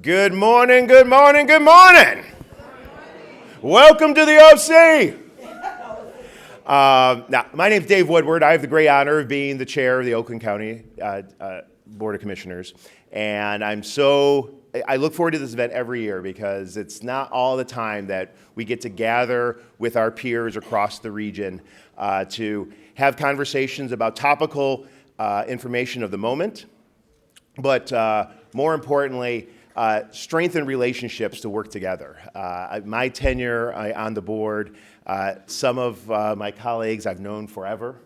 Good morning, good morning, good morning. Welcome to the OC. Now, my name's Dave Woodward. I have the great honor of being the chair of the Oakland County Board of Commissioners. And I look forward to this event every year because it's not all the time that we get to gather with our peers across the region to have conversations about topical information of the moment, but more importantly, strengthen relationships to work together. My tenure on the board, some of my colleagues I've known forever,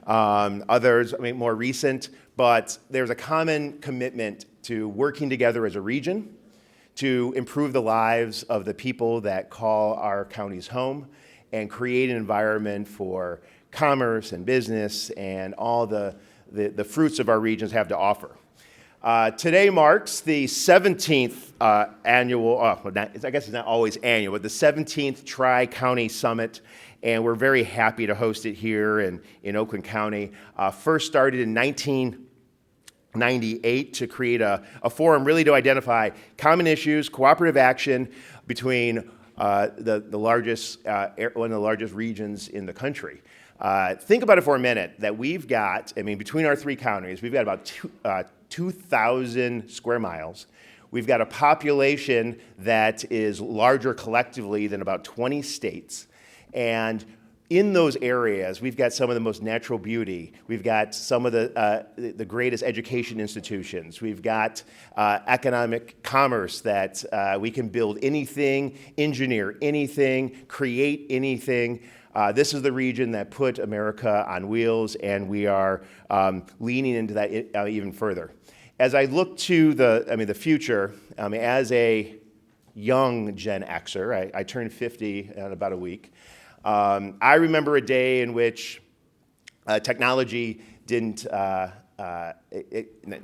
others more recent, but there's a common commitment to working together as a region to improve the lives of the people that call our counties home and create an environment for commerce and business and all the fruits of our regions have to offer. Today marks the 17th annual, I guess it's not always annual, but the 17th Tri-County Summit, and we're very happy to host it here in Oakland County. First started in 1998 to create a forum really to identify common issues, cooperative action between one of the largest regions in the country. Think about it for a minute, that we've got, between our three counties, we've got about 2,000 square miles. We've got a population that is larger collectively than about 20 states. And in those areas, we've got some of the most natural beauty. We've got some of the greatest education institutions. We've got economic commerce that we can build anything, engineer anything, create anything. This is the region that put America on wheels, and we are leaning into that even further. As I look to the future, as a young Gen Xer, I turned 50 in about a week. I remember a day in which technology didn't, the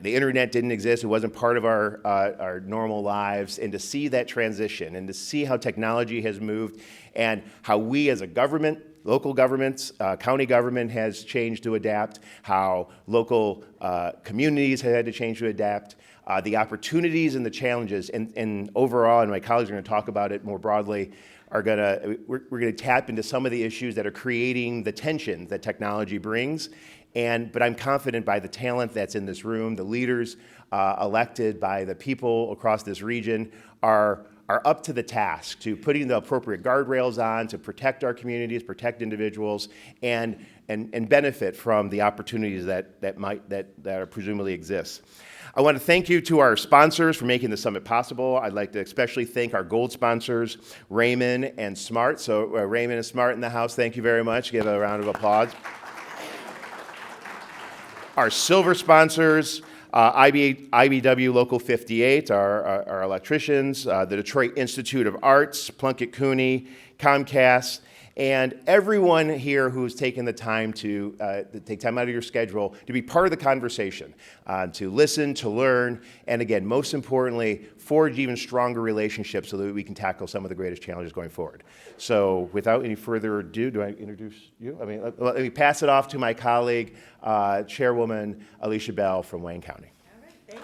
internet didn't exist. It wasn't part of our normal lives. And to see that transition and to see how technology has moved and how we as a government, local governments, county government has changed to adapt, how local communities have had to change to adapt, the opportunities and the challenges, and overall, and my colleagues are going to talk about it more broadly, we're going to tap into some of the issues that are creating the tension that technology brings. But I'm confident by the talent that's in this room, the leaders elected by the people across this region are up to the task to putting the appropriate guardrails on to protect our communities, protect individuals, and benefit from the opportunities that are presumably exist. I want to thank you to our sponsors for making the summit possible. I'd like to especially thank our gold sponsors, Raymond and Smart. So Raymond and Smart in the house, thank you very much. Give a round of applause. Our silver sponsors, IBW Local 58, our electricians, the Detroit Institute of Arts, Plunkett Cooney, Comcast, and everyone here who's taken the time to take time out of your schedule to be part of the conversation, to listen, to learn, and again, most importantly, forge even stronger relationships so that we can tackle some of the greatest challenges going forward. So without any further ado, do I introduce you? Let me pass it off to my colleague, Chairwoman Alisha Bell from Wayne County. All right, thank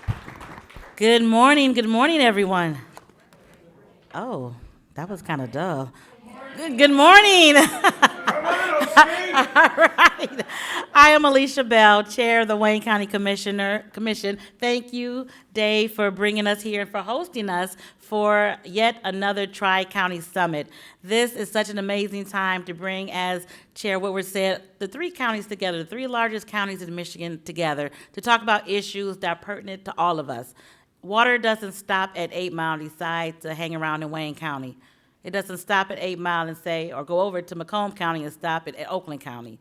you. Good morning, everyone. Oh, that was kind of dull. Good morning. All right. I am Alisha Bell, Chair of the Wayne County Commission. Thank you, Dave, for bringing us here and for hosting us for yet another Tri-County Summit. This is such an amazing time to bring, as Chair Woodward said, the three counties together, the three largest counties in Michigan together, to talk about issues that are pertinent to all of us. Water doesn't stop at 8 Mile and decide to hang around in Wayne County. It doesn't stop at 8 Mile and say, or go over to Macomb County and stop at Oakland County.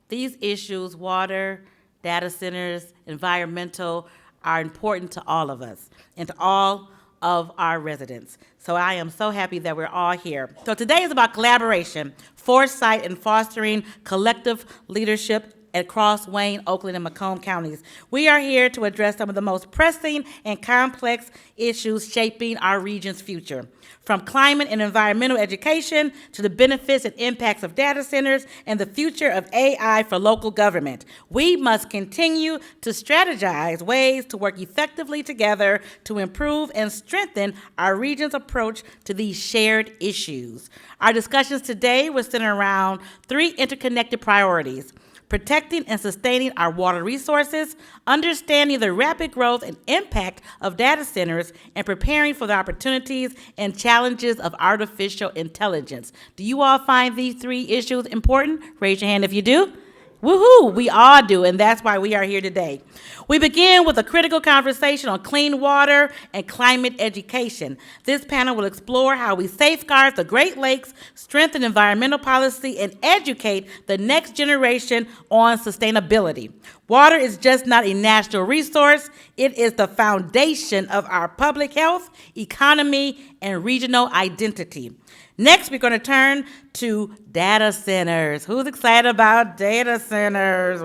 These issues, water, data centers, environmental, are important to all of us and to all of our residents. So I am so happy that we're all here. So today is about collaboration, foresight, and fostering collective leadership across Wayne, Oakland, and Macomb counties. We are here to address some of the most pressing and complex issues shaping our region's future. From climate and environmental education to the benefits and impacts of data centers and the future of AI for local government, we must continue to strategize ways to work effectively together to improve and strengthen our region's approach to these shared issues. Our discussions today will center around three interconnected priorities: protecting and sustaining our water resources, understanding the rapid growth and impact of data centers, and preparing for the opportunities and challenges of artificial intelligence. Do you all find these three issues important? Raise your hand if you do. Woohoo, we all do, and that's why we are here today. We begin with a critical conversation on clean water and climate education. This panel will explore how we safeguard the Great Lakes, strengthen environmental policy, and educate the next generation on sustainability. Water is just not a natural resource, it is the foundation of our public health, economy, and regional identity. Next, we're going to turn to data centers. Who's excited about data centers?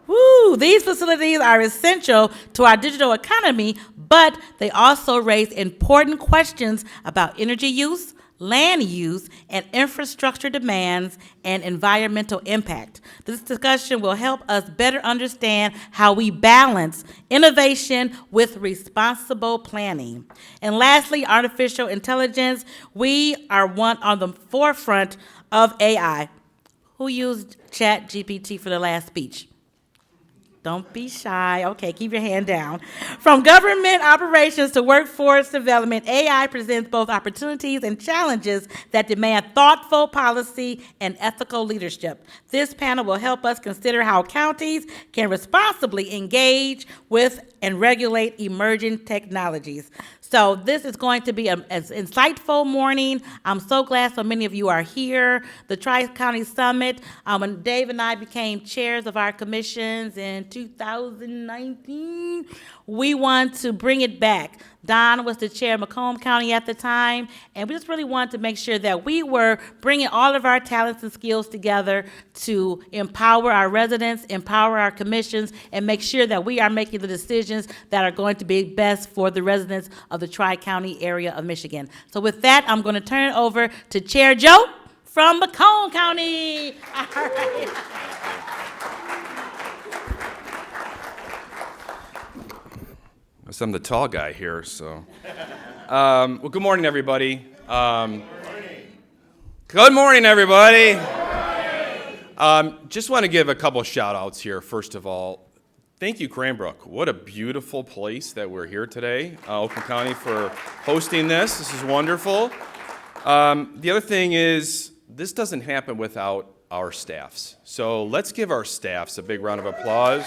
Woo! These facilities are essential to our digital economy, but they also raise important questions about energy use, land use, and infrastructure demands and environmental impact. This discussion will help us better understand how we balance innovation with responsible planning. And lastly, artificial intelligence. We are on the forefront of AI. Who used ChatGPT for the last speech? Don't be shy. Okay, keep your hand down. From government operations to workforce development, AI presents both opportunities and challenges that demand thoughtful policy and ethical leadership. This panel will help us consider how counties can responsibly engage with and regulate emerging technologies. So this is going to be an insightful morning. I'm so glad so many of you are here. The Tri-County Summit, when Dave and I became chairs of our commissions in 2019, we want to bring it back. Don was the chair of Macomb County at the time, and we just really wanted to make sure that we were bringing all of our talents and skills together to empower our residents, empower our commissions, and make sure that we are making the decisions that are going to be best for the residents of the Tri-County area of Michigan. So with that, I'm going to turn it over to Chair Joe from Macomb County. All right. I'm the tall guy here, so. Well, good morning, everybody. Good morning, everybody. Just want to give a couple shout-outs here, first of all. Thank you, Cranbrook. What a beautiful place that we're here today, Oakland County, for hosting this. This is wonderful. The other thing is, this doesn't happen without our staffs. So let's give our staffs a big round of applause.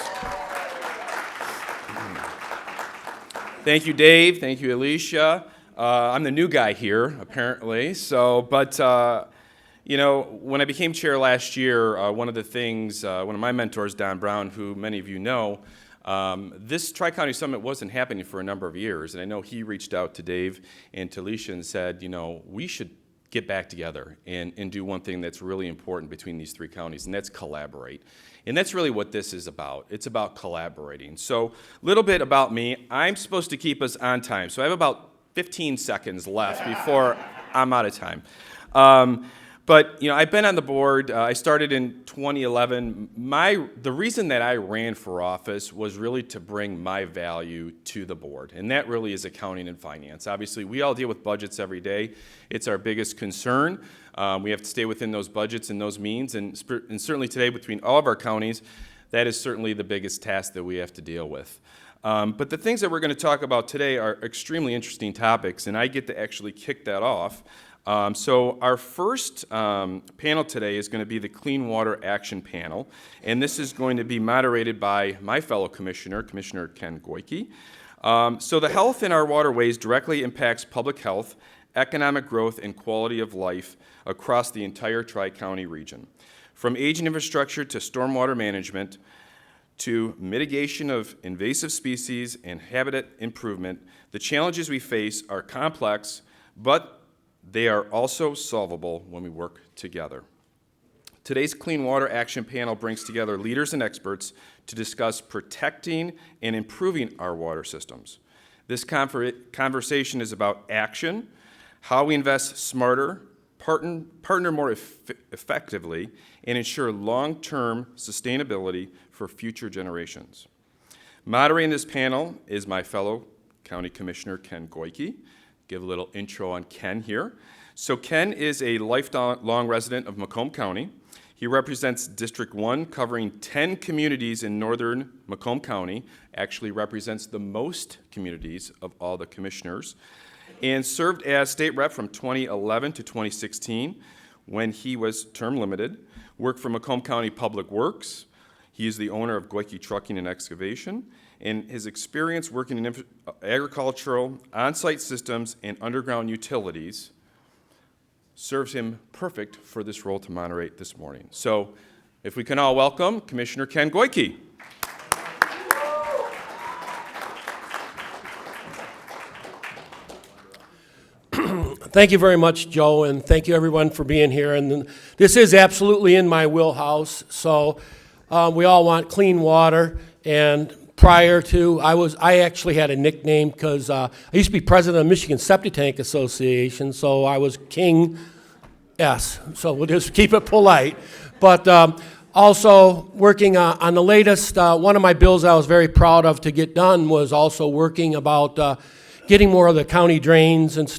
Thank you, Dave. Thank you, Alisha. I'm the new guy here, apparently. But when I became chair last year, one of the things, one of my mentors, Don Brown, who many of you know, this Tri-County Summit wasn't happening for a number of years. And I know he reached out to Dave and to Alisha and said, we should get back together and do one thing that's really important between these three counties, and that's collaborate. And that's really what this is about. It's about collaborating. So a little bit about me. I'm supposed to keep us on time. So I have about 15 seconds left before I'm out of time. But I've been on the board. I started in 2011. The reason that I ran for office was really to bring my value to the board, and that really is accounting and finance. Obviously, we all deal with budgets every day. It's our biggest concern. We have to stay within those budgets and those means, and certainly today between all of our counties, that is certainly the biggest task that we have to deal with. But the things that we're going to talk about today are extremely interesting topics, and I get to actually kick that off. So our first panel today is going to be the Clean Water Action Panel, and this is going to be moderated by my fellow commissioner, Commissioner Ken Goike. So the health in our waterways directly impacts public health, economic growth, and quality of life across the entire Tri-County region. From aging infrastructure to stormwater management to mitigation of invasive species and habitat improvement, the challenges we face are complex, but they are also solvable when we work together. Today's Clean Water Action Panel brings together leaders and experts to discuss protecting and improving our water systems. This conversation is about action, how we invest smarter, partner more effectively, and ensure long-term sustainability for future generations. Moderating this panel is my fellow County Commissioner Ken Goike. Give a little intro on Ken here. So Ken is a lifelong resident of Macomb County. He represents District 1, covering 10 communities in northern Macomb County, actually represents the most communities of all the commissioners, and served as state rep from 2011 to 2016 when he was term limited, worked for Macomb County Public Works. He is the owner of Goike Trucking and Excavation, and his experience working in agricultural, on-site systems, and underground utilities serves him perfect for this role to moderate this morning. So if we can all welcome Commissioner Ken Goike. Thank you very much, Joe, and thank you everyone for being here. And this is absolutely in my wheelhouse. So we all want clean water. And prior to, I actually had a nickname because I used to be president of the Michigan Septic Tank Association, so I was King S. So we'll just keep it polite. But also working on the latest, one of my bills I was very proud of to get done was also working about getting more of the county drains and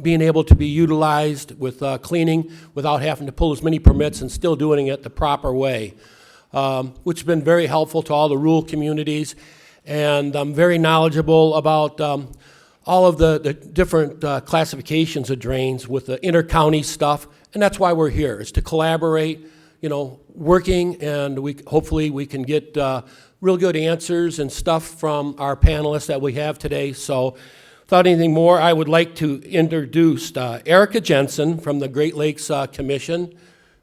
being able to be utilized with cleaning without having to pull as many permits and still doing it the proper way, which has been very helpful to all the rural communities. And I'm very knowledgeable about all of the different classifications of drains with the inter-county stuff, and that's why we're here, is to collaborate, working, and hopefully we can get real good answers and stuff from our panelists that we have today. So without anything more, I would like to introduce Erika Jensen from the Great Lakes Commission.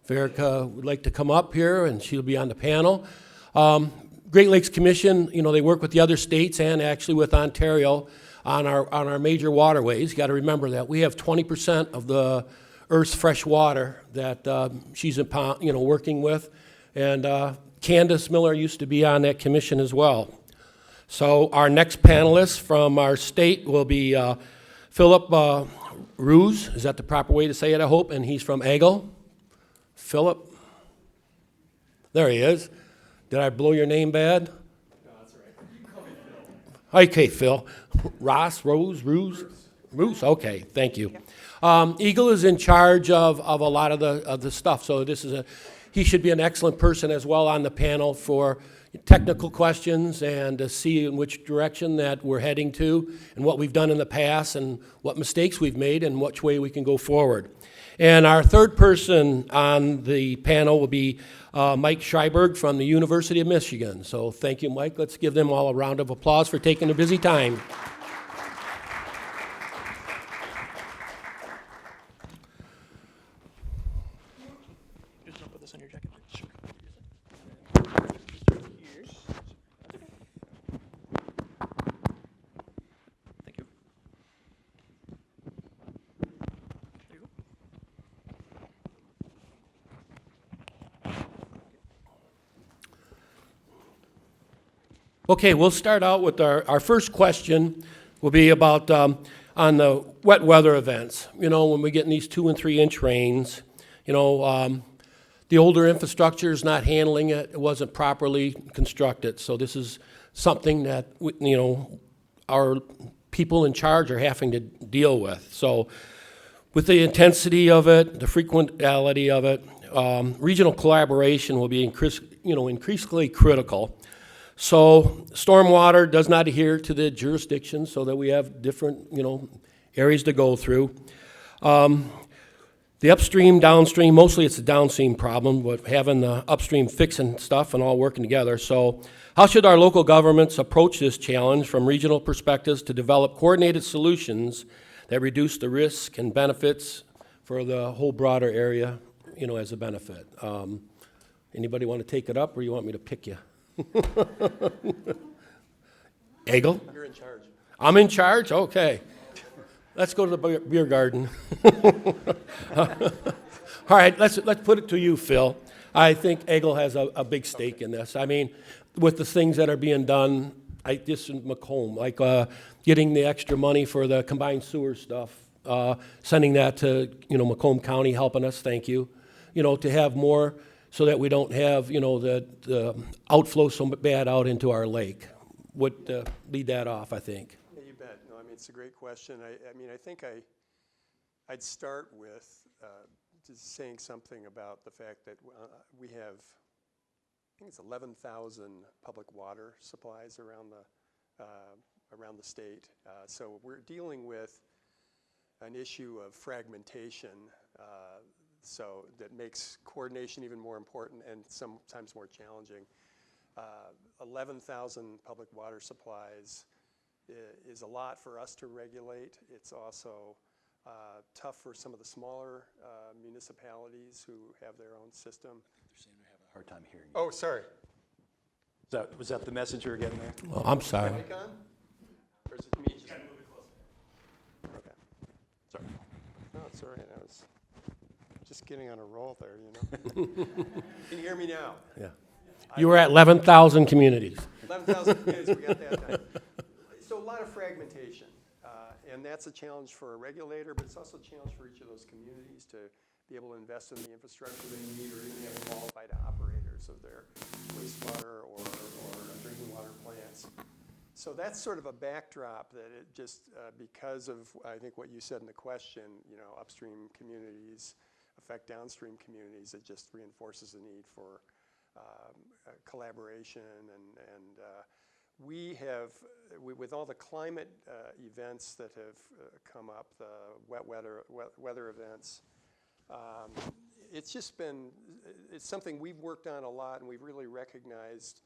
If Erika would like to come up here, and she'll be on the panel. Great Lakes Commission, they work with the other states and actually with Ontario on our major waterways. You got to remember that we have 20% of the Earth's fresh water that she's working with, and Candace Miller used to be on that commission as well. So our next panelist from our state will be Philip Roos. Is that the proper way to say it, I hope? And he's from Eagle. Philip. There he is. Did I blow your name bad? No, that's all right. You can call me Phil. Okay, Phil. Roos. Okay, thank you. Eagle is in charge of a lot of the stuff, so he should be an excellent person as well on the panel for technical questions and to see in which direction that we're heading to and what we've done in the past and what mistakes we've made and which way we can go forward. And our third person on the panel will be Mike Shriberg from the University of Michigan. So thank you, Mike. Let's give them all a round of applause for taking a busy time. Just put this on your jacket. Sure. Thank you. There you go. Okay, we'll start out with our first question will be about on the wet weather events. When we get in these 2 and 3 inch rains, the older infrastructure is not handling it. It wasn't properly constructed. So this is something that, our people in charge are having to deal with. So with the intensity of it, the frequentality of it, regional collaboration will be increasingly critical. So stormwater does not adhere to the jurisdiction so that we have different, areas to go through. The upstream, downstream, mostly it's a downstream problem, but having the upstream fixing stuff and all working together. So how should our local governments approach this challenge from regional perspectives to develop coordinated solutions that reduce the risk and benefits for the whole broader area, as a benefit? Anybody want to take it up, or you want me to pick you? Egel? You're in charge. I'm in charge? Okay. Let's go to the beer garden. All right, let's put it to you, Phil. I think Eagle has a big stake in this. I mean, with the things that are being done, just in Macomb, like getting the extra money for the combined sewer stuff, sending that to, Macomb County helping us, thank you. To have more so that we don't have, the outflow so bad out into our lake would lead that off, I think. Yeah, you bet. No, I mean, it's a great question. I think I'd start with just saying something about the fact that we have, I think it's 11,000 public water supplies around the state. So we're dealing with an issue of fragmentation, so that makes coordination even more important and sometimes more challenging. 11,000 public water supplies is a lot for us to regulate. It's also tough for some of the smaller municipalities who have their own system. They're saying they're having a hard time hearing you. Oh, sorry. Was that the message you were getting there? Oh, I'm sorry. Mic on? Or is it me? Just gotta move it closer. Okay. Sorry. No, it's all right. I was just getting on a roll there, Can you hear me now? Yeah. You were at 11,000 communities. 11,000 communities, we got that done. So a lot of fragmentation, and that's a challenge for a regulator, but it's also a challenge for each of those communities to be able to invest in the infrastructure they need, or even have qualified operators of their wastewater or drinking water plants. So that's sort of a backdrop that it just, because of, I think what you said in the question, upstream communities affect downstream communities, it just reinforces the need for collaboration and we have, with all the climate events that have come up, the weather events, it's just been, it's something we've worked on a lot, and we've really recognized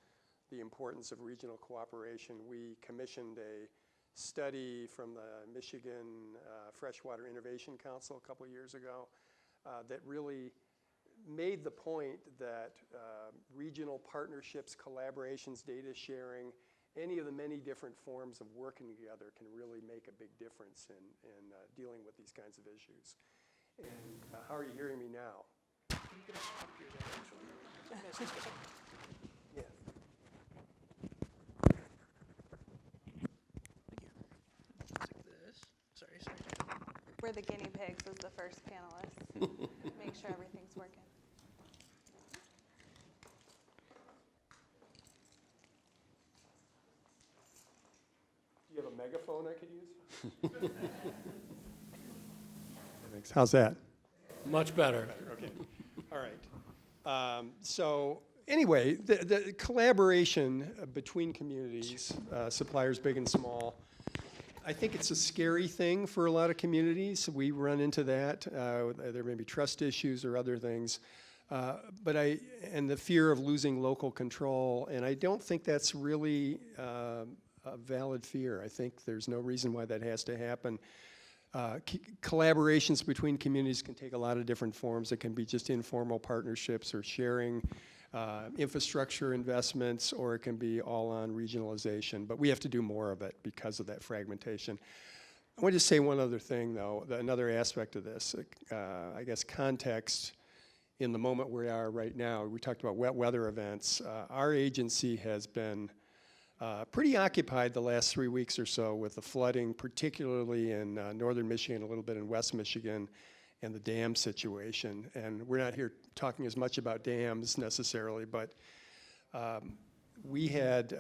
the importance of regional cooperation. We commissioned a study from the Michigan Freshwater Innovation Council a couple years ago that really made the point that regional partnerships, collaborations, data sharing, any of the many different forms of working together can really make a big difference in dealing with these kinds of issues. And how are you hearing me now? Can you get us up here there, actually? Yeah. Like this. Sorry. We're the guinea pigs as the first panelist. Make sure everything's working. Do you have a megaphone I could use? How's that? Much better. Okay. All right. So anyway, the collaboration between communities, suppliers big and small, I think it's a scary thing for a lot of communities. We run into that. There may be trust issues or other things. And the fear of losing local control, and I don't think that's really a valid fear. I think there's no reason why that has to happen. Collaborations between communities can take a lot of different forms. It can be just informal partnerships or sharing infrastructure investments, or it can be all on regionalization. But we have to do more of it because of that fragmentation. I want to just say one other thing, though, another aspect of this. I guess context in the moment we are right now. We talked about wet weather events. Our agency has been pretty occupied the last 3 weeks or so with the flooding, particularly in northern Michigan, a little bit in west Michigan, and the dam situation. And we're not here talking as much about dams necessarily, but we had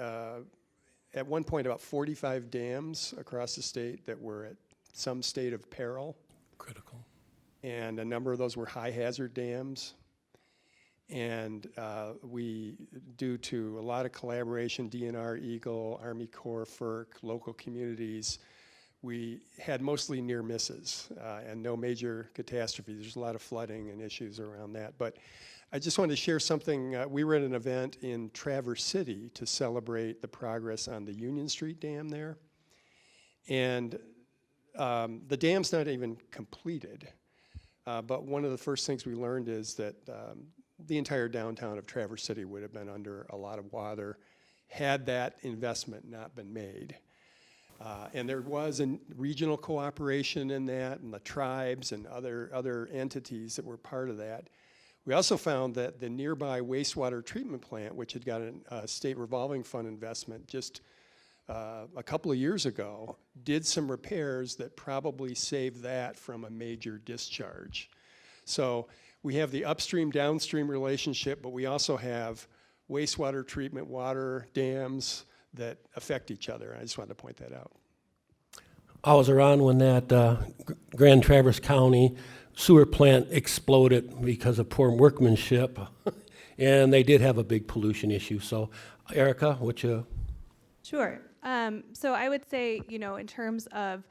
at one point about 45 dams across the state that were at some state of peril. Critical. And a number of those were high hazard dams. And we, due to a lot of collaboration, DNR, Eagle, Army Corps, FERC, local communities, we had mostly near misses and no major catastrophes. There's a lot of flooding and issues around that. But I just wanted to share something. We were at an event in Traverse City to celebrate the progress on the Union Street Dam there. And the dam's not even completed. But one of the first things we learned is that the entire downtown of Traverse City would have been under a lot of water had that investment not been made. And there was a regional cooperation in that, and the tribes and other entities that were part of that. We also found that the nearby wastewater treatment plant, which had got a state revolving fund investment just a couple of years ago, did some repairs that probably saved that from a major discharge. So we have the upstream-downstream relationship, but we also have wastewater treatment, water, dams that affect each other. I just wanted to point that out. I was around when that Grand Traverse County sewer plant exploded because of poor workmanship, and they did have a big pollution issue. So, Erika, what you? Sure. So I would say, in terms of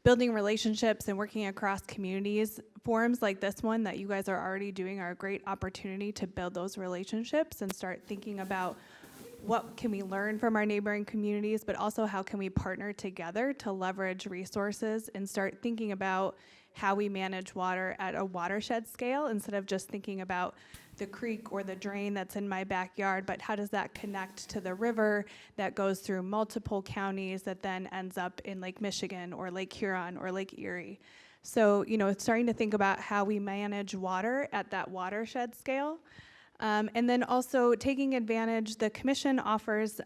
building relationships and working across communities, forums like this one that you guys are already doing are a great opportunity to build those relationships and start thinking about what can we learn from our neighboring communities, but also how can we partner together to leverage resources and start thinking about how we manage water at a watershed scale instead of just thinking about the creek or the drain that's in my backyard, but how does that connect to the river that goes through multiple counties that then ends up in Lake Michigan or Lake Huron or Lake Erie. So, it's starting to think about how we manage water at that watershed scale. And then also taking advantage, the commission offers,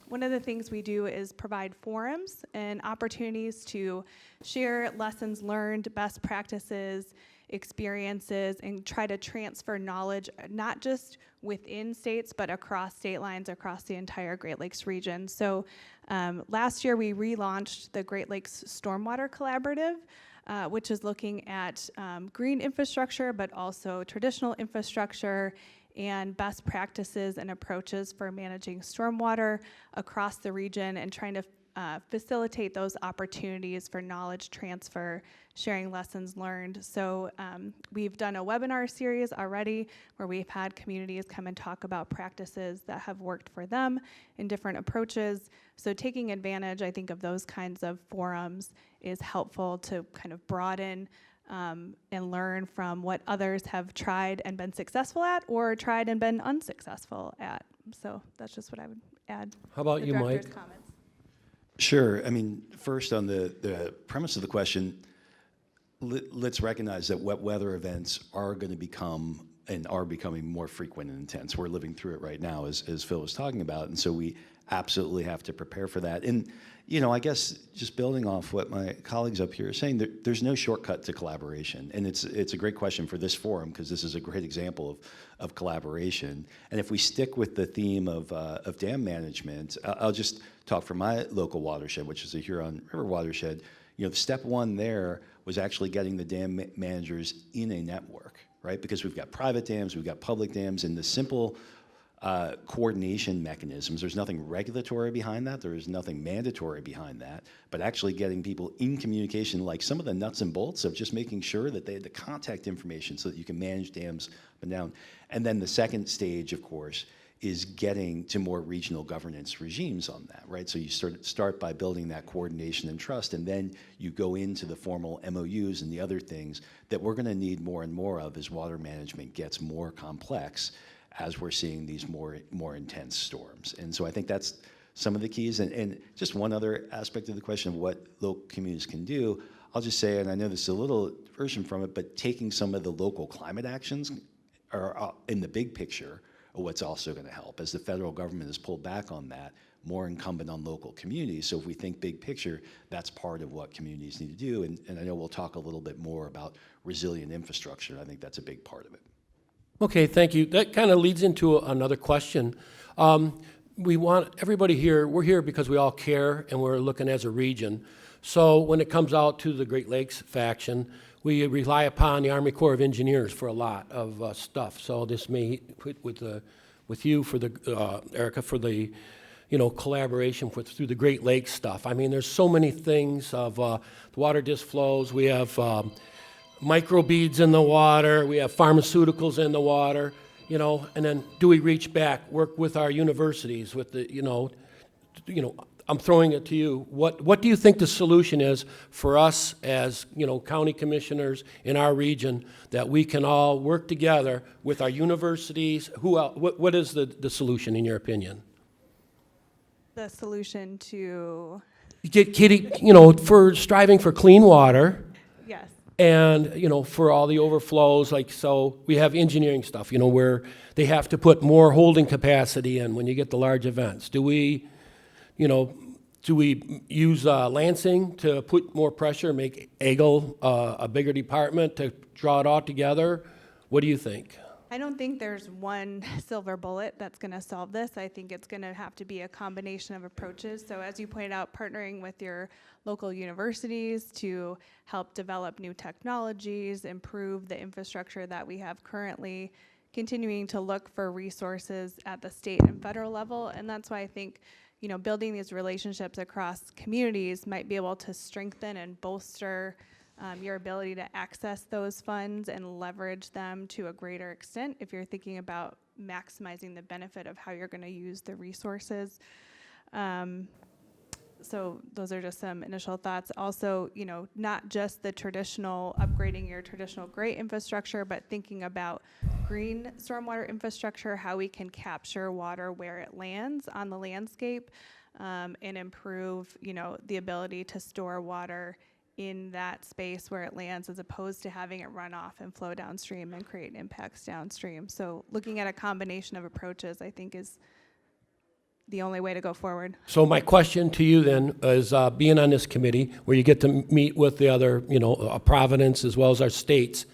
one of the things we do is provide forums and opportunities to share lessons learned, best practices, experiences, and try to transfer knowledge, not just within states, but across state lines, across the entire Great Lakes region. So last year we relaunched the Great Lakes Stormwater Collaborative, which is looking at green infrastructure, but also traditional infrastructure and best practices and approaches for managing stormwater across the region and trying to facilitate those opportunities for knowledge transfer, sharing lessons learned. So we've done a webinar series already where we've had communities come and talk about practices that have worked for them in different approaches. So taking advantage, I think, of those kinds of forums is helpful to kind of broaden and learn from what others have tried and been successful at or tried and been unsuccessful at. So that's just what I would add. How about the you, director's Mike? Comments. Sure. I mean, first on the premise of the question, let's recognize that wet weather events are going to become and are becoming more frequent and intense. We're living through it right now, as Phil was talking about, and so we absolutely have to prepare for that. And I guess just building off what my colleagues up here are saying, there's no shortcut to collaboration, and it's a great question for this forum because this is a great example of collaboration. And if we stick with the theme of dam management, I'll just talk for my local watershed, which is the Huron River watershed. Step one there was actually getting the dam managers in a network, right? Because we've got private dams, we've got public dams, and the simple coordination mechanisms. There's nothing regulatory behind that. There is nothing mandatory behind that. But actually getting people in communication, like some of the nuts and bolts of just making sure that they had the contact information so that you can manage dams up and down. And then the second stage, of course, is getting to more regional governance regimes on that, right? So you start by building that coordination and trust, and then you go into the formal MOUs and the other things that we're going to need more and more of as water management gets more complex, as we're seeing these more intense storms. And so I think that's some of the keys. And just one other aspect of the question of what local communities can do, I'll just say, and I know this is a little version from it, but taking some of the local climate actions are in the big picture of what's also going to help. As the federal government has pulled back on that, more incumbent on local communities. So if we think big picture, that's part of what communities need to do. And I know we'll talk a little bit more about resilient infrastructure. I think that's a big part of it. Okay, thank you. That kind of leads into another question. We want everybody here, we're here because we all care and we're looking as a region. So when it comes out to the Great Lakes faction, we rely upon the Army Corps of Engineers for a lot of stuff. So this may put with you for the, Erika, for the, collaboration through the Great Lakes stuff. I mean, there's so many things of the water disflows. We have microbeads in the water, we have pharmaceuticals in the water, and then do we reach back, work with our universities, with the, I'm throwing it to you. What do you think the solution is for us as, county commissioners in our region that we can all work together with our universities? What is the solution in your opinion? The solution to for striving for clean water Yes. and, for all the overflows, so we have engineering stuff, where they have to put more holding capacity in when you get the large events. Do we use Lansing to put more pressure, make Eagle a bigger department to draw it all together? What do you think? I don't think there's one silver bullet that's going to solve this. I think it's going to have to be a combination of approaches. So as you pointed out, partnering with your local universities to help develop new technologies, improve the infrastructure that we have currently, continuing to look for resources at the state and federal level. And that's why I think, building these relationships across communities might be able to strengthen and bolster your ability to access those funds and leverage them to a greater extent if you're thinking about maximizing the benefit of how you're going to use the resources. So those are just some initial thoughts. Also, not just the traditional upgrading your traditional gray infrastructure, but thinking about green stormwater infrastructure, how we can capture water where it lands on the landscape, and improve, the ability to store water in that space where it lands, as opposed to having it run off and flow downstream and create impacts downstream. So looking at a combination of approaches, I think, is the only way to go forward. So my question to you then is, being on this committee where you get to meet with the other, Providence as well as our states,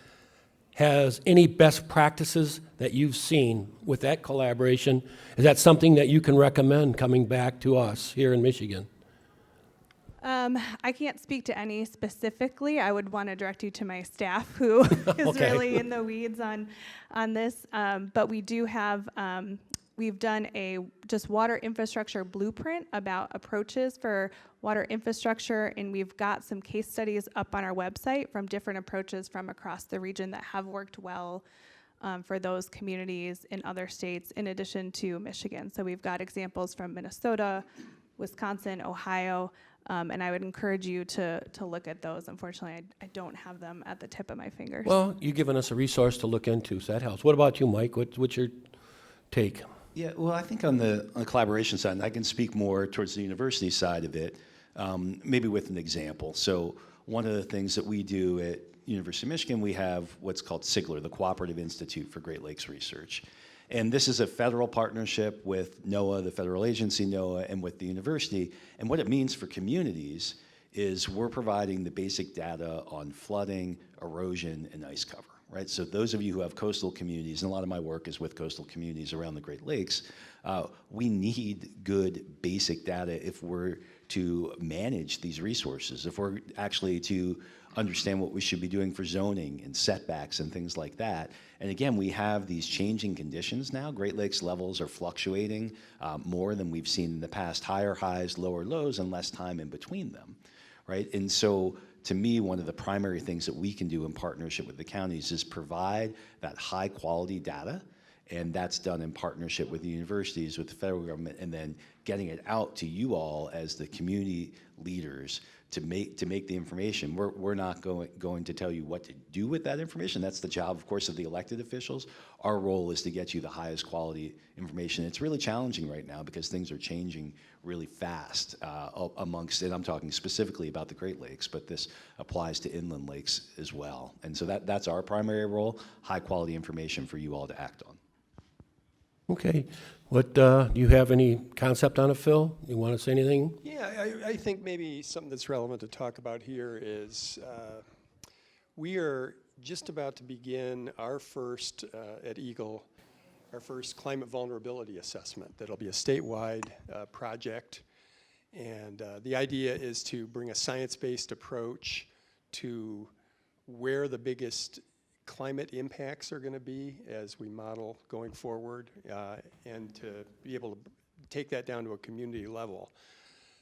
has any best practices that you've seen with that collaboration? Is that something that you can recommend coming back to us here in Michigan? I can't speak to any specifically. I would want to direct you to my staff, who is Okay. really in the weeds on this. But we do have, we've done a just water infrastructure blueprint about approaches for water infrastructure, and we've got some case studies up on our website from different approaches from across the region that have worked well for those communities in other states, in addition to Michigan. So we've got examples from Minnesota, Wisconsin, Ohio. And I would encourage you to look at those. Unfortunately, I don't have them at the tip of my fingers. Well, you've given us a resource to look into, so that helps. What about you, Mike? What's your take? Yeah, well, I think on the collaboration side, and I can speak more towards the university side of it, maybe with an example. So one of the things that we do at University of Michigan, we have what's called CIGLR, the Cooperative Institute for Great Lakes Research. And this is a federal partnership with NOAA, the federal agency NOAA, and with the university. And what it means for communities is we're providing the basic data on flooding, erosion, and ice cover, right? So those of you who have coastal communities, and a lot of my work is with coastal communities around the Great Lakes, we need good basic data if we're to manage these resources, if we're actually to understand what we should be doing for zoning and setbacks and things like that. And again, we have these changing conditions now. Great Lakes levels are fluctuating more than we've seen in the past, higher highs, lower lows, and less time in between them, right? And so to me, one of the primary things that we can do in partnership with the counties is provide that high quality data, and that's done in partnership with the universities, with the federal government, and then getting it out to you all as the community leaders to make the information. We're not going to tell you what to do with that information. That's the job, of course, of the elected officials. Our role is to get you the highest quality information. It's really challenging right now because things are changing really fast amongst, and I'm talking specifically about the Great Lakes, but this applies to inland lakes as well. And so that's our primary role, high quality information for you all to act on. Okay. What, do you have any concept on it, Phil? You want to say anything? Yeah, I think maybe something that's relevant to talk about here is we are just about to begin our first, at Eagle, our first climate vulnerability assessment. That'll be a statewide project. And the idea is to bring a science-based approach to where the biggest climate impacts are going to be as we model going forward, and to be able to take that down to a community level.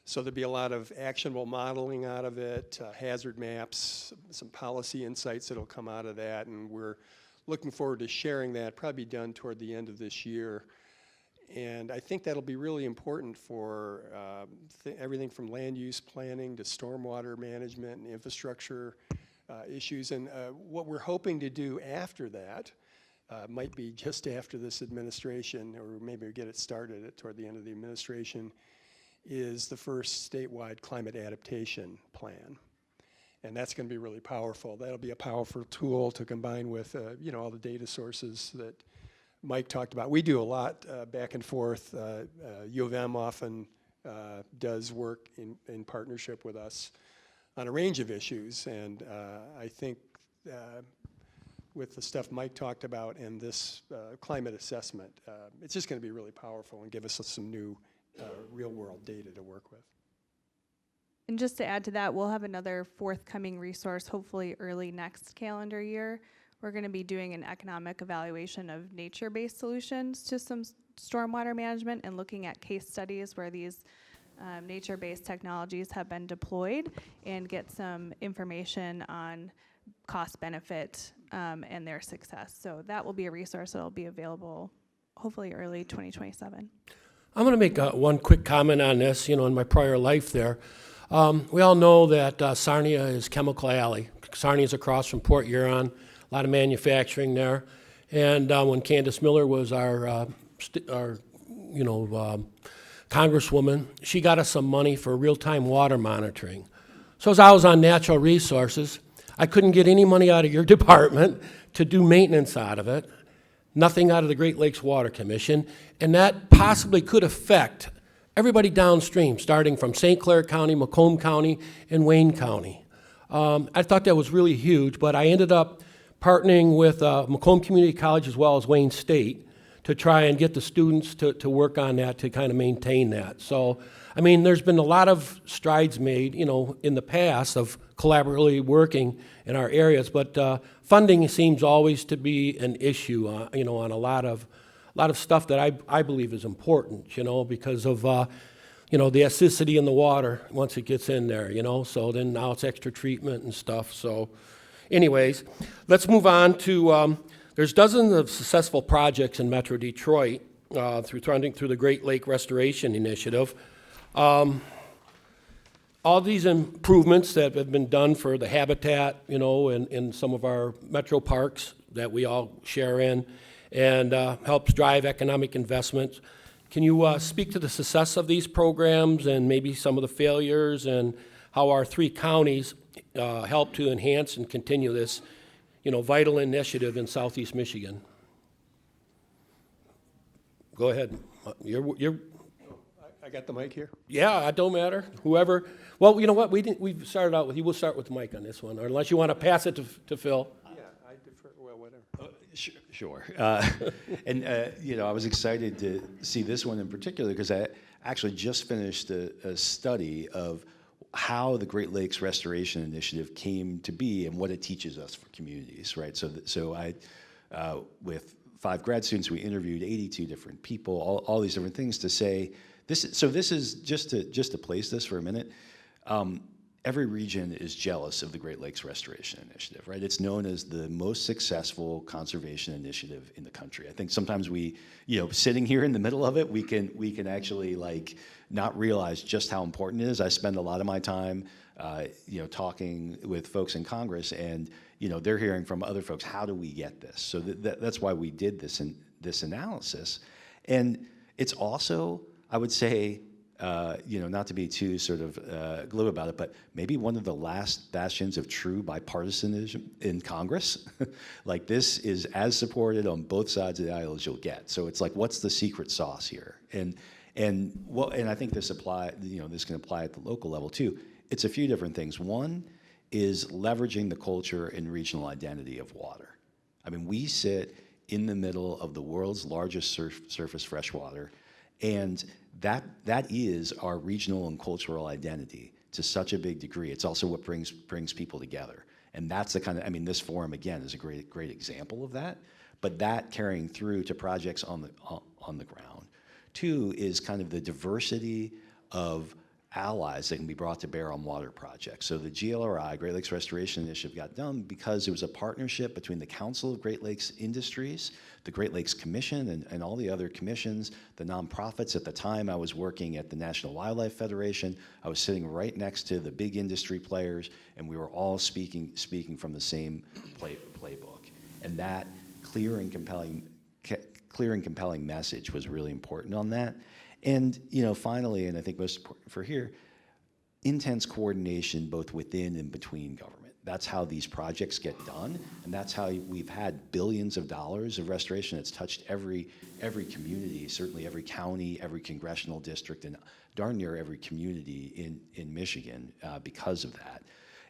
So there'll be a lot of actionable modeling out of it, hazard maps, some policy insights that'll come out of that, and we're looking forward to sharing that, probably done toward the end of this year. And I think that'll be really important for everything from land use planning to stormwater management and infrastructure issues. And what we're hoping to do after that might be just after this administration, or maybe we get it started toward the end of the administration, is the first statewide climate adaptation plan. And that's going to be really powerful. That'll be a powerful tool to combine with, all the data sources that Mike talked about. We do a lot back and forth. U of M often does work in partnership with us on a range of issues. And I think with the stuff Mike talked about and this climate assessment, it's just going to be really powerful and give us some new real-world data to work with. And just to add to that, we'll have another forthcoming resource, hopefully early next calendar year. We're going to be doing an economic evaluation of nature-based solutions to some stormwater management and looking at case studies where these nature-based technologies have been deployed and get some information on cost benefit and their success. So that will be a resource that will be available hopefully early 2027. I'm going to make one quick comment on this. In my prior life there, we all know that Sarnia is Chemical Alley. Sarnia is across from Port Huron, a lot of manufacturing there. And when Candace Miller was our congresswoman, she got us some money for real-time water monitoring. So as I was on natural resources, I couldn't get any money out of your department to do maintenance out of it, nothing out of the Great Lakes Water Commission, and that possibly could affect everybody downstream, starting from St. Clair County, Macomb County, and Wayne County. I thought that was really huge, but I ended up partnering with Macomb Community College as well as Wayne State to try and get the students to work on that, to kind of maintain that. So, there's been a lot of strides made, in the past of collaboratively working in our areas, but funding seems always to be an issue, on a lot of stuff that I believe is important, because of, the acidity in the water once it gets in there, so then now it's extra treatment and stuff. So anyways, let's move on to, there's dozens of successful projects in Metro Detroit through the Great Lake Restoration Initiative. All these improvements that have been done for the habitat, in some of our metro parks that we all share in, and helps drive economic investment. Can you speak to the success of these programs and maybe some of the failures, and how our three counties help to enhance and continue this, vital initiative in Southeast Michigan? Go ahead. You're I got the mic here. Yeah, it don't matter. Whoever. Well, you know what? We started out with you. We'll start with Mike on this one, or unless you want to pass it to Phil. Yeah, I defer. Well, whatever. Sure. And I was excited to see this one in particular because I actually just finished a study of how the Great Lakes Restoration Initiative came to be and what it teaches us for communities, right? So I, with 5 grad students, we interviewed 82 different people, all these different things to say. This is just to place this for a minute. Every region is jealous of the Great Lakes Restoration Initiative, right? It's known as the most successful conservation initiative in the country. I think sometimes we, sitting here in the middle of it, we can actually not realize just how important it is. I spend a lot of my time, talking with folks in Congress, and they're hearing from other folks, how do we get this? So that's why we did this analysis, and it's also, I would say, not to be too sort of glib about it, but maybe one of the last bastions of true bipartisanism in Congress. This is as supported on both sides of the aisle as you'll get. So it's what's the secret sauce here? And I think this can apply at the local level too. It's a few different things. One is leveraging the culture and regional identity of water. We sit in the middle of the world's largest surface freshwater, and that is our regional and cultural identity to such a big degree. It's also what brings people together. And that's the kind of, this forum, again, is a great example of that, but that carrying through to projects on the ground. 2 is kind of the diversity of allies that can be brought to bear on water projects. So the GLRI, Great Lakes Restoration Initiative, got done because it was a partnership between the Council of Great Lakes Industries, the Great Lakes Commission, and all the other commissions, the nonprofits. At the time, I was working at the National Wildlife Federation. I was sitting right next to the big industry players, and we were all speaking from the same playbook. And that clear and compelling message was really important on that. And, you know, finally, and I think most important for here, intense coordination both within and between government. That's how these projects get done, and that's how we've had billions of dollars of restoration that's touched every community, certainly every county, every congressional district, and darn near every community in Michigan because of that.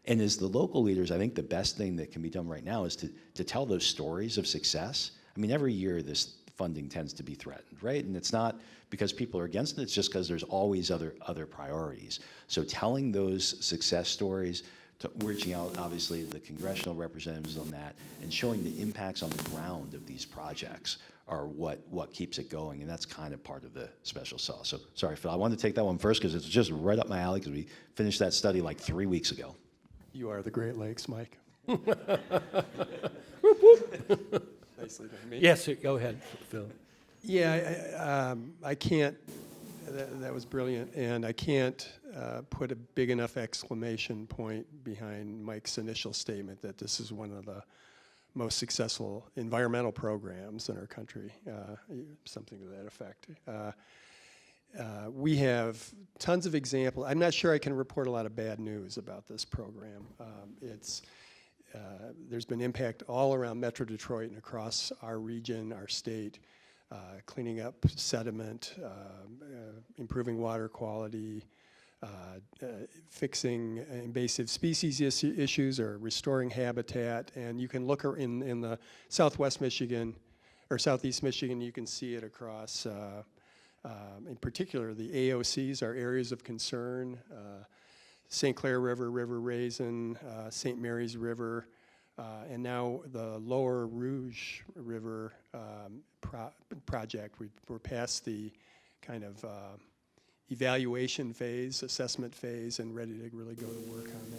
And as the local leaders, I think the best thing that can be done right now is to tell those stories of success. I mean, every year this funding tends to be threatened, right? And it's not because people are against it, it's just because there's always other priorities. So telling those success stories, reaching out, obviously, to the congressional representatives on that, and showing the impacts on the ground of these projects are what keeps it going, and that's kind of part of the special sauce. So, sorry, Phil, I wanted to take that one first because it's just right up my alley because we finished that study like 3 weeks ago. You are the Great Lakes, Mike. Nicely done. Me? Yes, go ahead, Phil. Yeah, I can't, that was brilliant, and I can't put a big enough exclamation point behind Mike's initial statement that this is one of the most successful environmental programs in our country, something to that effect. We have tons of examples. I'm not sure I can report a lot of bad news about this program. There's been impact all around Metro Detroit and across our region, our state, cleaning up sediment, improving water quality, fixing invasive species issues or restoring habitat. And you can look in the southwest Michigan or southeast Michigan, you can see it across, in particular, the AOCs are areas of concern. St. Clair River, River Raisin, St. Mary's River, and now the Lower Rouge River project. We're past the kind of evaluation phase, assessment phase, and ready to really go to work on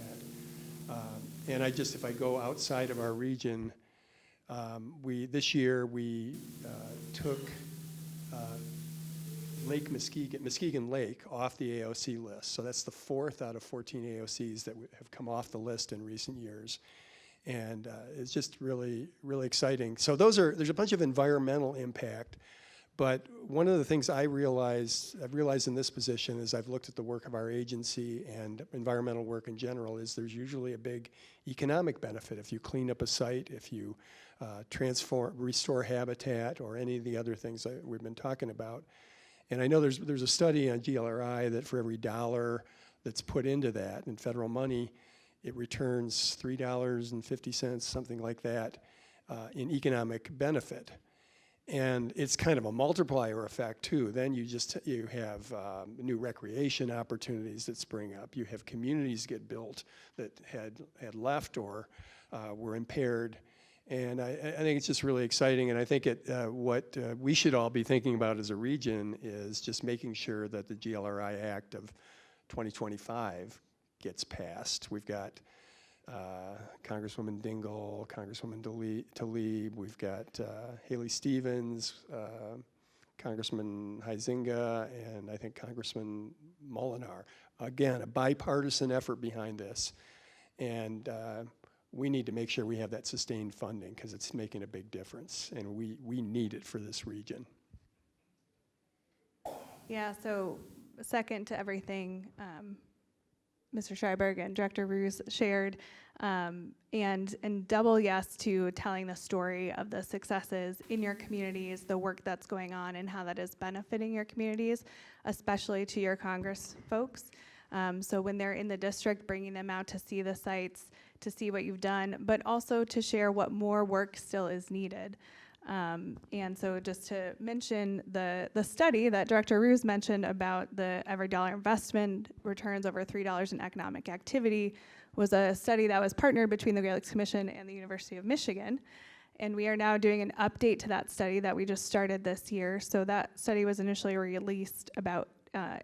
that. And if I go outside of our region, this year we took Lake Muskegon Lake off the AOC list. So that's the 4th out of 14 AOCs that have come off the list in recent years. And it's just really, really exciting. So there's a bunch of environmental impact, but one of the things I've realized in this position as I've looked at the work of our agency and environmental work in general is there's usually a big economic benefit if you clean up a site, if you restore habitat, or any of the other things that we've been talking about. And I know there's a study on GLRI that for every dollar that's put into that in federal money, it returns $3.50, something like that, in economic benefit. And it's kind of a multiplier effect too. Then you have new recreation opportunities that spring up. You have communities get built that had left or were impaired. And I think it's just really exciting, and I think what we should all be thinking about as a region is just making sure that the GLRI Act of 2025 gets passed. We've got Congresswoman Dingell, Congresswoman Tlaib, we've got Haley Stevens, Congressman Huizinga, and I think Congressman Molinar. Again, a bipartisan effort behind this. And we need to make sure we have that sustained funding because it's making a big difference, and we need it for this region. Yeah, so second to everything Mr. Shriberg and Director Roos shared, and double yes to telling the story of the successes in your communities, the work that's going on, and how that is benefiting your communities, especially to your Congress folks. So when they're in the district, bringing them out to see the sites, to see what you've done, but also to share what more work still is needed. And so just to mention the study that Director Roos mentioned about the every dollar investment returns over $3 in economic activity was a study that was partnered between the Great Lakes Commission and the University of Michigan. And we are now doing an update to that study that we just started this year. So that study was initially released about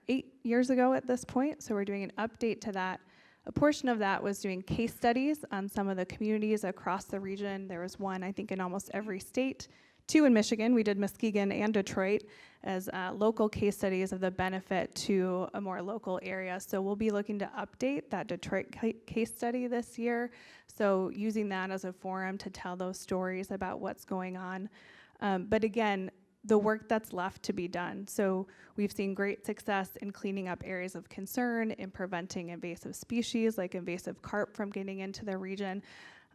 8 years ago at this point. So we're doing an update to that. A portion of that was doing case studies on some of the communities across the region. There was one, I think, in almost every state. 2 in Michigan. We did Muskegon and Detroit as local case studies of the benefit to a more local area. So we'll be looking to update that Detroit case study this year. So using that as a forum to tell those stories about what's going on. But again, the work that's left to be done. So we've seen great success in cleaning up areas of concern, in preventing invasive species like invasive carp from getting into the region.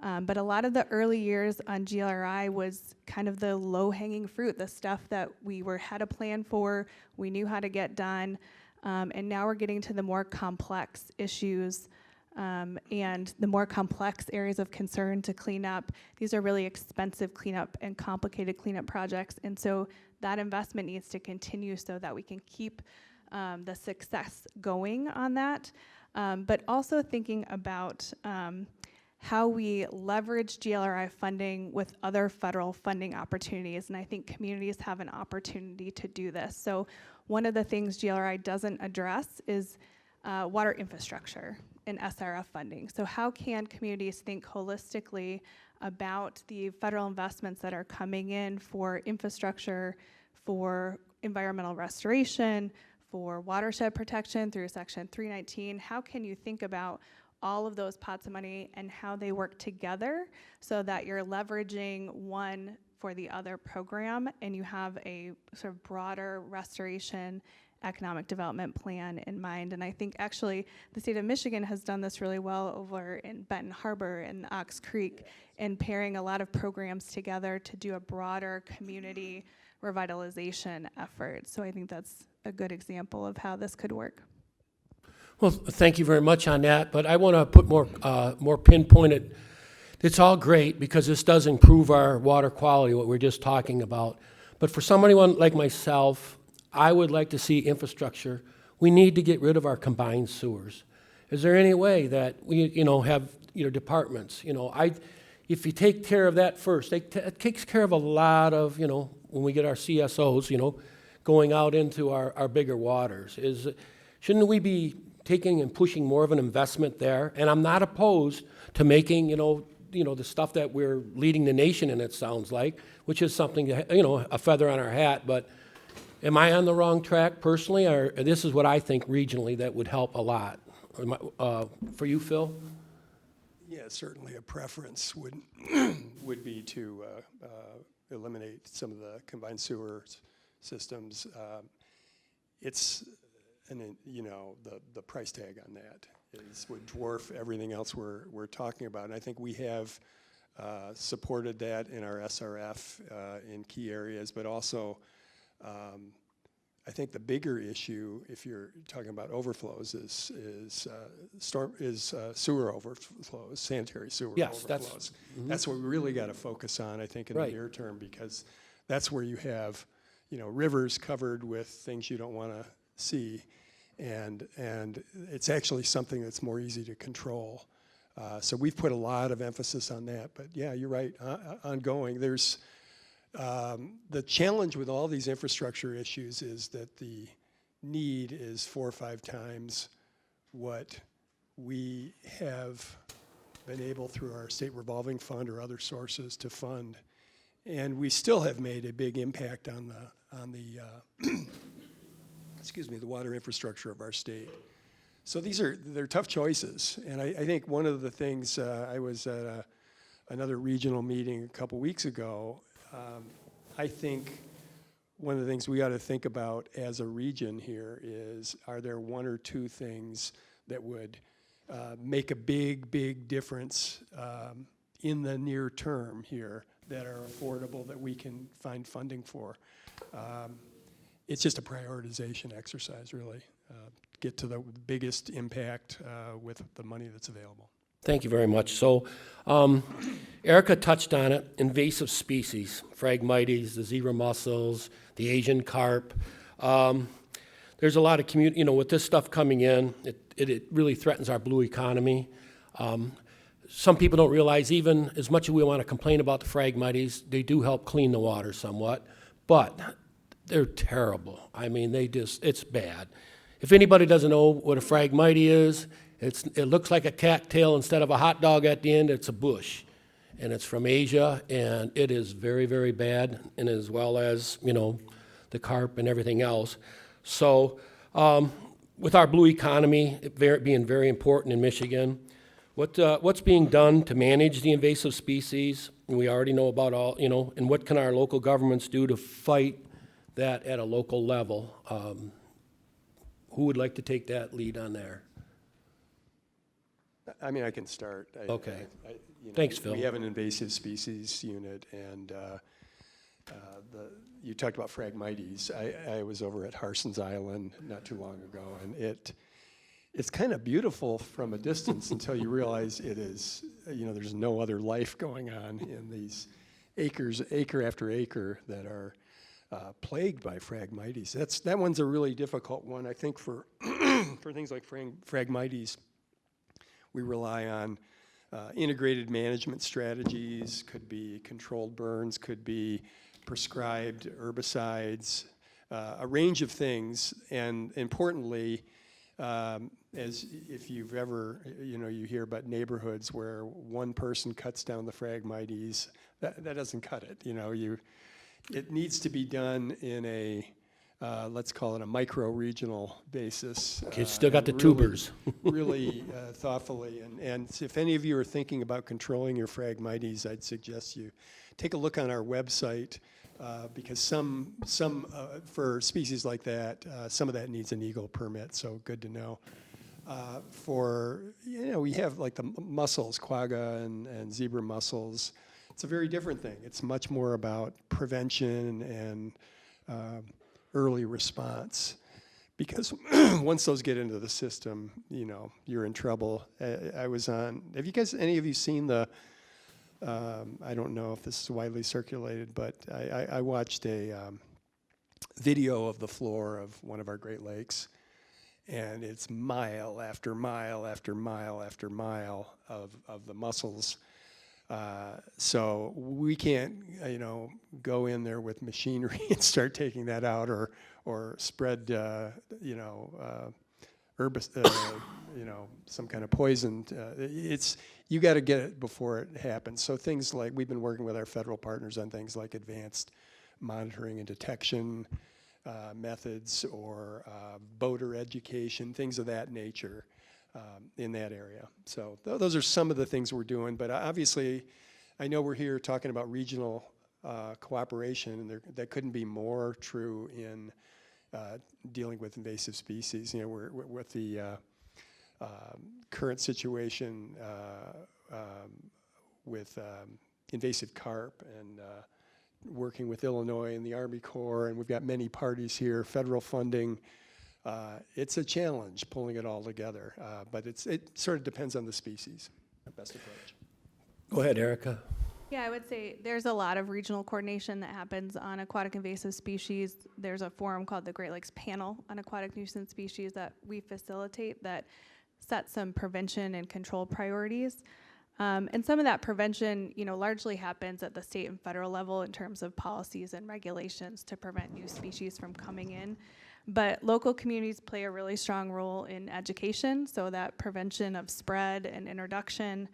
But a lot of the early years on GLRI was kind of the low-hanging fruit, the stuff that we had a plan for, we knew how to get done, and now we're getting to the more complex issues and the more complex areas of concern to clean up. These are really expensive cleanup and complicated cleanup projects, and so that investment needs to continue so that we can keep the success going on that, but also thinking about how we leverage GLRI funding with other federal funding opportunities, and I think communities have an opportunity to do this. So one of the things GLRI doesn't address is water infrastructure and SRF funding. So how can communities think holistically about the federal investments that are coming in for infrastructure, for environmental restoration, for watershed protection through Section 319? How can you think about all of those pots of money and how they work together so that you're leveraging one for the other program and you have a sort of broader restoration economic development plan in mind? And I think actually the state of Michigan has done this really well over in Benton Harbor and Ox Creek, and pairing a lot of programs together to do a broader community revitalization effort. So I think that's a good example of how this could work. Well, thank you very much on that, but I want to put more pinpointed. It's all great because this does improve our water quality, what we're just talking about. But for somebody like myself, I would like to see infrastructure. We need to get rid of our combined sewers. Is there any way that we, have departments? If you take care of that first, it takes care of a lot of, when we get our CSOs, going out into our bigger waters. Shouldn't we be taking and pushing more of an investment there? And I'm not opposed to making, the stuff that we're leading the nation in, it sounds like, which is something, a feather on our hat. But am I on the wrong track personally? Or this is what I think regionally that would help a lot. For you, Phil? Yeah, certainly a preference would be to eliminate some of the combined sewer systems. The price tag on that would dwarf everything else we're talking about. And I think we have supported that in our SRF in key areas, but also I think the bigger issue, if you're talking about overflows, is sewer overflows, sanitary sewer overflows. That's what we really got to focus on, I think, in the near term, because that's where you have, rivers covered with things you don't want to see, and it's actually something that's more easy to control. So we've put a lot of emphasis on that. But yeah, you're right. Ongoing, there's the challenge with all these infrastructure issues is that the need is 4 or 5 times what we have been able through our state revolving fund or other sources to fund, and we still have made a big impact on the the water infrastructure of our state. So they're tough choices, and I think one of the things I was at another regional meeting a couple weeks ago. I think one of the things we got to think about as a region here is, are there 1 or 2 things that would make a big difference in the near term here that are affordable that we can find funding for? It's just a prioritization exercise, really. Get to the biggest impact with the money that's available. Thank you very much. So Erika touched on it, invasive species, Phragmites, the zebra mussels, the Asian carp. There's a lot of with this stuff coming in, it really threatens our blue economy. Some people don't realize, even as much as we want to complain about the Phragmites, they do help clean the water somewhat, but they're terrible. I mean, it's bad. If anybody doesn't know what a Phragmite is, it looks like a cattail. Instead of a hot dog at the end, it's a bush. And it's from Asia, and it is very, very bad, and as well as, the carp and everything else. So with our blue economy being very important in Michigan, what's being done to manage the invasive species? And we already know about all, and what can our local governments do to fight that at a local level. Who would like to take that lead on there? I mean, I can start. Okay. You know, Thanks, Phil. We have an invasive species unit, and you talked about Phragmites. I was over at Harson's Island not too long ago, and it's kind of beautiful from a distance until you realize it is, you know, there's no other life going on in these acre after acre that are plagued by Phragmites. That one's a really difficult one. I think for for things like Phragmites, we rely on integrated management strategies. Could be controlled burns, could be prescribed herbicides, a range of things. And importantly, as if you've ever, you know, you hear about neighborhoods where one person cuts down the Phragmites, that doesn't cut it. You know, it needs to be done in a, let's call it a micro-regional basis. Okay, still got the really, tubers. really thoughtfully. And if any of you are thinking about controlling your Phragmites, I'd suggest you take a look on our website, because some for species like that, some of that needs an EGLE permit, so good to know. For, you know, we have like the mussels, quagga and zebra mussels. It's a very different thing. It's much more about prevention and early response, because once those get into the system, you know, you're in trouble. I was on, have you guys, any of you seen the, I don't know if this is widely circulated, but I watched a video of the floor of one of our Great Lakes, and it's mile after mile after mile after mile of the mussels. So we can't, you know, go in there with machinery and start taking that out, or spread, you know, you know, some kind of poison. You got to get it before it happens. So things like, we've been working with our federal partners on things like advanced monitoring and detection methods, or boater education, things of that nature. In that area. So those are some of the things we're doing, but obviously I know we're here talking about regional cooperation, and that couldn't be more true in dealing with invasive species. You know, we're with the current situation with invasive carp, and working with Illinois and the Army Corps, and we've got many parties here, federal funding. It's a challenge pulling it all together, but it sort of depends on the species. Best approach. Go ahead, Erika. Yeah, I would say there's a lot of regional coordination that happens on aquatic invasive species. There's a forum called the Great Lakes Panel on Aquatic Nuisance Species that we facilitate that sets some prevention and control priorities. And some of that prevention, you know, largely happens at the state and federal level in terms of policies and regulations to prevent new species from coming in. But local communities play a really strong role in education, so that prevention of spread and introduction,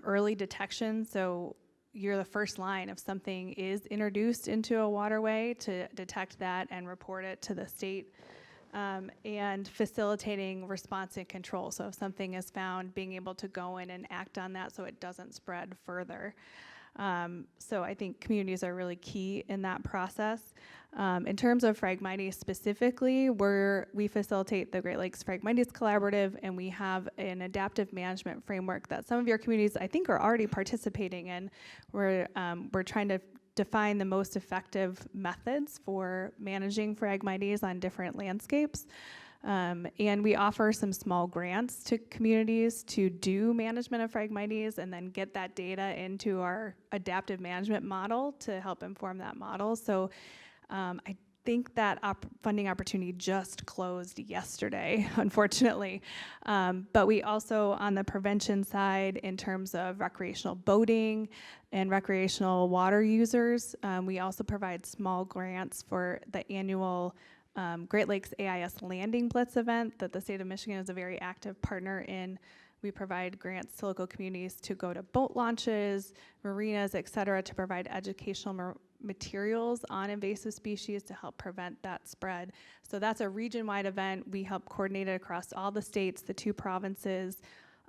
early detection. So you're the first line if something is introduced into a waterway, to detect that and report it to the state. And facilitating response and control. So if something is found, being able to go in and act on that so it doesn't spread further. So I think communities are really key in that process. In terms of Phragmites specifically, we facilitate the Great Lakes Phragmites Collaborative, and we have an adaptive management framework that some of your communities, I think, are already participating in. We're trying to define the most effective methods for managing Phragmites on different landscapes. And we offer some small grants to communities to do management of Phragmites, and then get that data into our adaptive management model to help inform that model. So I think that funding opportunity just closed yesterday, unfortunately. But we also, on the prevention side, in terms of recreational boating and recreational water users, we also provide small grants for the annual Great Lakes AIS Landing Blitz event that the state of Michigan is a very active partner in. We provide grants to local communities to go to boat launches, marinas, et cetera, to provide educational materials on invasive species to help prevent that spread. So that's a region-wide event. We help coordinate it across all the states, the 2 provinces,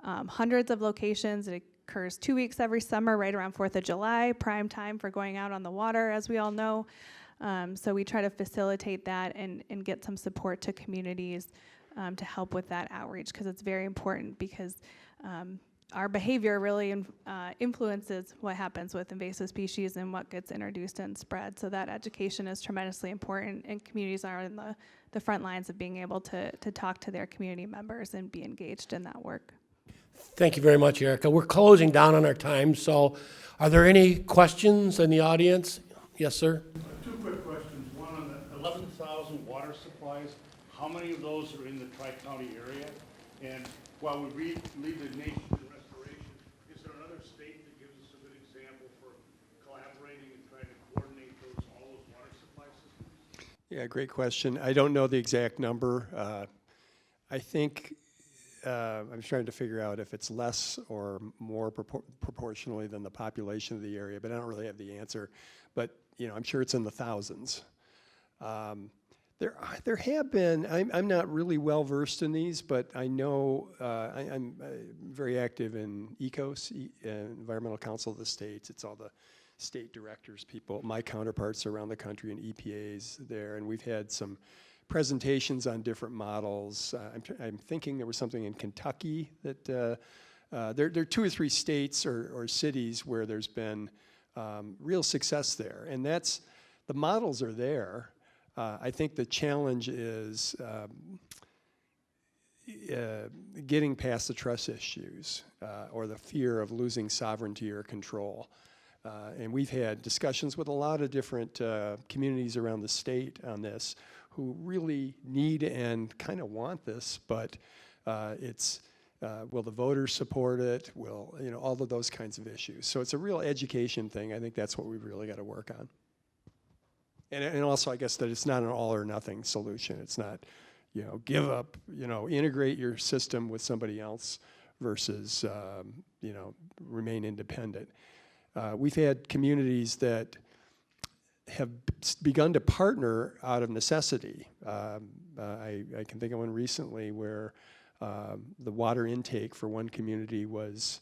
hundreds of locations. It occurs 2 weeks every summer, right around 4th of July, prime time for going out on the water, as we all know. So we try to facilitate that and get some support to communities to help with that outreach, because it's very important, because our behavior really influences what happens with invasive species and what gets introduced and spread. So that education is tremendously important, and communities are in the front lines of being able to talk to their community members and be engaged in that work. Thank you very much, Erika. We're closing down on our time, so are there any questions in the audience? Yes, sir? Two quick questions. One on the 11,000 water supplies. How many of those are in the Tri-County area? And while we lead the nation in restoration, is there another state that gives us a good example for collaborating and trying to coordinate all those water supply systems? Yeah, great question. I don't know the exact number. I think I'm trying to figure out if it's less or more proportionally than the population of the area, but I don't really have the answer. But I'm sure it's in the thousands. There have been. I'm not really well versed in these, but I know I'm very active in ECOS, Environmental Council of the States. It's all the state directors, people, my counterparts around the country, and EPAs there, and we've had some presentations on different models. I'm thinking there was something in Kentucky that there are 2 or 3 states or cities where there's been real success there, and the models are there. I think the challenge is getting past the trust issues or the fear of losing sovereignty or control. And we've had discussions with a lot of different communities around the state on this, who really need and kind of want this, but it's will the voters support it? Will all of those kinds of issues. So it's a real education thing. I think that's what we've really got to work on. And also, I guess that it's not an all or nothing solution. It's not, give up, integrate your system with somebody else versus, remain independent. We've had communities that have begun to partner out of necessity. I can think of one recently where the water intake for one community was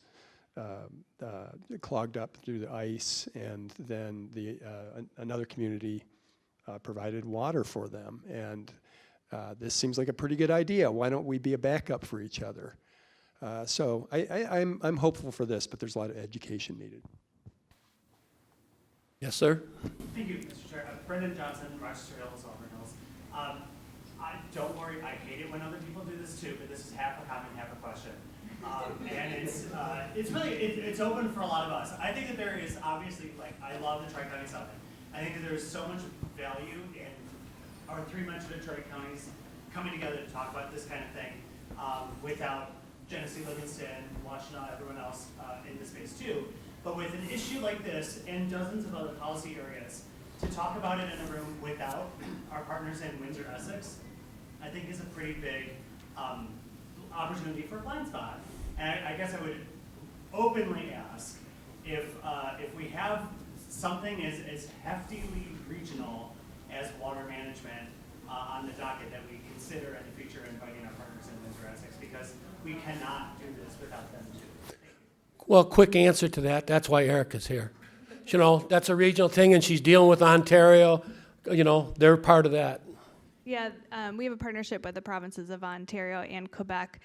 clogged up through the ice, and then another community provided water for them. And this seems like a pretty good idea. Why don't we be a backup for each other? So I'm hopeful for this, but there's a lot of education needed. Yes, sir? Thank you, Mr. Chair. Brendan Johnson, Rochester Hills, Auburn Hills. Don't worry, I hate it when other people do this too, but this is half a comment, half a question. And it's open for a lot of us. I think that there is obviously, I love the Tri-County Summit. I think that there is so much value in our 3 Metro Detroit counties coming together to talk about this kind of thing without Genesee, Livingston, Washtenaw, everyone else in the space too. But with an issue like this and dozens of other policy areas, to talk about it in a room without our partners in Windsor, Essex, I think is a pretty big opportunity for a blind spot. And I guess I would openly ask if we have something as heftily regional as water management on the docket, that we consider in the future inviting our partners in Windsor, Essex, because we cannot do this without them too. Well, quick answer to that. That's why Erika's here. That's a regional thing, and she's dealing with Ontario. They're part of that. Yeah, we have a partnership with the provinces of Ontario and Quebec.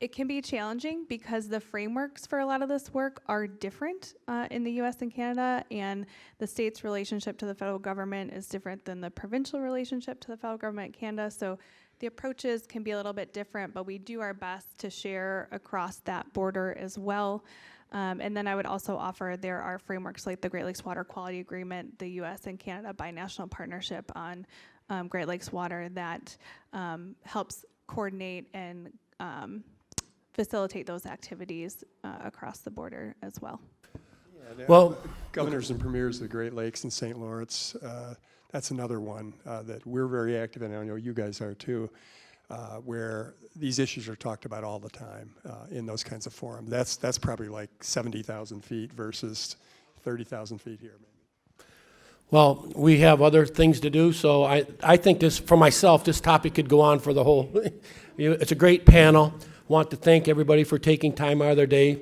It can be challenging because the frameworks for a lot of this work are different in the U.S. and Canada, and the state's relationship to the federal government is different than the provincial relationship to the federal government in Canada. So the approaches can be a little bit different, but we do our best to share across that border as well. And then I would also offer there are frameworks like the Great Lakes Water Quality Agreement, the U.S. and Canada binational partnership on Great Lakes water that helps coordinate and facilitate those activities across the border as well. Yeah, Well, governors and premiers of the Great Lakes and St. Lawrence, that's another one that we're very active in. I know you guys are too, where these issues are talked about all the time in those kinds of forums. That's probably like 70,000 feet versus 30,000 feet here. Maybe. Well, we have other things to do, so I think this, for myself, this topic could go on for the whole. It's a great panel. Want to thank everybody for taking time out of their day.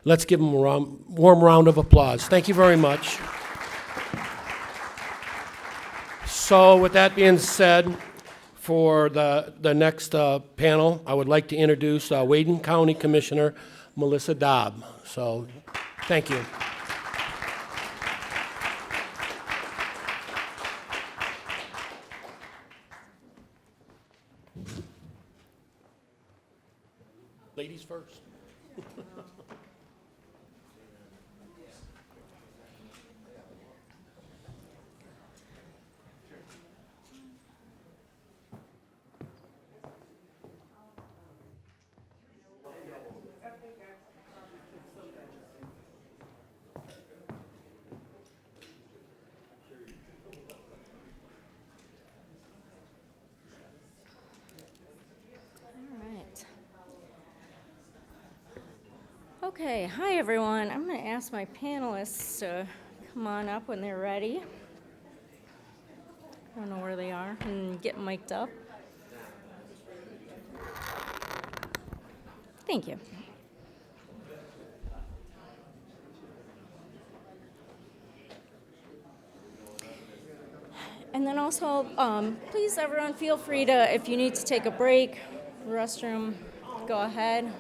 Let's give them a warm round of applause. Thank you very much. So with that being said, for the next panel, I would like to introduce Wayne County Commissioner Melissa Daub. So, thank you. Ladies first. Okay, hi everyone. I'm going to ask my panelists to come on up when they're ready. I don't know where they are, and get mic'd up. Thank you. And then also, please everyone feel free to, if you need to take a break, restroom, go ahead.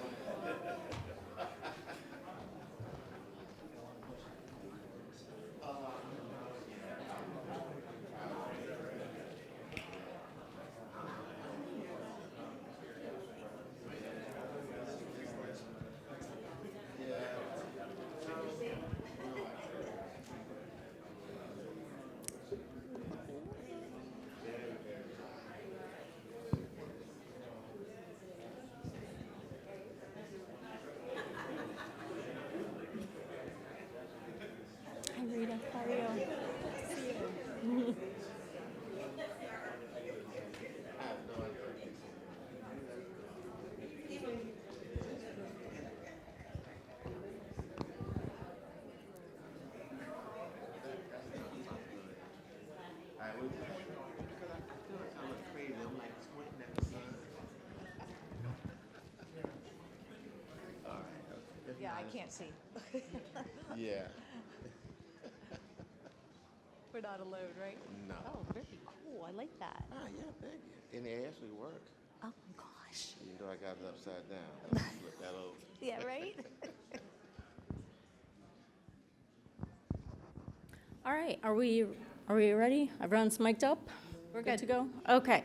Hi Rita, how are you? See you. Yeah, I can't see. Yeah. We're not alone, right? No. Oh, very cool. I like that. Ah, yeah, thank you. And it actually worked. Oh my gosh. Even though I got it upside down. I flipped that over. Yeah, right? All right, are we ready? Everyone's mic'd up? We're Good good to go? Okay.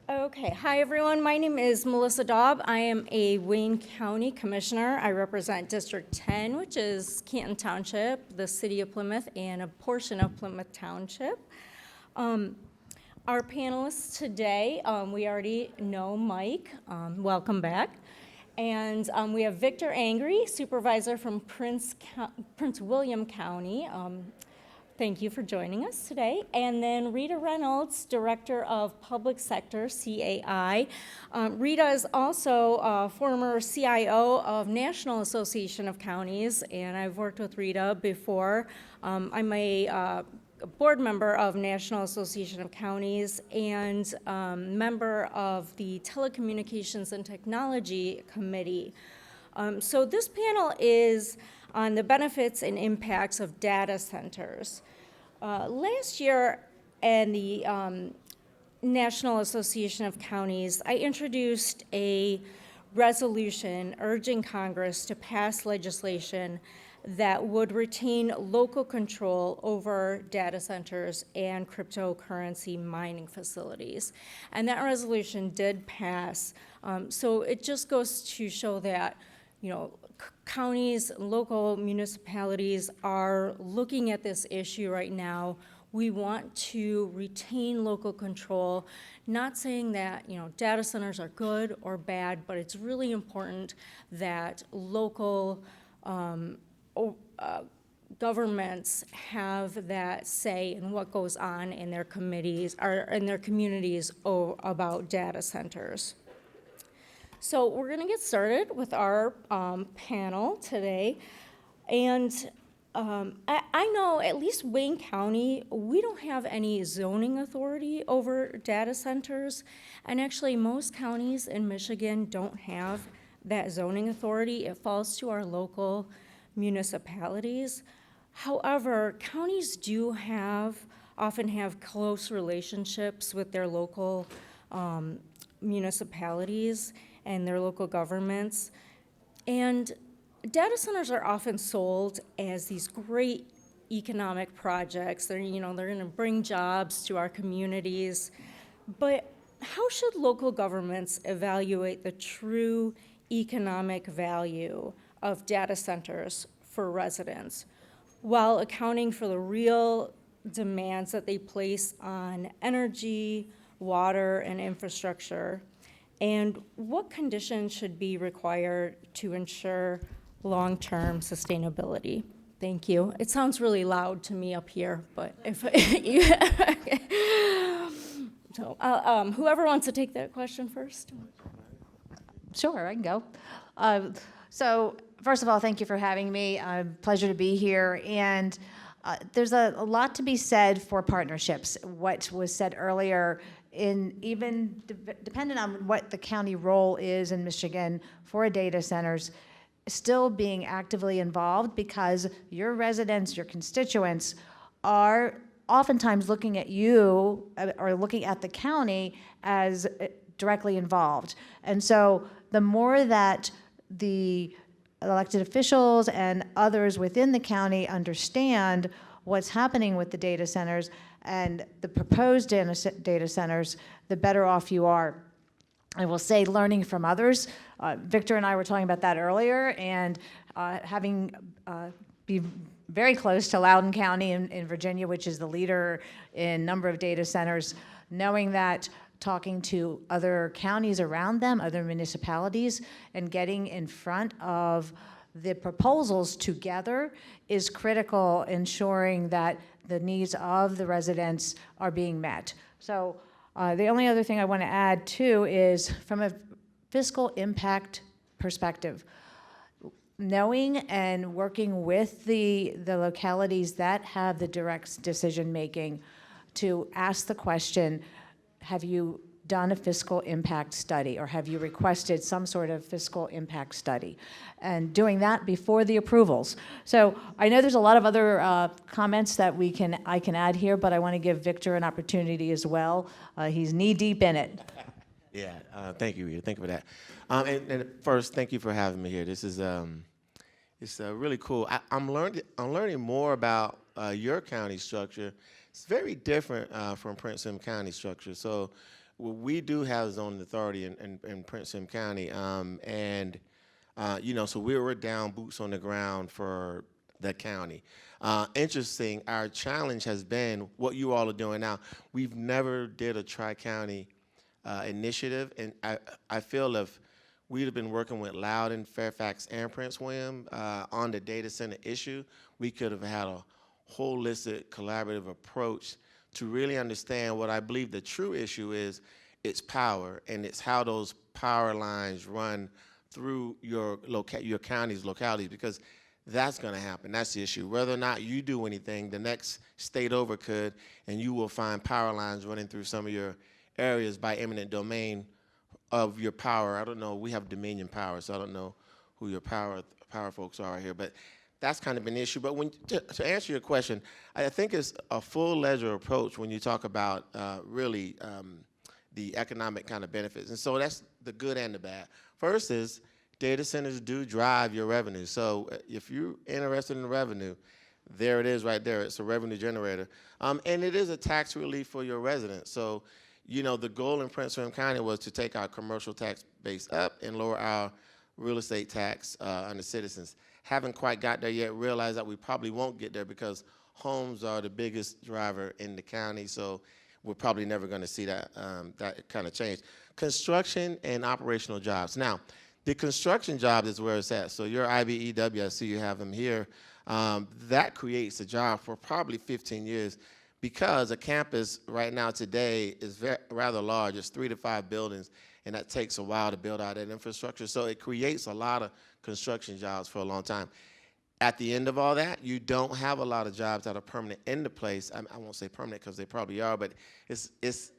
Okay, hi everyone. My name is Melissa Daub. I am a Wayne County Commissioner. I represent District 10, which is Canton Township, the city of Plymouth, and a portion of Plymouth Township. Our panelists today, we already know Mike. Welcome back. And we have Victor Angry, Supervisor from Prince William County. Thank you for joining us today. And then Rita Reynolds, Director of Public Sector, CAI. Rita is also a former CIO of National Association of Counties, and I've worked with Rita before. I'm a board member of National Association of Counties and member of the Telecommunications and Technology Committee. So this panel is on the benefits and impacts of data centers. Last year, in the National Association of Counties, I introduced a resolution urging Congress to pass legislation that would retain local control over data centers and cryptocurrency mining facilities. And that resolution did pass. So it just goes to show that, you know, counties, local municipalities are looking at this issue right now. We want to retain local control, not saying that, you know, data centers are good or bad, but it's really important that local governments have that say in what goes on in their committees or in their communities about data centers. So we're going to get started with our panel today. And I know at least Wayne County, we don't have any zoning authority over data centers. And actually most counties in Michigan don't have that zoning authority. It falls to our local municipalities. However, counties do have often have close relationships with their local municipalities and their local governments. And data centers are often sold as these great economic projects. They're going to bring jobs to our communities. But how should local governments evaluate the true economic value of data centers for residents while accounting for the real demands that they place on energy, water, and infrastructure? And what conditions should be required to ensure long-term sustainability? Thank you. It sounds really loud to me up here, but if you, so whoever wants to take that question first. Sure, I can go. So first of all, thank you for having me. Pleasure to be here. And there's a lot to be said for partnerships. What was said earlier, even dependent on what the county role is in Michigan for data centers, still being actively involved, because your residents, your constituents are oftentimes looking at you or looking at the county as directly involved. And so the more that the elected officials and others within the county understand what's happening with the data centers and the proposed data centers, the better off you are. I will say, learning from others. Victor and I were talking about that earlier, and having be very close to Loudoun County in Virginia, which is the leader in number of data centers, knowing that, talking to other counties around them, other municipalities, and getting in front of the proposals together is critical, ensuring that the needs of the residents are being met. So the only other thing I want to add too is from a fiscal impact perspective, knowing and working with the localities that have the direct decision making to ask the question, have you done a fiscal impact study, or have you requested some sort of fiscal impact study? And doing that before the approvals. So I know there's a lot of other comments that I can add here, but I want to give Victor an opportunity as well. He's knee deep in it. Yeah, thank you, Rita. Thank you for that. And first, thank you for having me here. This is it's really cool. I'm learning more about your county structure. It's very different from Prince William County structure. So we do have zoning authority in Prince William County, so we're down boots on the ground for the county. Interesting, our challenge has been what you all are doing now. We've never did a tri-county initiative, and I feel if we'd have been working with Loudoun, Fairfax, and Prince William on the data center issue, we could have had a holistic, collaborative approach to really understand what I believe the true issue is. It's power, and it's how those power lines run through your county's localities, because that's going to happen. That's the issue. Whether or not you do anything, the next state over could, and you will find power lines running through some of your areas by eminent domain of your power. I don't know. We have Dominion Power, so I don't know who your power folks are here, but that's kind of an issue. But to answer your question, I think it's a full ledger approach when you talk about really the economic kind of benefits. And so that's the good and the bad. First is data centers do drive your revenue. So if you're interested in revenue, there it is right there. It's a revenue generator. And it is a tax relief for your residents. So, the goal in Prince William County was to take our commercial tax base up and lower our real estate tax on the citizens. Haven't quite got there yet, realize that we probably won't get there because homes are the biggest driver in the county, so we're probably never going to see that kind of change. Construction and operational jobs. Now, the construction job is where it's at. So your IBEW, I see you have them here, that creates a job for probably 15 years because a campus right now today is rather large. It's 3 to 5 buildings, and that takes a while to build out that infrastructure. So it creates a lot of construction jobs for a long time. At the end of all that, you don't have a lot of jobs that are permanent in the place. I won't say permanent because they probably are, but it's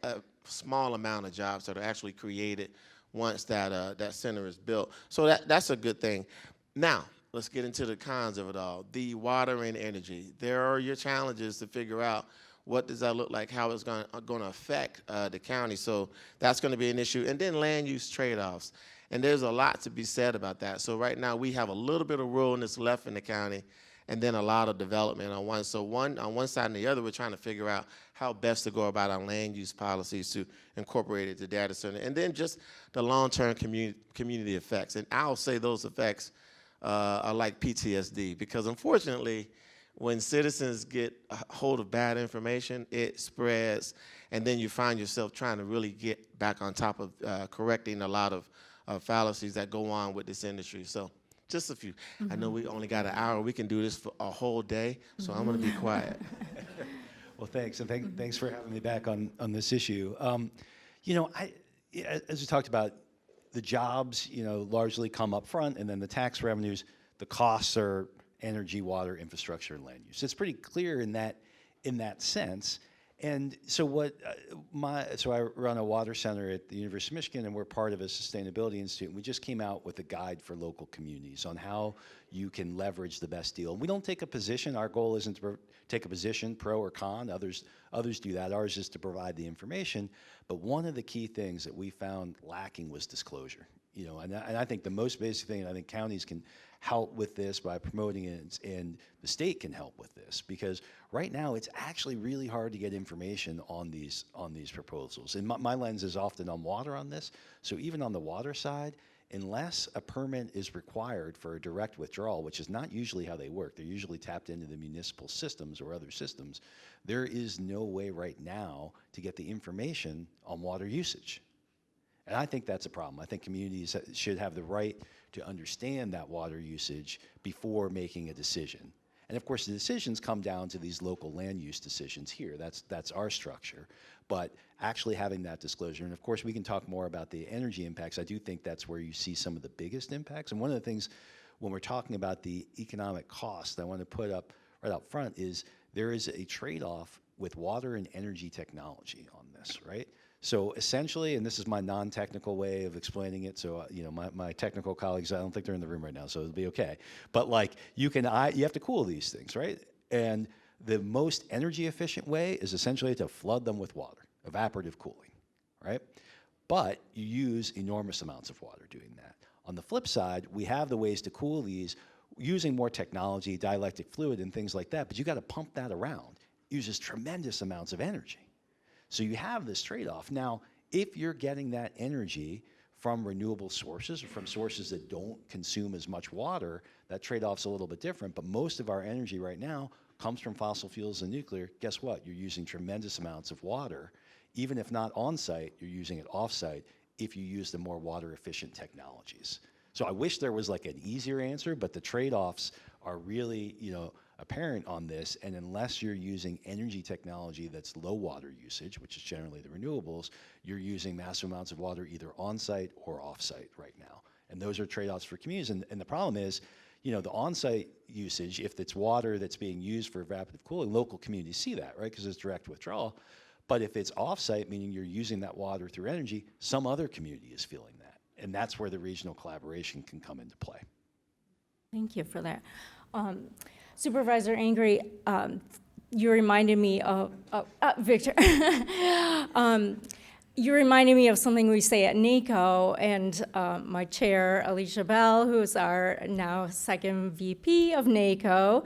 a small amount of jobs that are actually created once that center is built. So that's a good thing. Now, let's get into the cons of it all. The water and energy. There are your challenges to figure out what does that look like, how it's going to affect the county. So that's going to be an issue. And then land use trade-offs. And there's a lot to be said about that. So right now we have a little bit of ruralness left in the county, and then a lot of development on one. So on one side and the other, we're trying to figure out how best to go about our land use policies to incorporate it to data center. And then just the long-term community effects. And I'll say those effects are like PTSD, because unfortunately, when citizens get a hold of bad information, it spreads, and then you find yourself trying to really get back on top of correcting a lot of fallacies that go on with this industry. So just a few. I know we only got an hour. We can do this for a whole day, so I'm going to be quiet. Well, thanks, and thanks for having me back on this issue. You know, as we talked about, the jobs, you know, largely come up front, and then the tax revenues, the costs are energy, water, infrastructure, and land use. It's pretty clear in that sense. And so so I run a water center at the University of Michigan, and we're part of a sustainability institute. And we just came out with a guide for local communities on how you can leverage the best deal. And we don't take a position. Our goal isn't to take a position, pro or con. Others do that. Ours is to provide the information. But one of the key things that we found lacking was disclosure. You know, and I think the most basic thing, and I think counties can help with this by promoting it, and the state can help with this, because right now it's actually really hard to get information on these proposals. And my lens is often on water on this. So even on the water side, unless a permit is required for a direct withdrawal, which is not usually how they work, they're usually tapped into the municipal systems or other systems, there is no way right now to get the information on water usage. And I think that's a problem. I think communities should have the right to understand that water usage before making a decision. And of course, the decisions come down to these local land use decisions here. That's our structure. But actually having that disclosure, and of course, we can talk more about the energy impacts. I do think that's where you see some of the biggest impacts. And one of the things, when we're talking about the economic cost, I want to put up right up front is there is a trade-off with water and energy technology on this, right? So essentially, and this is my non-technical way of explaining it, so you know, my technical colleagues, I don't think they're in the room right now, so it'll be okay. But like, you have to cool these things, right? And the most energy efficient way is essentially to flood them with water, evaporative cooling, right? But you use enormous amounts of water doing that. On the flip side, we have the ways to cool these using more technology, dielectric fluid and things like that, but you gotta pump that around. It uses tremendous amounts of energy. So you have this trade-off. Now, if you're getting that energy from renewable sources or from sources that don't consume as much water, that trade-off's a little bit different, but most of our energy right now comes from fossil fuels and nuclear. Guess what? You're using tremendous amounts of water. Even if not on-site, you're using it off-site if you use the more water-efficient technologies. So I wish there was like an easier answer, but the trade-offs are really, you know, apparent on this, and unless you're using energy technology that's low water usage, which is generally the renewables, you're using massive amounts of water either on-site or off-site right now. And those are trade-offs for communities, and the problem is, you know, the on-site usage, if it's water that's being used for evaporative cooling, local communities see that, right, because it's direct withdrawal. But if it's off-site, meaning you're using that water through energy, some other community is feeling that, and that's where the regional collaboration can come into play. Thank you for that. Supervisor Angry, you reminded me of, Victor, you reminded me of something we say at NACO, and my chair, Alisha Bell, who's our now second VP of NACO,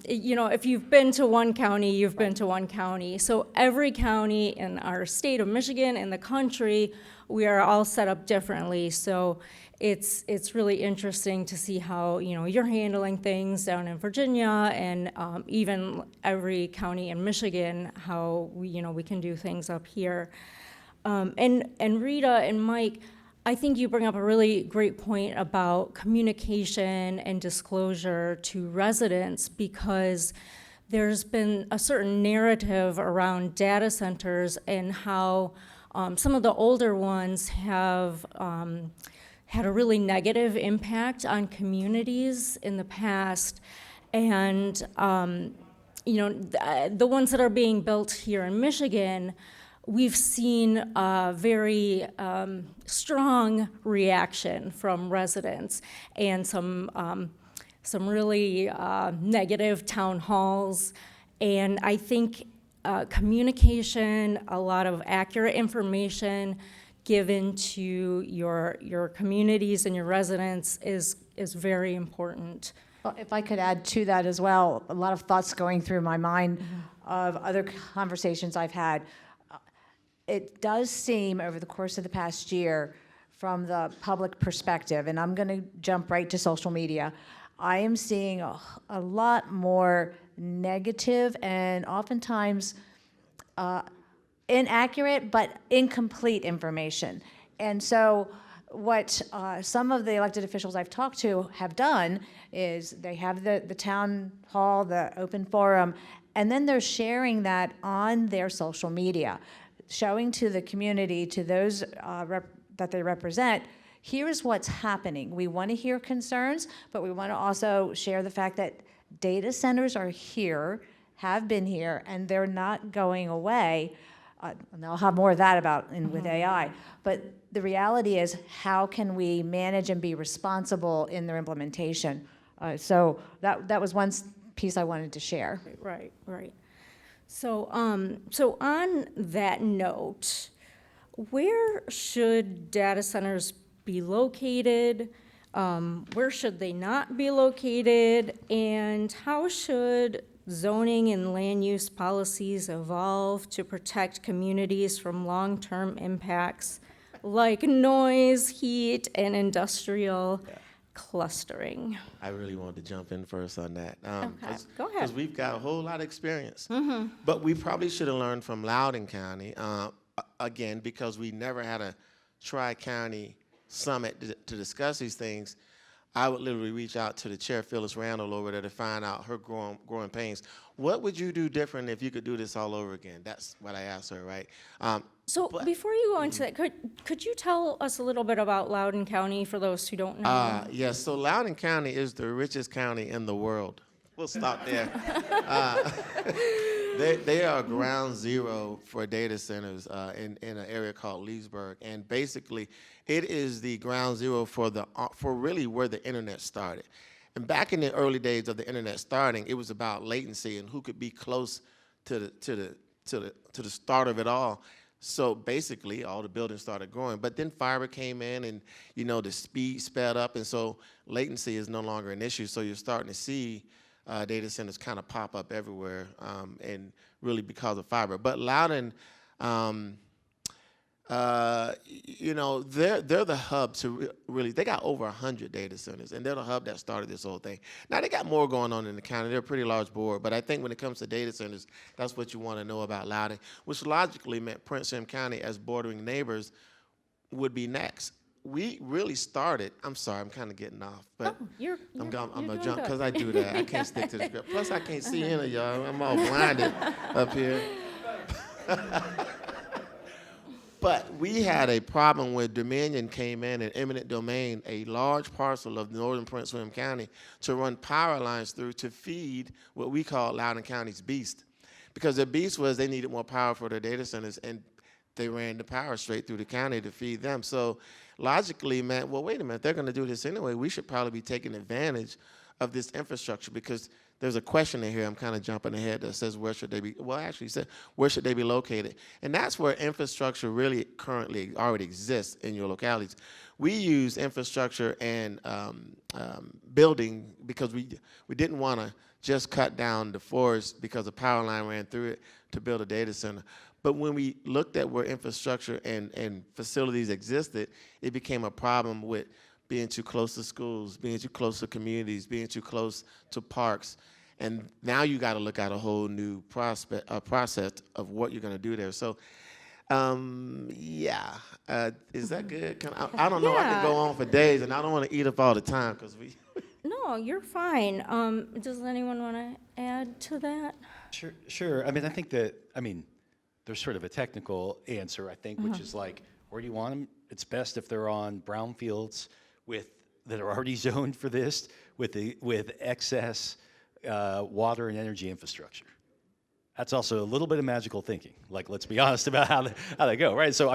you know, if you've been to one county, you've been to one county. So every county in our state of Michigan and the country, we are all set up differently. So it's really interesting to see how, you know, you're handling things down in Virginia, and even every county in Michigan, how we can do things up here. And Rita and Mike, I think you bring up a really great point about communication and disclosure to residents, because there's been a certain narrative around data centers and how some of the older ones have had a really negative impact on communities in the past. And you know, the ones that are being built here in Michigan, we've seen a very strong reaction from residents, and some really negative town halls. And I think communication, a lot of accurate information given to your communities and your residents is very important. Well, if I could add to that as well, a lot of thoughts going through my mind of other conversations I've had. It does seem over the course of the past year, from the public perspective, and I'm going to jump right to social media, I am seeing a lot more negative and oftentimes inaccurate but incomplete information. And so what some of the elected officials I've talked to have done is they have the town hall, the open forum, and then they're sharing that on their social media, showing to the community, to those that they represent, here's what's happening. We want to hear concerns, but we want to also share the fact that data centers are here, have been here, and they're not going away. And I'll have more of that with AI. But the reality is, how can we manage and be responsible in their implementation? So that was one piece I wanted to share. Right. So on that note, where should data centers be located? Where should they not be located? And how should zoning and land use policies evolve to protect communities from long-term impacts like noise, heat, and industrial clustering? I really wanted to jump in first on that. Okay, go ahead. Because we've got a whole lot of experience. But we probably should have learned from Loudoun County, again, because we never had a tri-county summit to discuss these things. I would literally reach out to the chair, Phyllis Randall, over there to find out her growing pains. What would you do different if you could do this all over again? That's what I asked her, right? Before you go into that, could you tell us a little bit about Loudoun County for those who don't know? Yes, so Loudoun County is the richest county in the world. We'll stop there. They are ground zero for data centers in an area called Leesburg, and basically it is the ground zero for really where the internet started. And back in the early days of the internet starting, it was about latency and who could be close to the start of it all. So basically, all the buildings started growing. But then fiber came in, and the speed sped up, and so latency is no longer an issue. So you're starting to see data centers kind of pop up everywhere, and really because of fiber. But Loudoun, they're the hub to really. They got over 100 data centers, and they're the hub that started this whole thing. Now they got more going on in the county. They're a pretty large board, but I think when it comes to data centers, that's what you want to know about Loudoun, which logically meant Prince William County as bordering neighbors would be next. We really started. I'm sorry, I'm kind of getting off, but I'm gonna jump because I do that. I can't stick to the script. Plus, I can't see any of y'all. I'm all blinded up here. But we had a problem when Dominion came in and eminent domain a large parcel of northern Prince William County to run power lines through to feed what we call Loudoun County's beast. Because their beast was they needed more power for their data centers, and they ran the power straight through the county to feed them. So logically meant, well, wait a minute, they're going to do this anyway. We should probably be taking advantage of this infrastructure, because there's a question in here, I'm kind of jumping ahead, that says where should they be, well, actually said where should they be located? And that's where infrastructure really currently already exists in your localities. We use infrastructure and building because we didn't want to just cut down the forest because a power line ran through it to build a data center. But when we looked at where infrastructure and facilities existed, it became a problem with being too close to schools, being too close to communities, being too close to parks. And now you got to look at a whole new process of what you're going to do there. So, is that good? I don't know. I could go on for days, and I don't want to eat up all the time because we. No, you're fine. Does anyone want to add to that? Sure. I think there's sort of a technical answer, I think, which is like, where do you want them? It's best if they're on brownfields that are already zoned for this, with excess water and energy infrastructure. That's also a little bit of magical thinking. Like, let's be honest about how they go, right? So,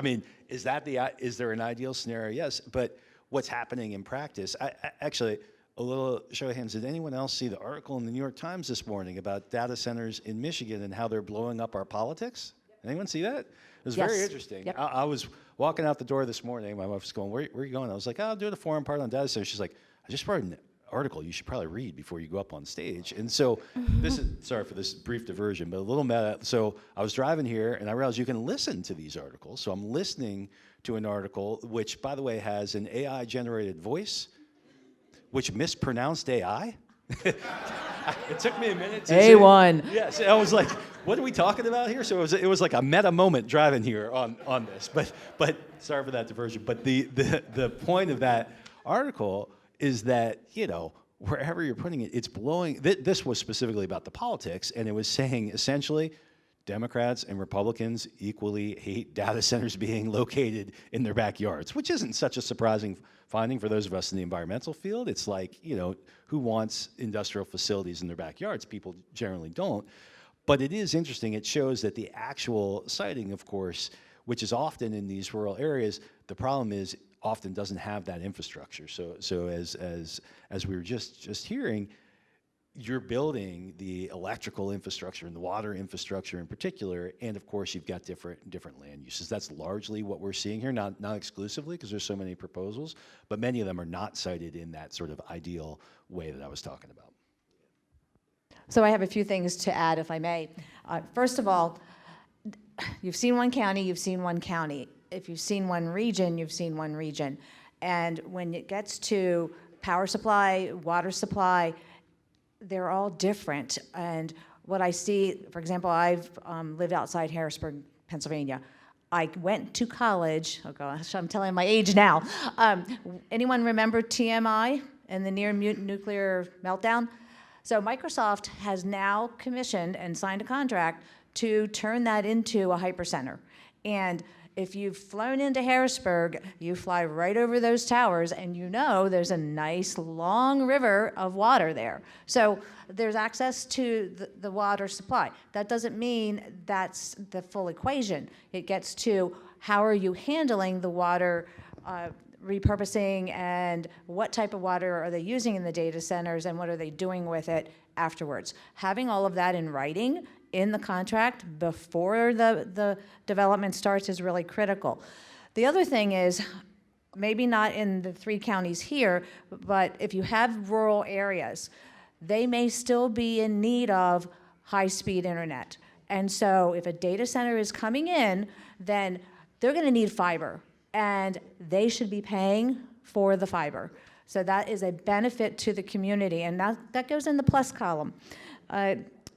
is there an ideal scenario? Yes, but what's happening in practice? Actually, a little show of hands. Did anyone else see the article in the New York Times this morning about data centers in Michigan and how they're blowing up our politics? Anyone see that? It was very interesting. Yep. I was walking out the door this morning. My wife was going, where are you going? I was like, oh, I'll do the forum part on data centers. She's like, I just wrote an article you should probably read before you go up on stage. And so this is, sorry for this brief diversion, but a little meta. So I was driving here and I realized you can listen to these articles. So I'm listening to an article, which by the way has an AI generated voice, which mispronounced AI. It took me a minute to A1. Yes, I was like, what are we talking about here? So it was like a meta moment driving here on this. But sorry for that diversion. But the point of that article is that, wherever you're putting it, it's blowing. This was specifically about the politics, and it was saying essentially Democrats and Republicans equally hate data centers being located in their backyards, which isn't such a surprising finding for those of us in the environmental field. It's like, who wants industrial facilities in their backyards? People generally don't. But it is interesting. It shows that the actual siting, of course, which is often in these rural areas, the problem is often doesn't have that infrastructure. So as we were just hearing, you're building the electrical infrastructure and the water infrastructure in particular, and of course you've got different land uses. That's largely what we're seeing here, not exclusively, because there's so many proposals, but many of them are not cited in that sort of ideal way that I was talking about. So I have a few things to add, if I may. First of all, you've seen one county, you've seen one county. If you've seen one region, you've seen one region. And when it gets to power supply, water supply, they're all different. And what I see, for example, I've lived outside Harrisburg, Pennsylvania. I went to college, oh gosh, I'm telling my age now. Anyone remember TMI and the near nuclear meltdown? So Microsoft has now commissioned and signed a contract to turn that into a hypercenter. And if you've flown into Harrisburg, you fly right over those towers and there's a nice long river of water there. So there's access to the water supply. That doesn't mean that's the full equation. It gets to how are you handling the water repurposing and what type of water are they using in the data centers and what are they doing with it afterwards. Having all of that in writing in the contract before the development starts is really critical. The other thing is, maybe not in the 3 counties here, but if you have rural areas, they may still be in need of high-speed internet. And so if a data center is coming in, then they're going to need fiber, and they should be paying for the fiber. So that is a benefit to the community, and that goes in the plus column.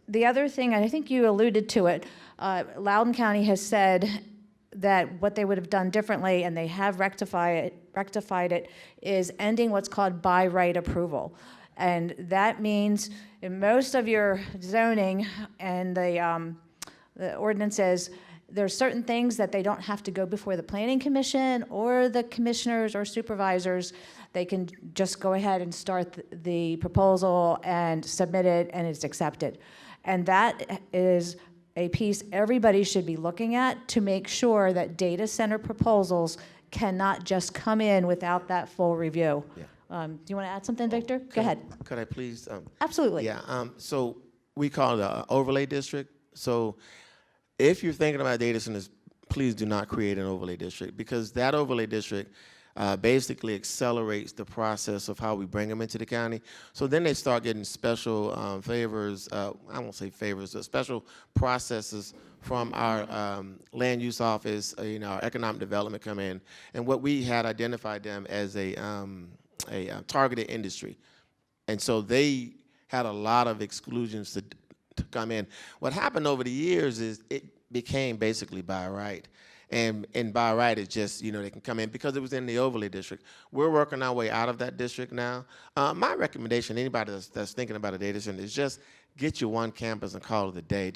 The other thing, and I think you alluded to it, Loudoun County has said that what they would have done differently, and they have rectified it, is ending what's called by right approval. And that means in most of your zoning and the ordinances, there's certain things that they don't have to go before the Planning Commission or the commissioners or supervisors. They can just go ahead and start the proposal and submit it, and it's accepted. And that is a piece everybody should be looking at to make sure that data center proposals cannot just come in without that full review. Yeah. Do you want to add something, Victor? Go ahead. Could I please? Absolutely. Yeah. So we call it an overlay district. So if you're thinking about data centers, please do not create an overlay district, because that overlay district basically accelerates the process of how we bring them into the county. So then they start getting special favors, I won't say favors, but special processes from our land use office, our economic development come in. And what we had identified them as a targeted industry. And so they had a lot of exclusions to come in. What happened over the years is it became basically by right. And by right, it's just, they can come in because it was in the overlay district. We're working our way out of that district now. My recommendation, anybody that's thinking about a data center, is just get your one campus and call it a day.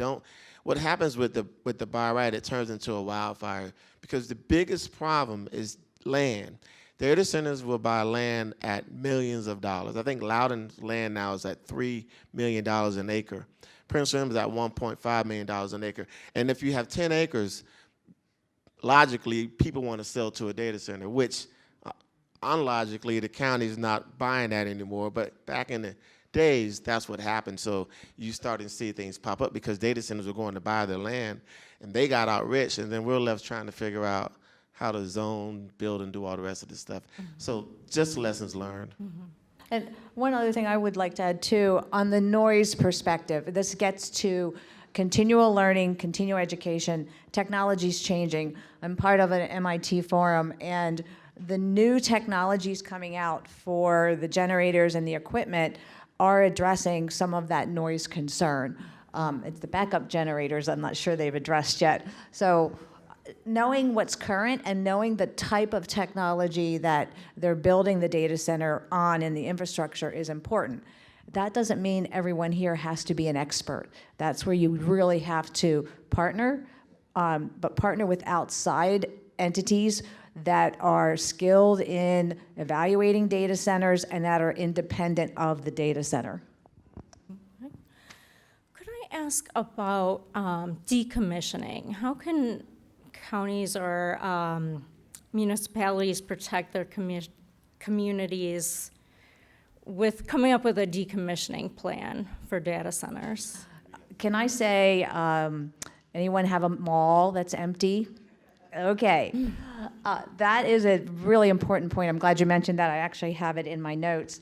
What happens with the by right, it turns into a wildfire, because the biggest problem is land. Data centers will buy land at millions of dollars. I think Loudoun's land now is at $3 million an acre. Prince William's at $1.5 million an acre. And if you have 10 acres, logically, people want to sell to a data center, which unlogically, the county's not buying that anymore. But back in the days, that's what happened. So you started to see things pop up because data centers were going to buy their land, and they got out rich, and then we're left trying to figure out how to zone, build, and do all the rest of this stuff. So just lessons learned. And one other thing I would like to add too, on the noise perspective, this gets to continual learning, continual education, technology's changing. I'm part of an MIT forum, and the new technologies coming out for the generators and the equipment are addressing some of that noise concern. It's the backup generators I'm not sure they've addressed yet. So knowing what's current and knowing the type of technology that they're building the data center on in the infrastructure is important. That doesn't mean everyone here has to be an expert. That's where you really have to partner, but partner with outside entities that are skilled in evaluating data centers and that are independent of the data center. Could I ask about decommissioning? How can counties or municipalities protect their communities with coming up with a decommissioning plan for data centers? Can I say, anyone have a mall that's empty? Okay. That is a really important point. I'm glad you mentioned that. I actually have it in my notes.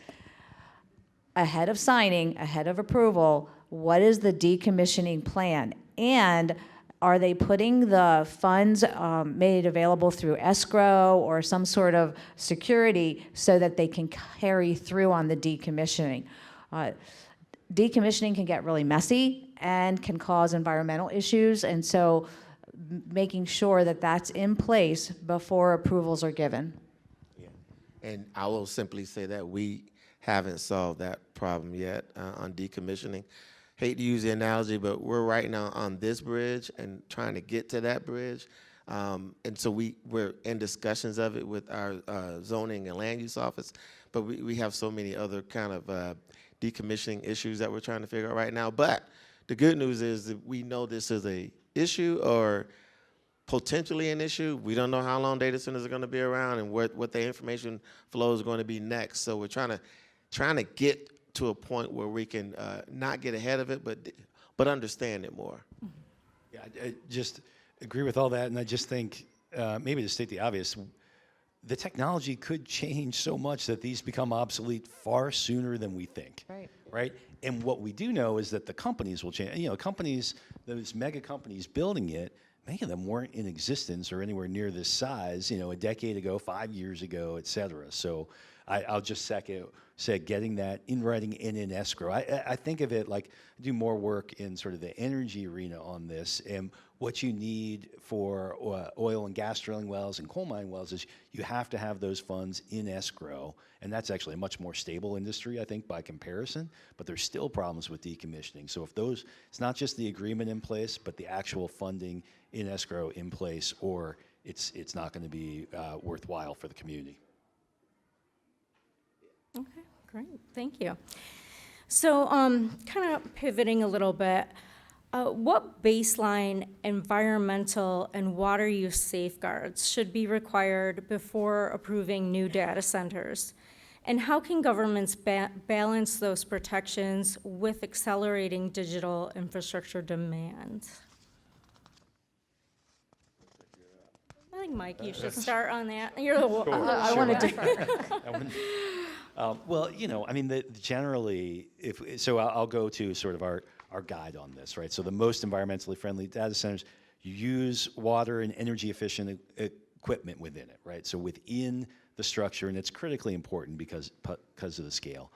Ahead of signing, ahead of approval, what is the decommissioning plan? And are they putting the funds made available through escrow or some sort of security so that they can carry through on the decommissioning? Decommissioning can get really messy and can cause environmental issues, and so making sure that that's in place before approvals are given. Yeah. And I will simply say that we haven't solved that problem yet on decommissioning. Hate to use the analogy, but we're right now on this bridge and trying to get to that bridge. And so we're in discussions of it with our zoning and land use office, but we have so many other kind of decommissioning issues that we're trying to figure out right now. But the good news is that we know this is a issue or potentially an issue. We don't know how long data centers are going to be around and what the information flow is going to be next. So we're trying to get to a point where we can not get ahead of it, but understand it more. Yeah, I just agree with all that, and I just think, maybe to state the obvious, the technology could change so much that these become obsolete far sooner than we think. Right? And what we do know is that the companies will change. You know, companies, those mega companies building it, many of them weren't in existence or anywhere near this size, you know, a decade ago, 5 years ago, et cetera. So I'll just say getting that in writing and in escrow. I think of it like I do more work in sort of the energy arena on this, and what you need for oil and gas drilling wells and coal mine wells is you have to have those funds in escrow, and that's actually a much more stable industry, I think, by comparison, but there's still problems with decommissioning. So if those, it's not just the agreement in place, but the actual funding in escrow in place, or it's not going to be worthwhile for the community. Okay, great, thank you. So kind of pivoting a little bit, what baseline environmental and water use safeguards should be required before approving new data centers? And how can governments balance those protections with accelerating digital infrastructure demand? I think, Mike, you should start on that. You're the one. I want to defer. Well, you know, I mean, generally, so I'll go to sort of our guide on this, right? So the most environmentally friendly data centers, you use water and energy efficient equipment within it, right? So within the structure, and it's critically important because of the scale,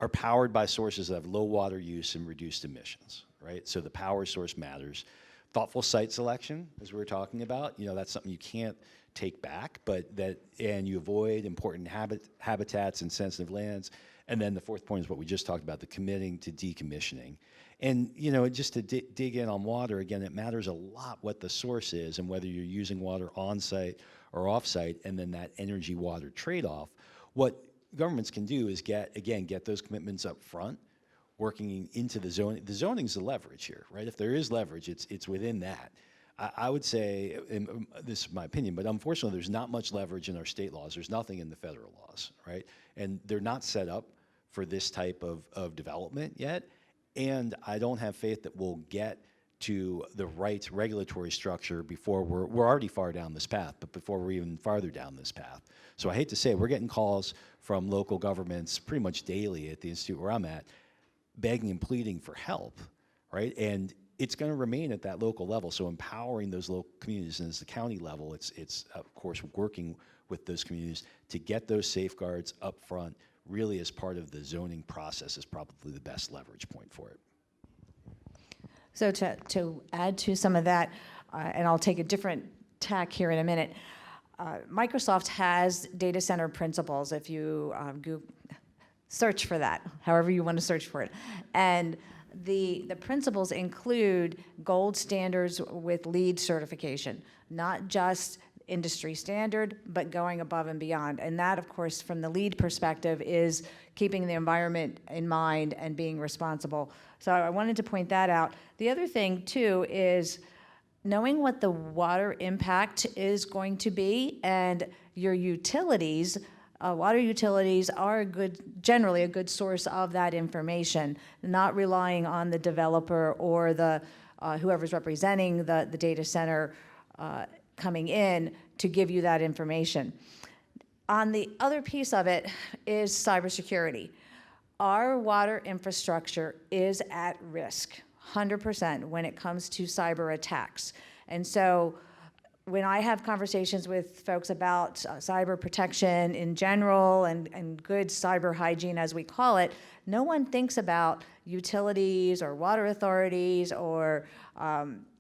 are powered by sources that have low water use and reduced emissions, right? So the power source matters. Thoughtful site selection, as we were talking about, you know, that's something you can't take back, and you avoid important habitats and sensitive lands. And then the fourth point is what we just talked about, the committing to decommissioning. And, you know, just to dig in on water, again, it matters a lot what the source is and whether you're using water on-site or off-site, and then that energy-water trade-off. What governments can do is get those commitments up front, working into the zoning. The zoning's the leverage here, right? If there is leverage, it's within that. I would say, and this is my opinion, but unfortunately there's not much leverage in our state laws. There's nothing in the federal laws, right? And they're not set up for this type of development yet. And I don't have faith that we'll get to the right regulatory structure before we're already far down this path, but before we're even farther down this path. So I hate to say, we're getting calls from local governments pretty much daily at the institute where I'm at, begging and pleading for help, right? And it's going to remain at that local level. So empowering those local communities, and as the county level, it's of course working with those communities to get those safeguards up front, really as part of the zoning process, is probably the best leverage point for it. So to add to some of that, and I'll take a different tack here in a minute, Microsoft has data center principles. If you search for that, however you want to search for it. And the principles include gold standards with LEED certification, not just industry standard, but going above and beyond. And that, of course, from the LEED perspective, is keeping the environment in mind and being responsible. So I wanted to point that out. The other thing, too, is knowing what the water impact is going to be, and your utilities, water utilities are generally a good source of that information, not relying on the developer or the whoever's representing the data center coming in to give you that information. On the other piece of it is cybersecurity. Our water infrastructure is at risk, 100%, when it comes to cyber attacks. And so when I have conversations with folks about cyber protection in general and good cyber hygiene, as we call it, no one thinks about utilities or water authorities or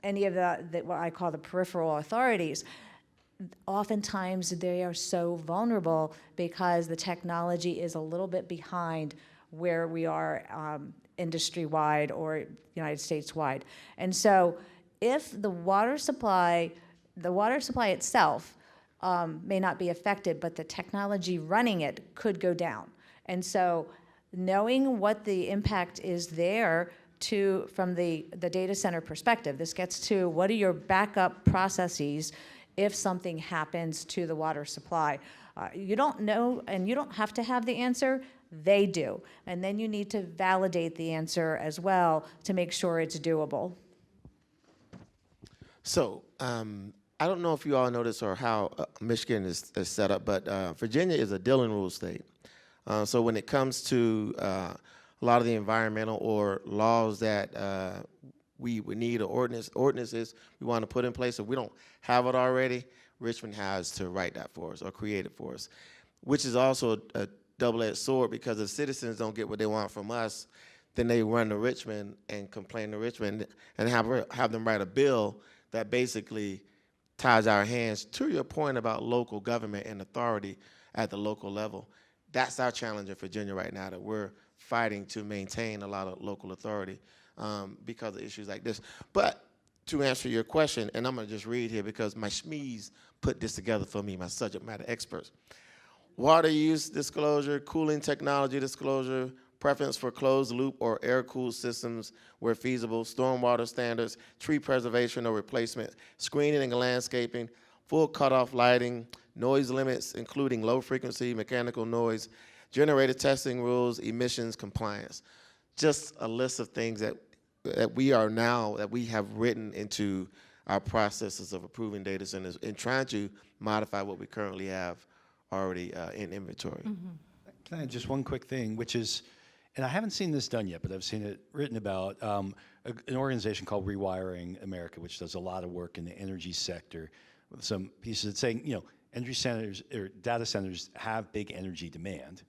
any of the what I call the peripheral authorities. Oftentimes they are so vulnerable because the technology is a little bit behind where we are industry-wide or United States-wide. And so if the water supply itself may not be affected, but the technology running it could go down. And so knowing what the impact is there from the data center perspective, this gets to what are your backup processes if something happens to the water supply. You don't know, and you don't have to have the answer, they do. And then you need to validate the answer as well to make sure it's doable. So, I don't know if you all know this or how Michigan is set up, but Virginia is a Dillon rule state. So when it comes to a lot of the environmental or laws that we would need, or ordinances we want to put in place, if we don't have it already, Richmond has to write that for us or create it for us, which is also a double-edged sword, because if citizens don't get what they want from us, then they run to Richmond and complain to Richmond and have them write a bill that basically ties our hands. To your point about local government and authority at the local level, that's our challenge in Virginia right now, that we're fighting to maintain a lot of local authority because of issues like this. But to answer your question, and I'm going to just read here because my SMEs put this together for me, my subject matter experts. Water use disclosure, cooling technology disclosure, preference for closed loop or air-cooled systems where feasible, stormwater standards, tree preservation or replacement, screening and landscaping, full cutoff lighting, noise limits, including low-frequency mechanical noise, generator testing rules, emissions compliance. Just a list of things that we have written into our processes of approving data centers and trying to modify what we currently have already in inventory. Mm-hmm. Can I add just one quick thing, which is, and I haven't seen this done yet, but I've seen it written about, an organization called Rewiring America, which does a lot of work in the energy sector, with some pieces that saying, energy centers or data centers have big energy demand.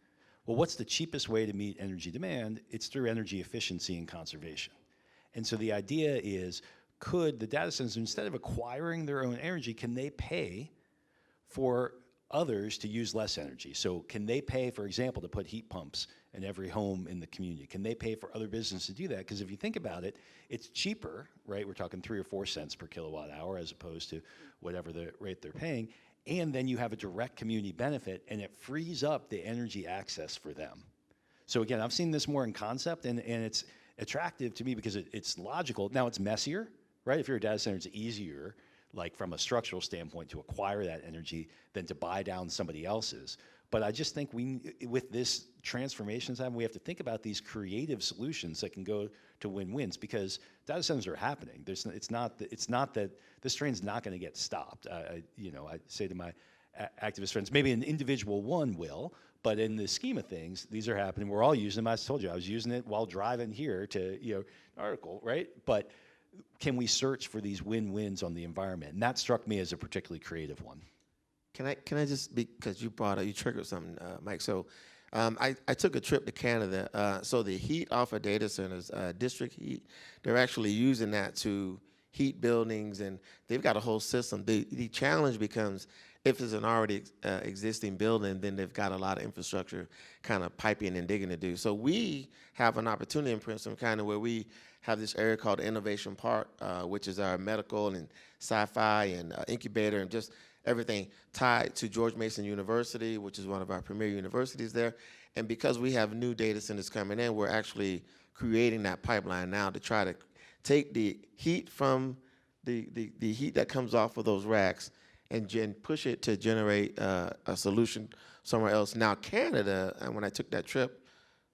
Well, what's the cheapest way to meet energy demand? It's through energy efficiency and conservation. And so the idea is, could the data centers, instead of acquiring their own energy, can they pay for others to use less energy? So can they pay, for example, to put heat pumps in every home in the community? Can they pay for other businesses to do that? Because if you think about it, it's cheaper, right? We're talking 3 or 4 cents per kilowatt hour as opposed to whatever the rate they're paying. And then you have a direct community benefit, and it frees up the energy access for them. So again, I've seen this more in concept, and it's attractive to me because it's logical. Now it's messier, right? If you're a data center, it's easier, like from a structural standpoint, to acquire that energy than to buy down somebody else's. But I just think with this transformation time, we have to think about these creative solutions that can go to win-wins, because data centers are happening. It's not that this train's not going to get stopped. I say to my activist friends, maybe an individual one will, but in the scheme of things, these are happening. We're all using them. I told you, I was using it while driving here to, an article, right? But can we search for these win-wins on the environment? And that struck me as a particularly creative one. Can I just, because you triggered something, Mike. So I took a trip to Canada. So the heat off of data centers, district heat, they're actually using that to heat buildings, and they've got a whole system. The challenge becomes, if it's an already existing building, then they've got a lot of infrastructure kind of piping and digging to do. So we have an opportunity in Princeton kind of where we have this area called Innovation Park, which is our medical and sci-fi and incubator and just everything tied to George Mason University, which is one of our premier universities there. And because we have new data centers coming in, we're actually creating that pipeline now to try to take the heat from the heat that comes off of those racks and push it to generate a solution somewhere else. Now Canada, and when I took that trip,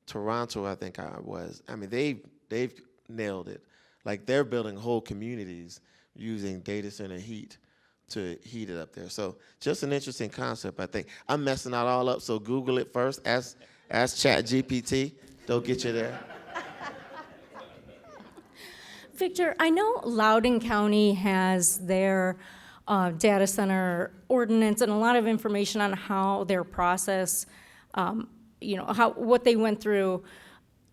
Toronto, I think I was, I mean, they've nailed it. Like, they're building whole communities using data center heat to heat it up there. So just an interesting concept, I think. I'm messing it all up, so Google it first. Ask ChatGPT. They'll get you there. Victor, I know Loudoun County has their data center ordinance and a lot of information on how their process, what they went through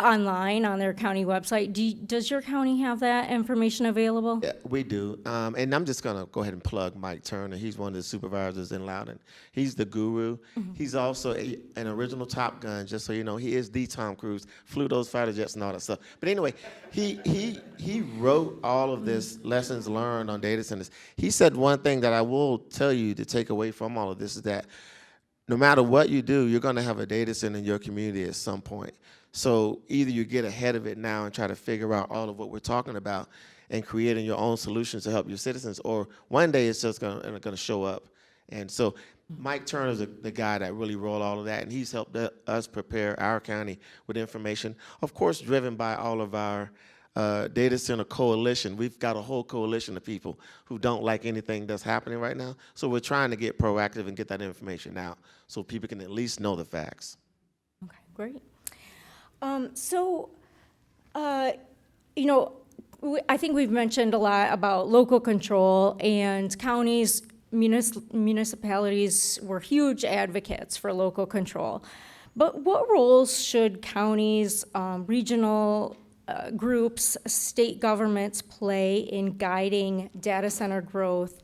online on their county website. Does your county have that information available? Yeah, we do. And I'm just going to go ahead and plug Mike Turner. He's one of the supervisors in Loudoun. He's the guru. Mm-hmm. He's also an original Top Gun, just so you know. He is the Tom Cruise, flew those fighter jets and all that stuff. But anyway, he wrote all of this lessons learned on data centers. He said one thing that I will tell you to take away from all of this is that no matter what you do, you're going to have a data center in your community at some point. So either you get ahead of it now and try to figure out all of what we're talking about and creating your own solutions to help your citizens, or one day it's just going to show up. And so Mike Turner's the guy that really wrote all of that, and he's helped us prepare our county with information, of course, driven by all of our data center coalition. We've got a whole coalition of people who don't like anything that's happening right now. So we're trying to get proactive and get that information out so people can at least know the facts. Okay, great. I think we've mentioned a lot about local control, and counties, municipalities were huge advocates for local control. But what roles should counties, regional groups, state governments play in guiding data center growth?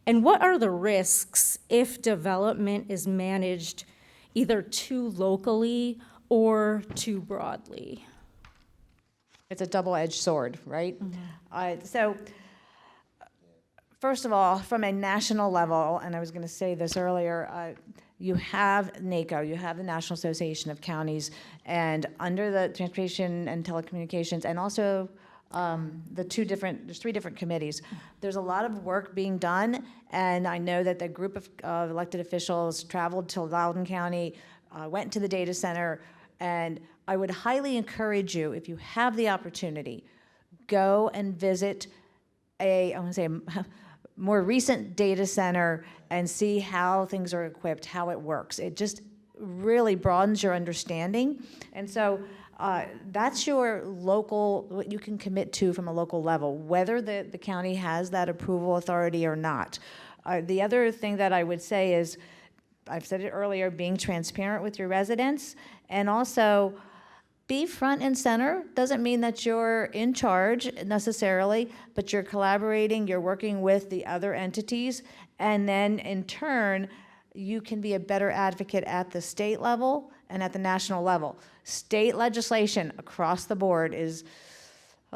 And what are the risks if development is managed either too locally or too broadly? It's a double-edged sword, right? Mm-hmm. So first of all, from a national level, and I was going to say this earlier, you have NACO, you have the National Association of Counties, and under the Transportation and Telecommunications, and also there's three different committees. There's a lot of work being done, and I know that the group of elected officials traveled to Loudoun County, went to the data center, and I would highly encourage you, if you have the opportunity, go and visit a more recent data center and see how things are equipped, how it works. It just really broadens your understanding. And so that's your local, what you can commit to from a local level, whether the county has that approval authority or not. The other thing that I would say is, I've said it earlier, being transparent with your residents, and also be front and center. Doesn't mean that you're in charge necessarily, but you're collaborating, you're working with the other entities, and then in turn, you can be a better advocate at the state level and at the national level. State legislation across the board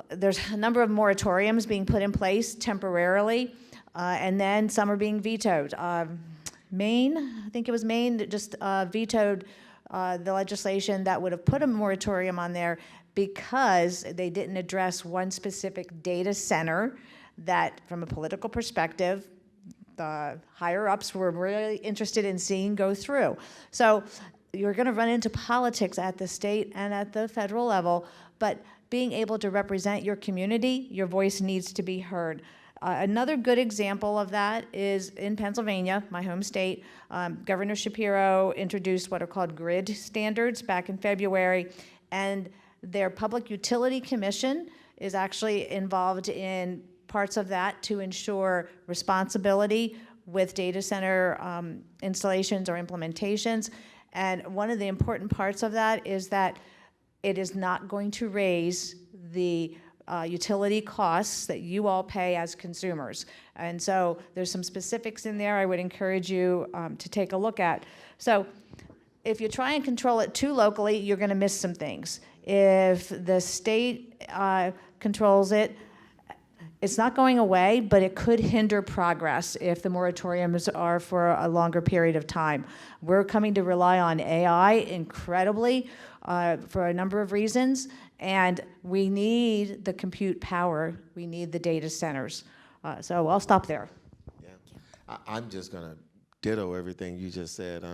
there's a number of moratoriums being put in place temporarily, and then some are being vetoed. Maine, I think it was Maine that just vetoed the legislation that would have put a moratorium on there because they didn't address one specific data center that from a political perspective, the higher ups were really interested in seeing go through. So you're going to run into politics at the state and at the federal level, but being able to represent your community, your voice needs to be heard. Another good example of that is in Pennsylvania, my home state. Governor Shapiro introduced what are called grid standards back in February, and their Public Utility Commission is actually involved in parts of that to ensure responsibility with data center installations or implementations. And one of the important parts of that is that it is not going to raise the utility costs that you all pay as consumers. And so there's some specifics in there I would encourage you to take a look at. So if you try and control it too locally, you're going to miss some things. If the state controls it, it's not going away, but it could hinder progress if the moratoriums are for a longer period of time. We're coming to rely on AI incredibly for a number of reasons, and we need the compute power. We need the data centers. So I'll stop there. Yeah, I'm just going to ditto everything you just said.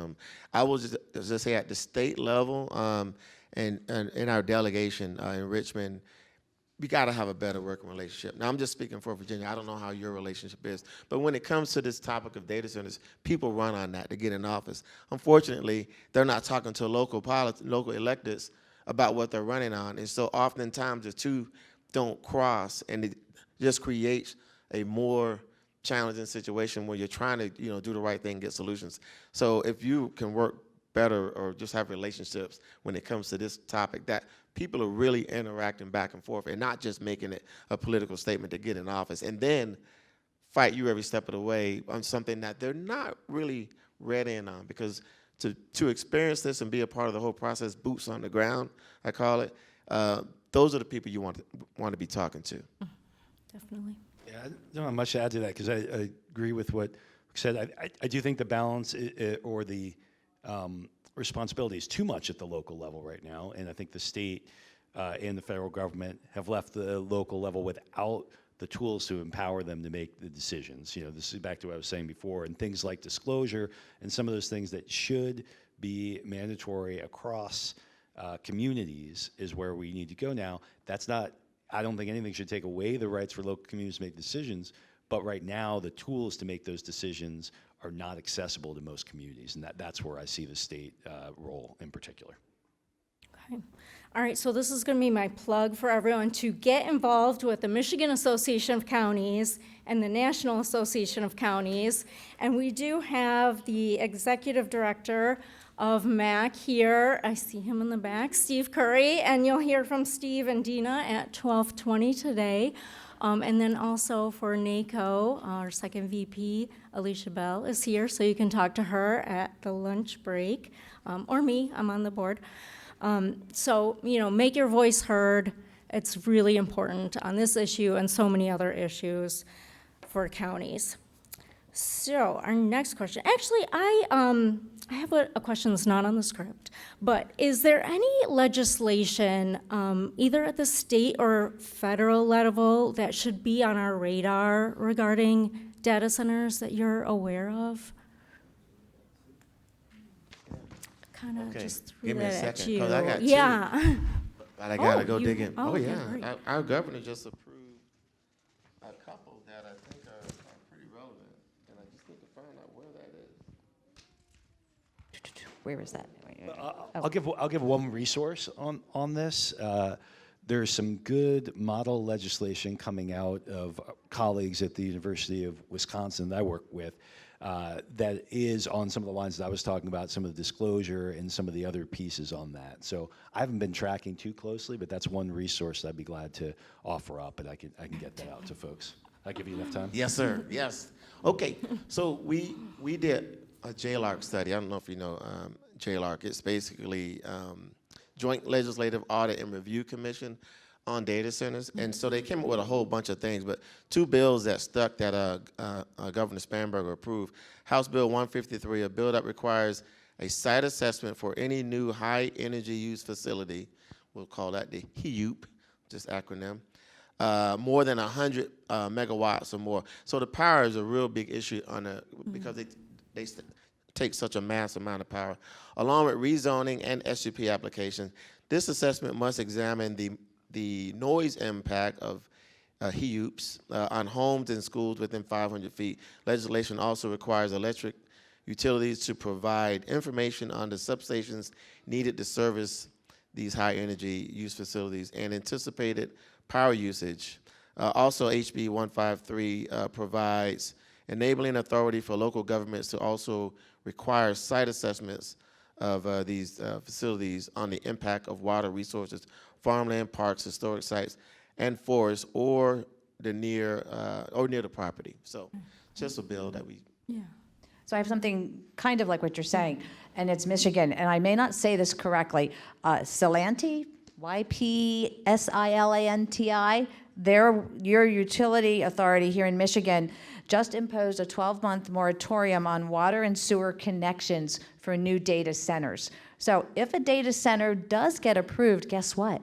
I will just say at the state level and in our delegation in Richmond, we got to have a better working relationship. Now, I'm just speaking for Virginia. I don't know how your relationship is. But when it comes to this topic of data centers, people run on that to get in office. Unfortunately, they're not talking to local electeds about what they're running on. And so oftentimes the two don't cross, and it just creates a more challenging situation where you're trying to do the right thing, get solutions. So if you can work better or just have relationships when it comes to this topic, that people are really interacting back and forth and not just making it a political statement to get in office and then fight you every step of the way on something that they're not really read in on. Because to experience this and be a part of the whole process, boots on the ground, I call it, those are the people you want to be talking to. Definitely. Yeah, I don't have much to add to that because I agree with what was said. I do think the balance or the responsibility is too much at the local level right now, and I think the state and the federal government have left the local level without the tools to empower them to make the decisions. This is back to what I was saying before, and things like disclosure and some of those things that should be mandatory across communities is where we need to go now. That's not, I don't think anything should take away the rights for local communities to make decisions, but right now the tools to make those decisions are not accessible to most communities, and that's where I see the state role in particular. Okay. All right, so this is going to be my plug for everyone to get involved with the Michigan Association of Counties and the National Association of Counties. And we do have the executive director of MAC here. I see him in the back, Steve Curry, and you'll hear from Steve and Dina at 12:20 today. And then also for NACO, our second VP, Alisha Bell, is here, so you can talk to her at the lunch break, or me, I'm on the board. So, make your voice heard. It's really important on this issue and so many other issues for counties. So our next question, actually, I have a question that's not on the script, but is there any legislation, either at the state or federal level, that should be on our radar regarding data centers that you're aware of? Kind of just threw Give me a that at second, you. 'cause I got Yeah. two. But I gotta go dig in. Oh, okay, yeah, great. our governor just approved a couple that I think are pretty relevant, and I just need to find out where that is. Where is that? I'll give one resource on this. There's some good model legislation coming out of colleagues at the University of Wisconsin that I work with that is on some of the lines that I was talking about, some of the disclosure and some of the other pieces on that. So I haven't been tracking too closely, but that's one resource that I'd be glad to offer up, and I can get that out to folks. I give you enough time? Yes, sir. Yes. Okay. So we did a JLARC study. I don't know if you know JLARC. It's basically Joint Legislative Audit and Review Commission on data centers. And so they came up with a whole bunch of things, but two bills that stuck that Governor Spanberger approved. House Bill 153, a bill that requires a site assessment for any new high energy use facility. We'll call that the HEUP, just acronym. more than 100 megawatts or more. So the power is a real big issue because they take such a mass amount of power. Along with rezoning and SUP applications, this assessment must examine the noise impact of HEUPs on homes and schools within 500 feet. Legislation also requires electric utilities to provide information on the substations needed to service these high energy use facilities and anticipated power usage. Also, HB 153 provides enabling authority for local governments to also require site assessments of these facilities on the impact of water resources, farmland, parks, historic sites, and forests, or near the property. So, just a bill that we. Yeah. So I have something kind of like what you're saying, and it's Michigan, and I may not say this correctly. Ypsilanti, YPSILANTI, your utility authority here in Michigan just imposed a 12-month moratorium on water and sewer connections for new data centers. So if a data center does get approved, guess what?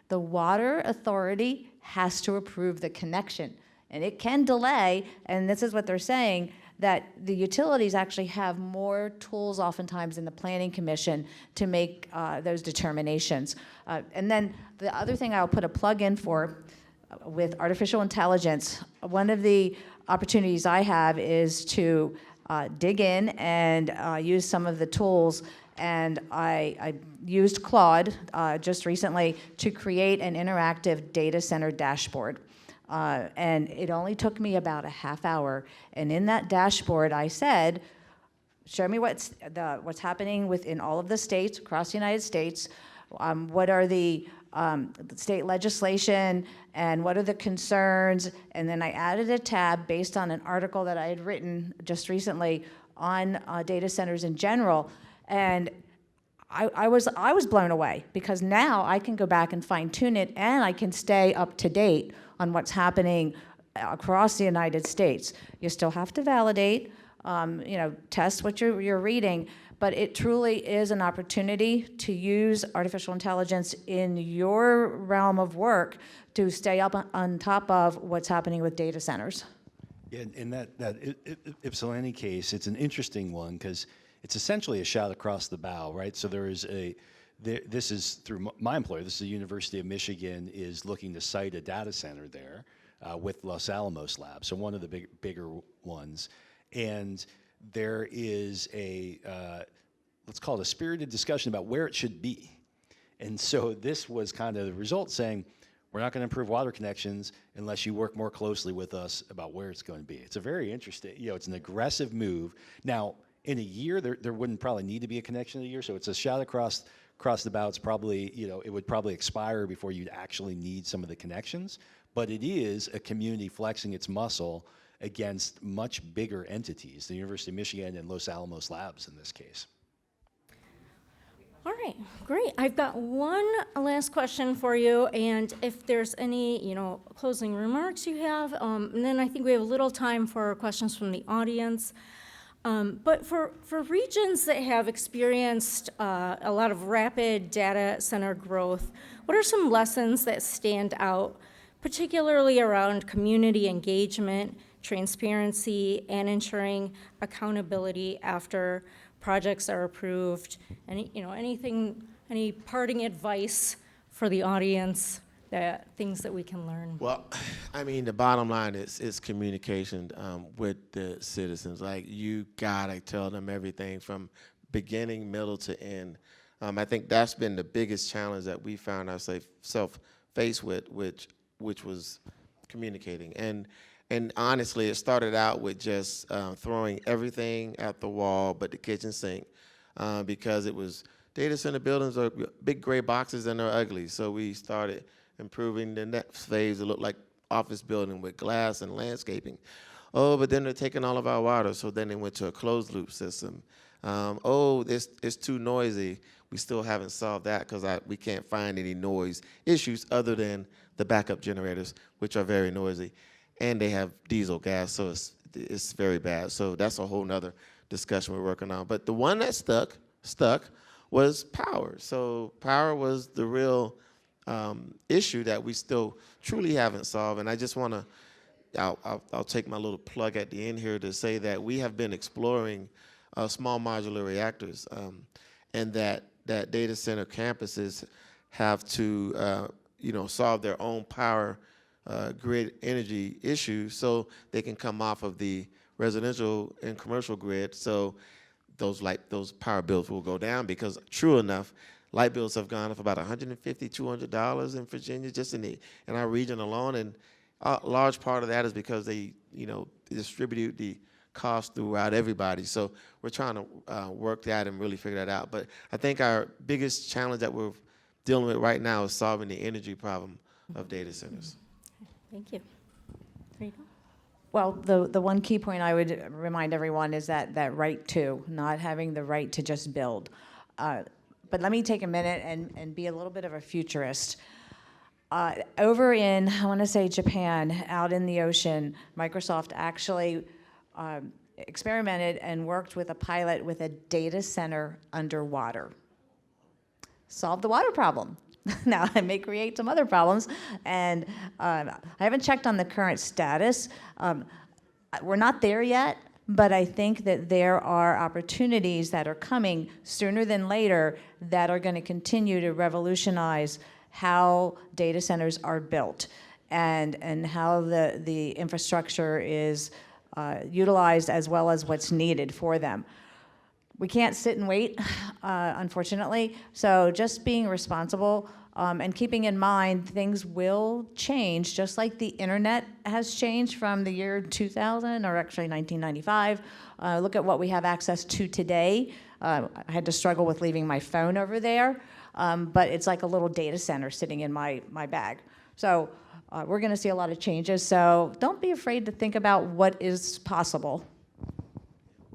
The water authority has to approve the connection. And it can delay, and this is what they're saying, that the utilities actually have more tools oftentimes in the Planning Commission to make those determinations. And then the other thing I'll put a plug in for with artificial intelligence, one of the opportunities I have is to dig in and use some of the tools. And I used Claude just recently to create an interactive data center dashboard. And it only took me about a half hour. And in that dashboard, I said, show me what's happening within all of the states, across the United States, what are the state legislation, and what are the concerns. And then I added a tab based on an article that I had written just recently on data centers in general. And I was blown away, because now I can go back and fine tune it, and I can stay up to date on what's happening across the United States. You still have to validate, test what you're reading, but it truly is an opportunity to use artificial intelligence in your realm of work to stay up on top of what's happening with data centers. Yeah, in that Ypsilanti case, it's an interesting one because it's essentially a shot across the bow, right? So this is through my employer. This is the University of Michigan is looking to site a data center there with Los Alamos Labs, so one of the bigger ones. And there is let's call it a spirited discussion about where it should be. And so this was kind of the result, saying, we're not going to improve water connections unless you work more closely with us about where it's going to be. It's a very interesting, it's an aggressive move. Now, in a year, there wouldn't probably need to be a connection in a year, so it's a shot across the bow. It's probably, it would probably expire before you'd actually need some of the connections, but it is a community flexing its muscle against much bigger entities, the University of Michigan and Los Alamos Labs in this case. All right, great. I've got one last question for you, and if there's any, closing remarks you have, and then I think we have a little time for questions from the audience. But for regions that have experienced a lot of rapid data center growth, what are some lessons that stand out, particularly around community engagement, transparency, and ensuring accountability after projects are approved? Any parting advice for the audience, things that we can learn? Well, I mean, the bottom line is communication with the citizens. Like, you gotta tell them everything from beginning, middle to end. I think that's been the biggest challenge that we found ourselves faced with, which was communicating. And honestly, it started out with just throwing everything at the wall but the kitchen sink, because it was data center buildings are big gray boxes and they're ugly. So we started improving the next phase. It looked like office building with glass and landscaping. Oh, but then they're taking all of our water, so then they went to a closed loop system. It's too noisy. We still haven't solved that because we can't find any noise issues other than the backup generators, which are very noisy. And they have diesel gas, so it's very bad. So that's a whole nother discussion we're working on. But the one that stuck was power. So power was the real issue that we still truly haven't solved. And I just want to, I'll take my little plug at the end here to say that we have been exploring small modular reactors, and that data center campuses have to solve their own power grid energy issues so they can come off of the residential and commercial grid. So those power bills will go down, because true enough, light bills have gone up about $150, $200 in Virginia, just in our region alone, and a large part of that is because they distribute the cost throughout everybody. So we're trying to work that and really figure that out. But I think our biggest challenge that we're dealing with right now is solving the energy problem of data centers. Thank you. Rita? Well, the one key point I would remind everyone is that right to, not having the right to just build. But let me take a minute and be a little bit of a futurist. Over in, I want to say Japan, out in the ocean, Microsoft actually experimented and worked with a pilot with a data center underwater. Solved the water problem. Now, it may create some other problems, and I haven't checked on the current status. We're not there yet, but I think that there are opportunities that are coming sooner than later that are going to continue to revolutionize how data centers are built and how the infrastructure is utilized, as well as what's needed for them. We can't sit and wait, unfortunately. So just being responsible and keeping in mind things will change, just like the internet has changed from the year 2000, or actually 1995. Look at what we have access to today. I had to struggle with leaving my phone over there, but it's like a little data center sitting in my bag. So we're going to see a lot of changes. So don't be afraid to think about what is possible.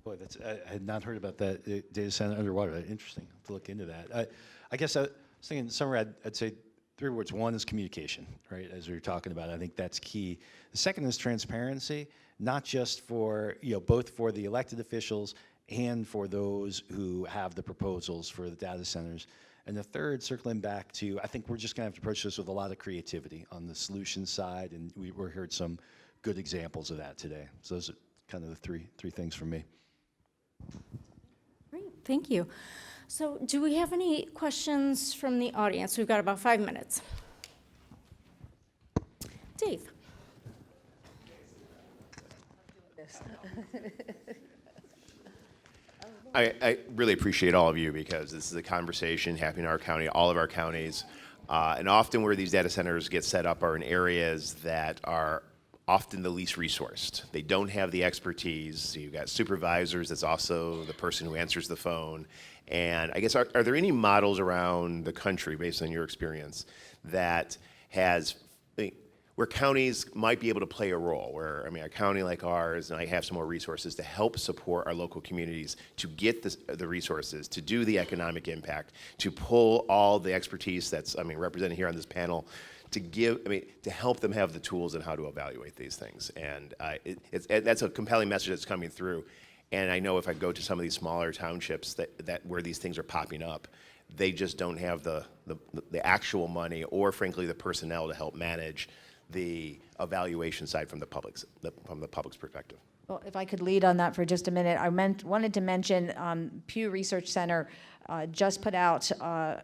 Boy, I had not heard about that data center underwater. Interesting. I'll have to look into that. I guess I was thinking, in summary, I'd say 3 words. One is communication, right, as we were talking about. I think that's key. The second is transparency, not just for, both for the elected officials and for those who have the proposals for the data centers. And the third, circling back to, I think we're just going to have to approach this with a lot of creativity on the solution side, and we heard some good examples of that today. So those are kind of the three things from me. Great, thank you. So do we have any questions from the audience? We've got about 5 minutes. Dave. I really appreciate all of you, because this is a conversation happening in our county, all of our counties. And often where these data centers get set up are in areas that are often the least resourced. They don't have the expertise. So you've got supervisors, that's also the person who answers the phone. And I guess, are there any models around the country, based on your experience, that has, where counties might be able to play a role, where, a county like ours might have some more resources to help support our local communities to get the resources, to do the economic impact, to pull all the expertise that's, represented here on this panel, to give, to help them have the tools and how to evaluate these things. And that's a compelling message that's coming through. And I know if I go to some of these smaller townships that where these things are popping up, they just don't have the actual money, or frankly the personnel to help manage the evaluation side from the public's perspective. Well, if I could lead on that for just a minute, I wanted to mention Pew Research Center just put out a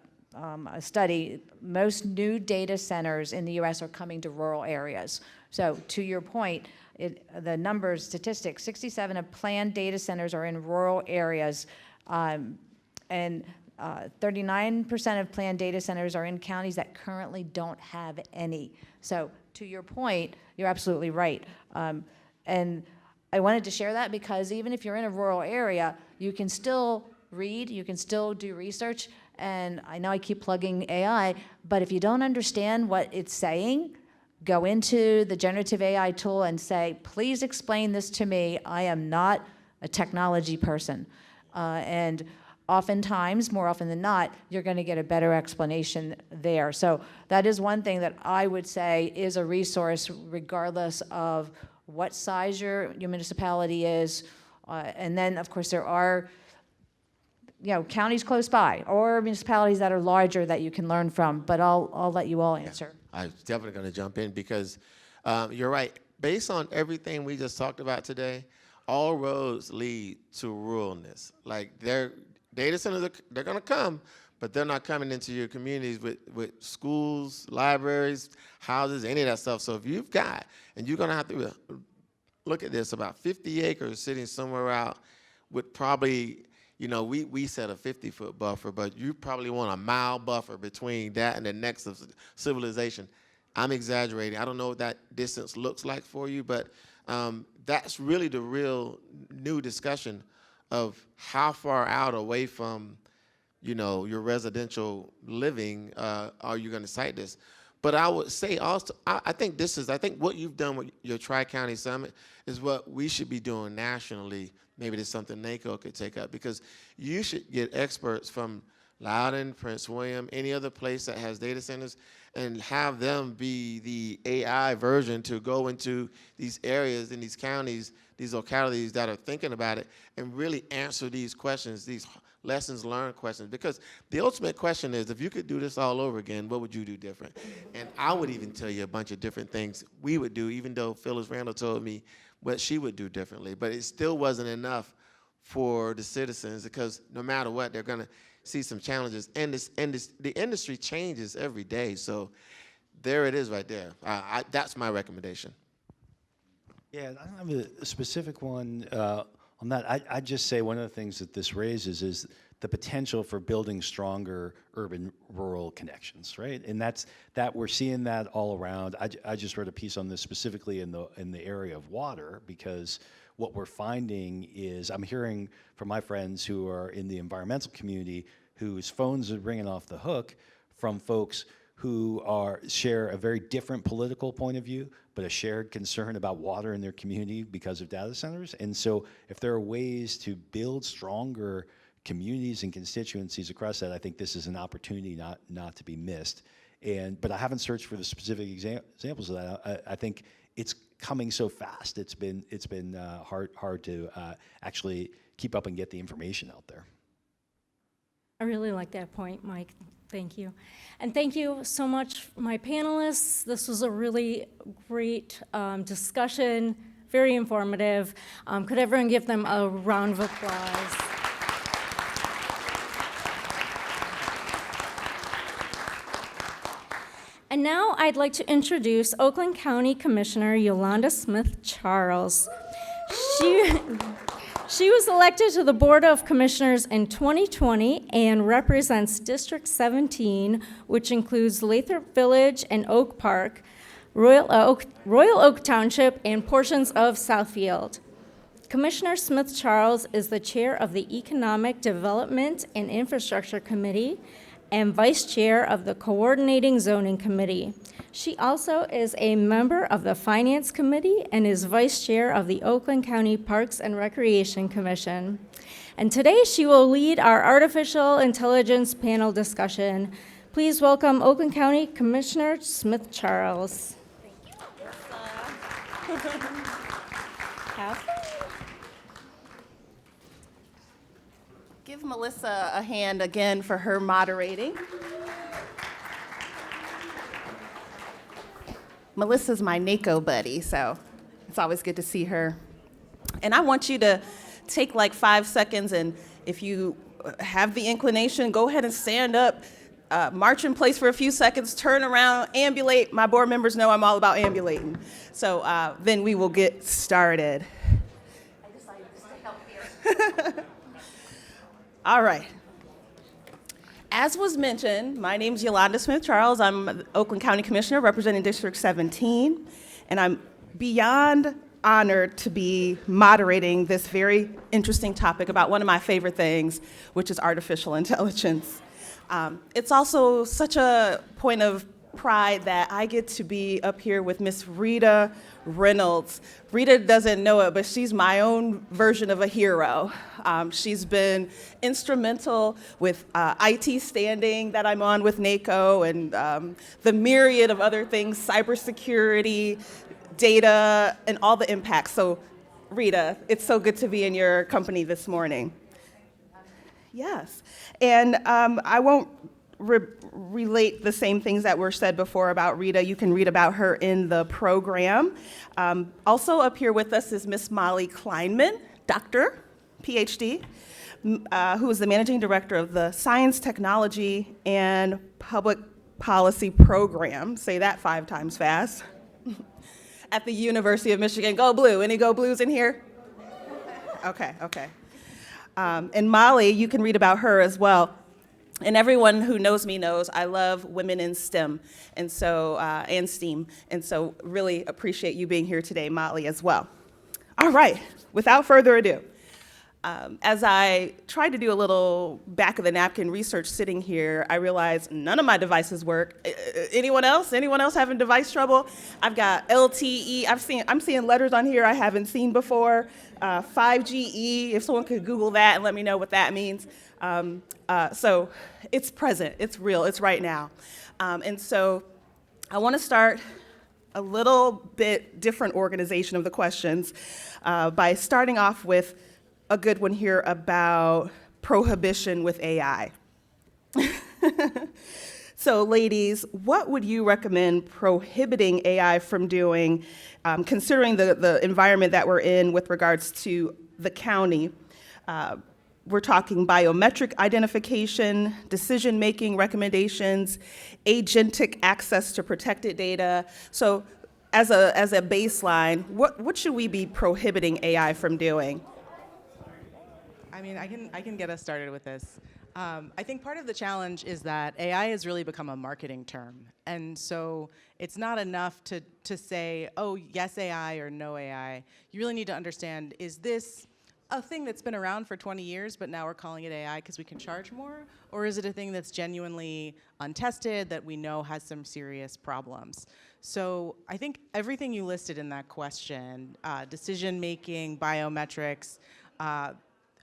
study. Most new data centers in the U.S. are coming to rural areas. So to your point, the numbers, statistics, 67 of planned data centers are in rural areas, and 39% of planned data centers are in counties that currently don't have any. So to your point, you're absolutely right. And I wanted to share that because even if you're in a rural area, you can still read, you can still do research. And I know I keep plugging AI, but if you don't understand what it's saying, go into the generative AI tool and say, please explain this to me. I am not a technology person. And oftentimes, more often than not, you're going to get a better explanation there. So that is one thing that I would say is a resource regardless of what size your municipality is. And then, of course, there are counties close by or municipalities that are larger that you can learn from, but I'll let you all answer. I'm definitely going to jump in because you're right. Based on everything we just talked about today, all roads lead to ruralness. Like their data centers, they're going to come, but they're not coming into your communities with schools, libraries, houses, any of that stuff. So if you've got, and you're going to have to look at this, about 50 acres sitting somewhere out with probably, we set a 50-foot buffer, but you probably want a mile buffer between that and the next civilization. I'm exaggerating. I don't know what that distance looks like for you, but that's really the real new discussion of how far out away from, your residential living are you going to cite this. But I would say also, I think what you've done with your Tri-County Summit is what we should be doing nationally. Maybe there's something NACO could take up, because you should get experts from Loudoun, Prince William, any other place that has data centers, and have them be the AI version to go into these areas in these counties, these localities that are thinking about it, and really answer these questions, these lessons learned questions. Because the ultimate question is, if you could do this all over again, what would you do different? And I would even tell you a bunch of different things we would do, even though Phyllis Randall told me what she would do differently. But it still wasn't enough for the citizens, because no matter what, they're going to see some challenges. And the industry changes every day. So there it is right there. That's my recommendation. Yeah, I don't have a specific one on that. I'd just say one of the things that this raises is the potential for building stronger urban-rural connections, right? And that we're seeing that all around. I just read a piece on this specifically in the area of water, because what we're finding is, I'm hearing from my friends who are in the environmental community whose phones are ringing off the hook from folks who share a very different political point of view, but a shared concern about water in their community because of data centers. And so if there are ways to build stronger communities and constituencies across that, I think this is an opportunity not to be missed. But I haven't searched for the specific examples of that. I think it's coming so fast. It's been hard to actually keep up and get the information out there. I really like that point, Mike. Thank you. And thank you so much, my panelists. This was a really great discussion, very informative. Could everyone give them a round of applause? And now I'd like to introduce Oakland County Commissioner Yolanda Smith-Charles. She was elected to the Board of Commissioners in 2020 and represents District 17, which includes Lathrop Village and Oak Park, Royal Oak Township, and portions of Southfield. Commissioner Smith-Charles is the chair of the Economic Development and Infrastructure Committee and vice chair of the Coordinating Zoning Committee. She also is a member of the Finance Committee and is vice chair of the Oakland County Parks and Recreation Commission. And today she will lead our artificial intelligence panel discussion. Please welcome Oakland County Commissioner Smith-Charles. Thank you. Have fun. Give Melissa a hand again for her moderating. Melissa's my NACO buddy, so it's always good to see her. And I want you to take like 5 seconds, and if you have the inclination, go ahead and stand up, march in place for a few seconds, turn around, ambulate. My board members know I'm all about ambulating. So then we will get started. I decided to stay up here. All right. As was mentioned, my name is Yolanda Smith-Charles. I'm Oakland County Commissioner representing District 17, and I'm beyond honored to be moderating this very interesting topic about one of my favorite things, which is artificial intelligence. It's also such a point of pride that I get to be up here with Miss Rita Reynolds. Rita doesn't know it, but she's my own version of a hero. She's been instrumental with IT standing that I'm on with NACO and the myriad of other things, cybersecurity, data, and all the impacts. So Rita, it's so good to be in your company this morning. Yes, and I won't relate the same things that were said before about Rita. You can read about her in the program. Also up here with us is Miss Molly Kleinman, Doctor, Ph.D., who is the Managing Director of the Science, Technology, and Public Policy Program. Say that 5 times fast. At the University of Michigan. Go Blue. Any Go Blues in here? Okay. And Molly, you can read about her as well. And everyone who knows me knows I love women in STEM and STEAM. And so really appreciate you being here today, Molly, as well. All right, without further ado, as I tried to do a little back of the napkin research sitting here, I realized none of my devices work. Anyone else? Anyone else having device trouble? I've got LTE. I'm seeing letters on here I haven't seen before. 5GE, if someone could Google that and let me know what that means. So it's present, it's real, it's right now. And so I want to start a little bit different organization of the questions by starting off with a good one here about prohibition with AI. So ladies, what would you recommend prohibiting AI from doing, considering the environment that we're in with regards to the county? We're talking biometric identification, decision-making recommendations, agentic access to protected data. So as a baseline, what should we be prohibiting AI from doing? I mean, I can get us started with this. I think part of the challenge is that AI has really become a marketing term. And so it's not enough to say, oh, yes AI or no AI. You really need to understand, is this a thing that's been around for 20 years, but now we're calling it AI because we can charge more? Or is it a thing that's genuinely untested, that we know has some serious problems? So I think everything you listed in that question, decision-making, biometrics,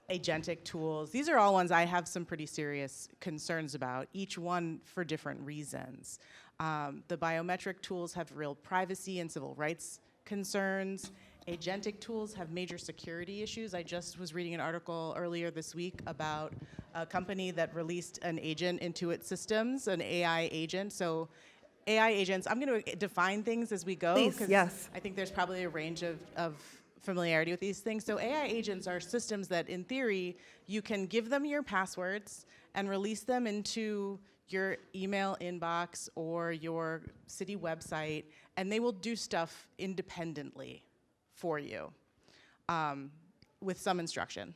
agentic tools, these are all ones I have some pretty serious concerns about, each one for different reasons. The biometric tools have real privacy and civil rights concerns. Agentic tools have major security issues. I just was reading an article earlier this week about a company that released an agent into its systems, an AI agent. So AI agents, I'm going to define things as we go. Please, yes. I think there's probably a range of familiarity with these things. So AI agents are systems that, in theory, you can give them your passwords and release them into your email inbox or your city website, and they will do stuff independently for you with some instruction.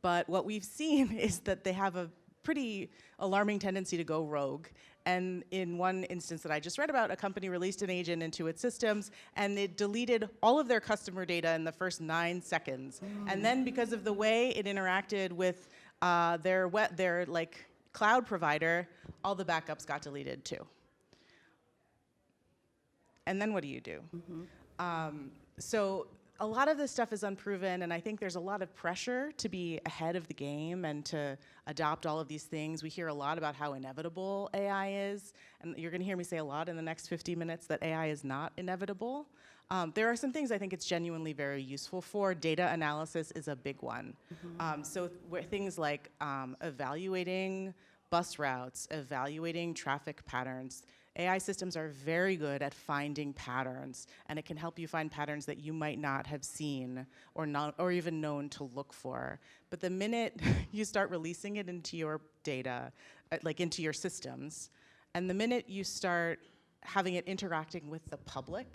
But what we've seen is that they have a pretty alarming tendency to go rogue. And in one instance that I just read about, a company released an agent into its systems, and it deleted all of their customer data in the first 9 seconds. And then because of the way it interacted with their cloud provider, all the backups got deleted too. And then what do you do? So a lot of this stuff is unproven, and I think there's a lot of pressure to be ahead of the game and to adopt all of these things. We hear a lot about how inevitable AI is, and you're going to hear me say a lot in the next 50 minutes that AI is not inevitable. There are some things I think it's genuinely very useful for. Data analysis is a big one. So things like evaluating bus routes, evaluating traffic patterns. AI systems are very good at finding patterns, and it can help you find patterns that you might not have seen or even known to look for. But the minute you start releasing it into your data, into your systems, and the minute you start having it interacting with the public,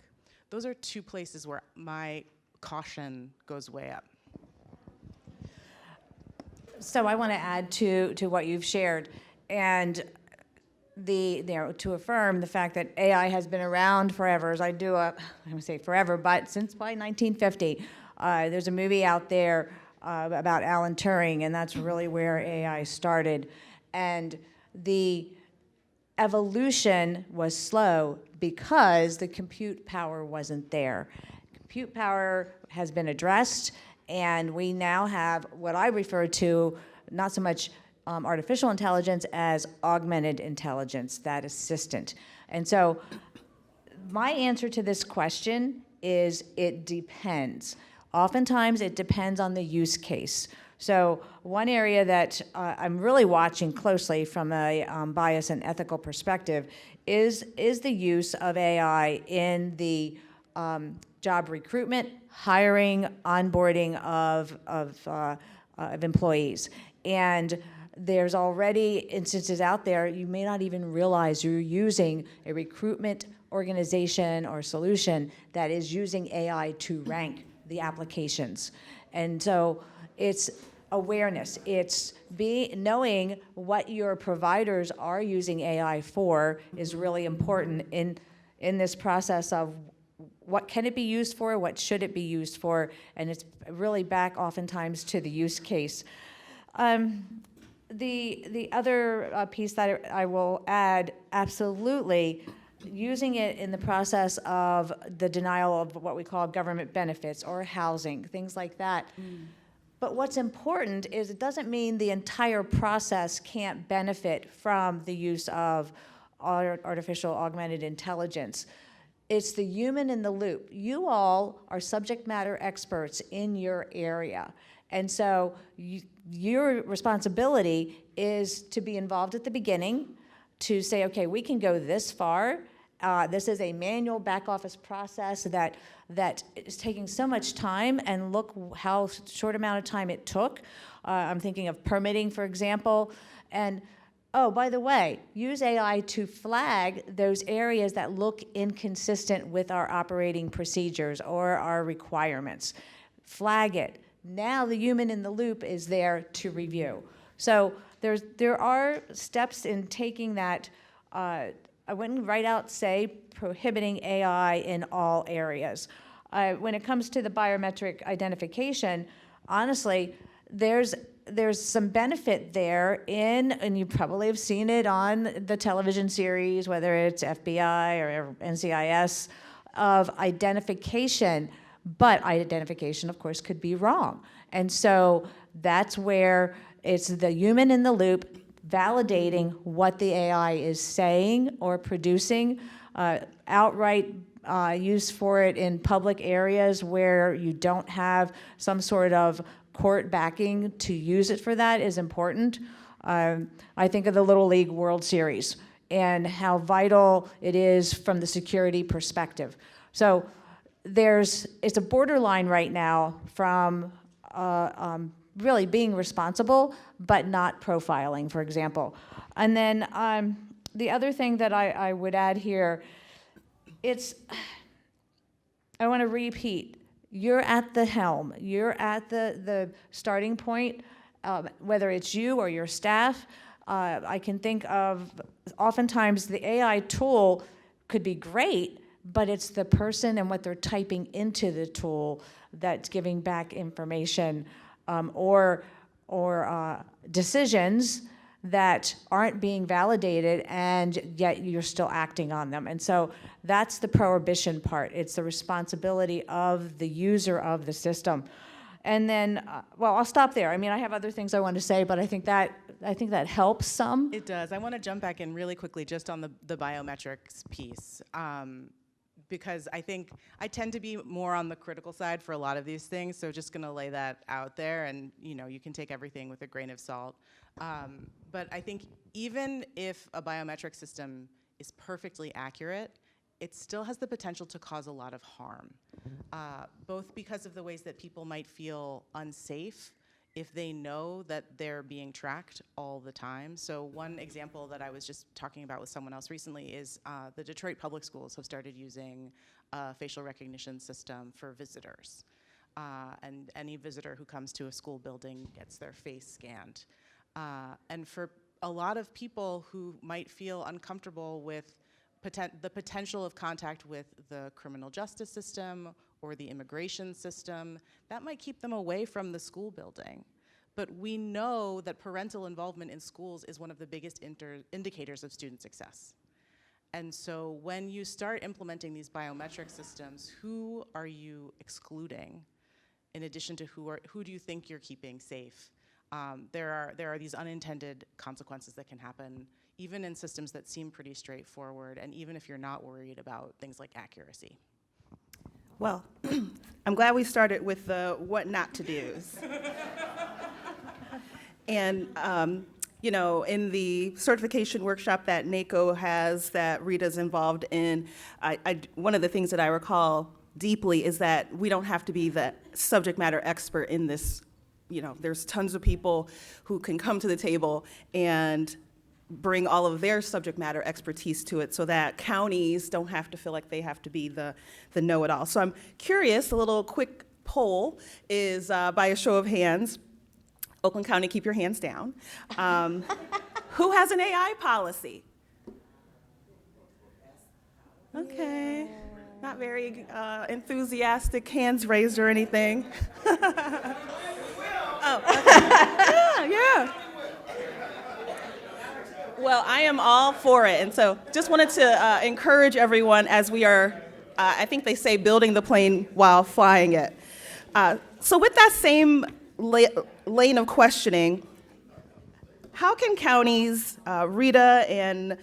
those are 2 places where my caution goes way up. So I want to add to what you've shared, and to affirm the fact that AI has been around forever, as I would say forever, but since probably 1950. There's a movie out there about Alan Turing, and that's really where AI started. And the evolution was slow because the compute power wasn't there. Compute power has been addressed, and we now have what I refer to, not so much artificial intelligence as augmented intelligence, that assistant. And so my answer to this question is it depends. Oftentimes it depends on the use case. So one area that I'm really watching closely from a bias and ethical perspective is the use of AI in the job recruitment, hiring, onboarding of employees. And there's already instances out there, you may not even realize you're using a recruitment organization or solution that is using AI to rank the applications. And so it's awareness. It's knowing what your providers are using AI for is really important in this process of what can it be used for, what should it be used for, and it's really back oftentimes to the use case. The other piece that I will add, absolutely, using it in the process of the denial of what we call government benefits or housing, things like that. But what's important is it doesn't mean the entire process can't benefit from the use of artificial augmented intelligence. It's the human in the loop. You all are subject matter experts in your area. And so your responsibility is to be involved at the beginning, to say, okay, we can go this far. This is a manual back office process that is taking so much time, and look how short amount of time it took. I'm thinking of permitting, for example. And oh, by the way, use AI to flag those areas that look inconsistent with our operating procedures or our requirements. Flag it. Now the human in the loop is there to review. So there are steps in taking that. I wouldn't right out say prohibiting AI in all areas. When it comes to the biometric identification, honestly, there's some benefit there and you probably have seen it on the television series, whether it's FBI or NCIS, of identification. But identification, of course, could be wrong. And so that's where it's the human in the loop validating what the AI is saying or producing, outright use for it in public areas where you don't have some sort of court backing to use it for that is important. I think of the Little League World Series and how vital it is from the security perspective. So it's a borderline right now from really being responsible, but not profiling, for example. And then the other thing that I would add here, I want to repeat, you're at the helm, you're at the starting point, whether it's you or your staff. I can think of oftentimes the AI tool could be great, but it's the person and what they're typing into the tool that's giving back information or decisions that aren't being validated, and yet you're still acting on them. And so that's the prohibition part. It's the responsibility of the user of the system. And then, well, I'll stop there. I mean, I have other things I want to say, but I think that helps some. It does. I want to jump back in really quickly just on the biometrics piece. Because I think I tend to be more on the critical side for a lot of these things, so just gonna lay that out there, and you can take everything with a grain of salt. But I think even if a biometric system is perfectly accurate, it still has the potential to cause a lot of harm, both because of the ways that people might feel unsafe if they know that they're being tracked all the time. So one example that I was just talking about with someone else recently is the Detroit public schools have started using a facial recognition system for visitors. And any visitor who comes to a school building gets their face scanned. And for a lot of people who might feel uncomfortable with the potential of contact with the criminal justice system or the immigration system, that might keep them away from the school building. But we know that parental involvement in schools is one of the biggest indicators of student success. And so when you start implementing these biometric systems, who are you excluding in addition to who do you think you're keeping safe? There are these unintended consequences that can happen even in systems that seem pretty straightforward, and even if you're not worried about things like accuracy. Well, I'm glad we started with the what not to do's. And, you know, in the certification workshop that NACO has that Rita's involved in, one of the things that I recall deeply is that we don't have to be the subject matter expert in this. You know, there's tons of people who can come to the table and bring all of their subject matter expertise to it so that counties don't have to feel like they have to be the know-it-all. So I'm curious, a little quick poll is by a show of hands. Oakland County, keep your hands down. Who has an AI policy? Okay, not very enthusiastic hands raised or anything. Oh, okay. Yeah. Well, I am all for it, and so just wanted to encourage everyone as we are, I think they say, building the plane while flying it. So with that same lane of questioning, how can counties, Rita and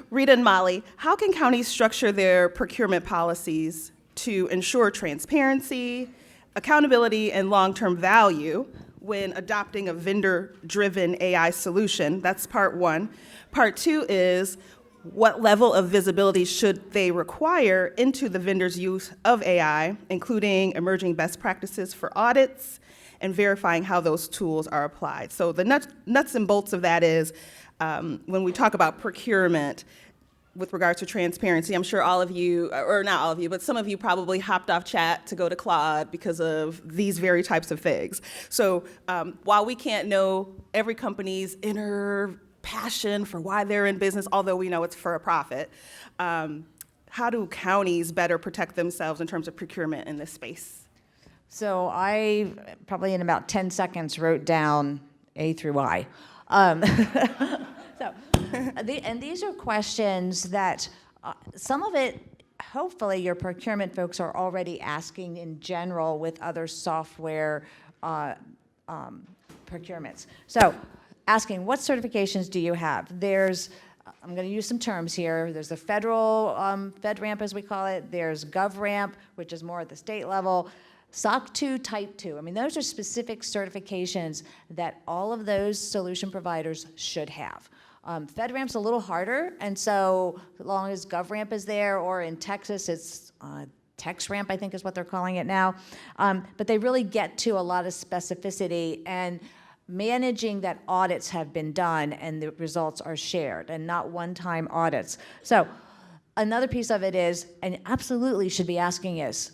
Rita and Molly, how can counties structure their procurement policies to ensure transparency, accountability, and long-term value when adopting a vendor-driven AI solution? That's part one. Part two is, what level of visibility should they require into the vendor's use of AI, including emerging best practices for audits and verifying how those tools are applied? So the nuts and bolts of that is, when we talk about procurement, with regards to transparency, I'm sure all of you, or not all of you, but some of you probably hopped off chat to go to Claude because of these very types of things. So while we can't know every company's inner passion for why they're in business, although we know it's for a profit, how do counties better protect themselves in terms of procurement in this space? So I, probably in about 10 seconds, wrote down A through I. And these are questions that some of it, hopefully your procurement folks are already asking in general with other software procurements. So asking, what certifications do you have? There's, I'm going to use some terms here. There's the federal FedRAMP, as we call it. There's GovRAMP, which is more at the state level. SOC 2, Type 2. I mean, those are specific certifications that all of those solution providers should have. FedRAMP's a little harder, and so as long as GovRAMP is there, or in Texas, it's TexRAMP, I think is what they're calling it now. But they really get to a lot of specificity and managing that audits have been done and the results are shared and not one-time audits. So another piece of it is, and absolutely should be asking is,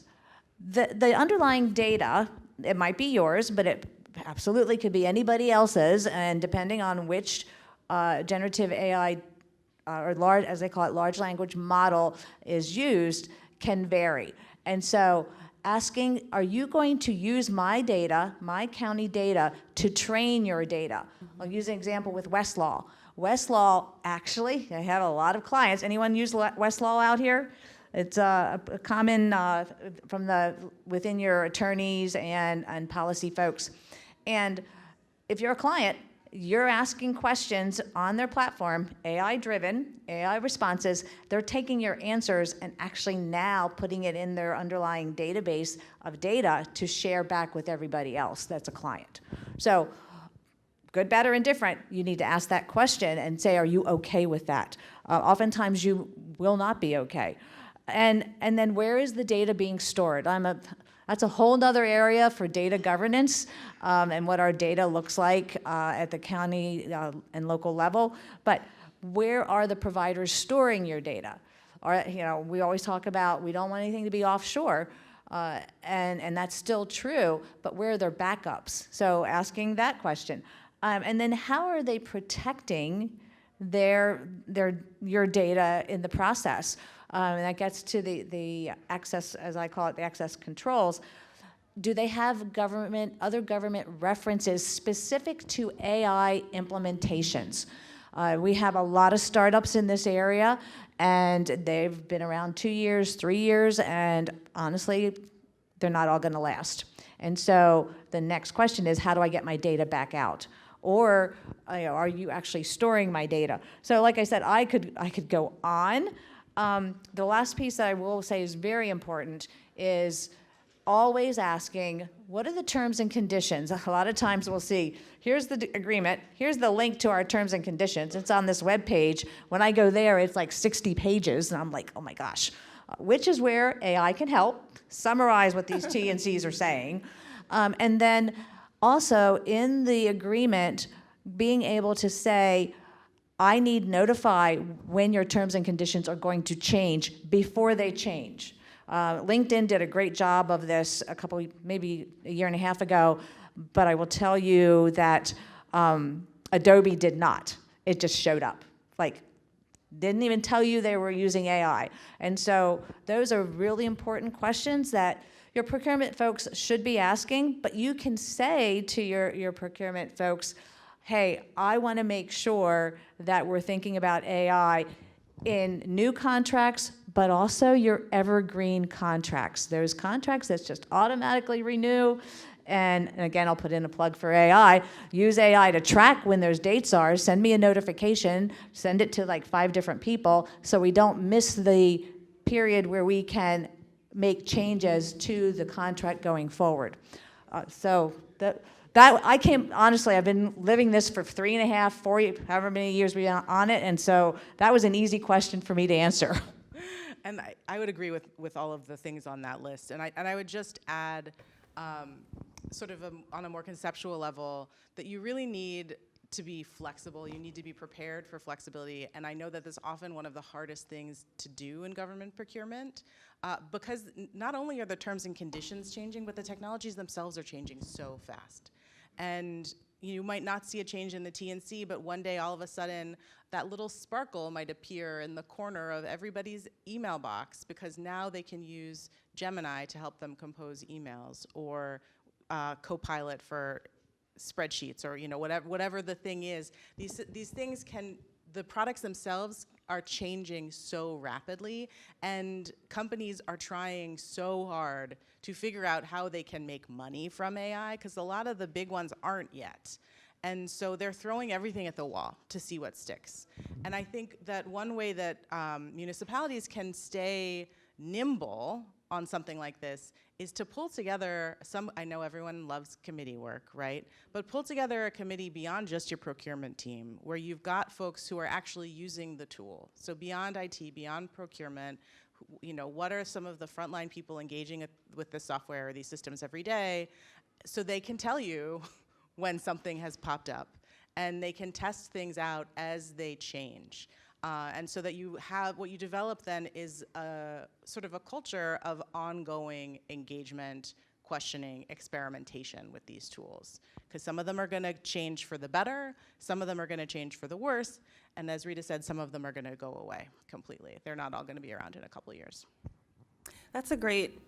the underlying data, it might be yours, but it absolutely could be anybody else's, and depending on which generative AI, or large, as they call it, large language model is used, can vary. And so asking, are you going to use my data, my county data, to train your data? I'll use an example with Westlaw. Westlaw, actually, I have a lot of clients. Anyone use Westlaw out here? It's a common within your attorneys and policy folks. And if you're a client, you're asking questions on their platform, AI-driven, AI responses. They're taking your answers and actually now putting it in their underlying database of data to share back with everybody else that's a client. So good, bad, or indifferent, you need to ask that question and say, are you okay with that? Oftentimes you will not be okay. And then where is the data being stored? That's a whole nother area for data governance and what our data looks like at the county and local level. But where are the providers storing your data? Or, you know, we always talk about we don't want anything to be offshore, and that's still true, but where are their backups? So asking that question. And then how are they protecting your data in the process? And that gets to the access, as I call it, the access controls. Do they have other government references specific to AI implementations? We have a lot of startups in this area, and they've been around 2 years, 3 years, and honestly, they're not all going to last. And so the next question is, how do I get my data back out? Or are you actually storing my data? So like I said, I could go on. The last piece that I will say is very important is always asking, what are the terms and conditions? A lot of times we'll see, here's the agreement, here's the link to our terms and conditions. It's on this web page. When I go there, it's like 60 pages, and I'm like, oh my gosh. Which is where AI can help summarize what these T and C's are saying. And then also in the agreement, being able to say, I need notify when your terms and conditions are going to change before they change. LinkedIn did a great job of this maybe a year and a half ago, but I will tell you that Adobe did not. It just showed up. Like, didn't even tell you they were using AI. And so those are really important questions that your procurement folks should be asking, but you can say to your procurement folks, hey, I want to make sure that we're thinking about AI in new contracts, but also your evergreen contracts. Those contracts that just automatically renew. And again, I'll put in a plug for AI. Use AI to track when those dates are. Send me a notification. Send it to like 5 different people so we don't miss the period where we can make changes to the contract going forward. Honestly, I've been living this for 3.5, 4, however many years we've been on it, and so that was an easy question for me to answer. And I would agree with all of the things on that list. And I would just add, on a more conceptual level, that you really need to be flexible. You need to be prepared for flexibility. And I know that that's often one of the hardest things to do in government procurement, because not only are the terms and conditions changing, but the technologies themselves are changing so fast. And you might not see a change in the T&C, but one day all of a sudden that little sparkle might appear in the corner of everybody's email box, because now they can use Gemini to help them compose emails, or Copilot for spreadsheets, or whatever the thing is. These things the products themselves are changing so rapidly, and companies are trying so hard to figure out how they can make money from AI, because a lot of the big ones aren't yet. And so they're throwing everything at the wall to see what sticks. And I think that one way that municipalities can stay nimble on something like this is to pull together I know everyone loves committee work, right? But pull together a committee beyond just your procurement team, where you've got folks who are actually using the tool. So beyond IT, beyond procurement, what are some of the frontline people engaging with this software or these systems every day, so they can tell you when something has popped up, and they can test things out as they change. And so that what you develop then is a sort of a culture of ongoing engagement, questioning, experimentation with these tools. Because some of them are going to change for the better, some of them are going to change for the worse, and as Rita said, some of them are going to go away completely. They're not all going to be around in a couple of years. That's a great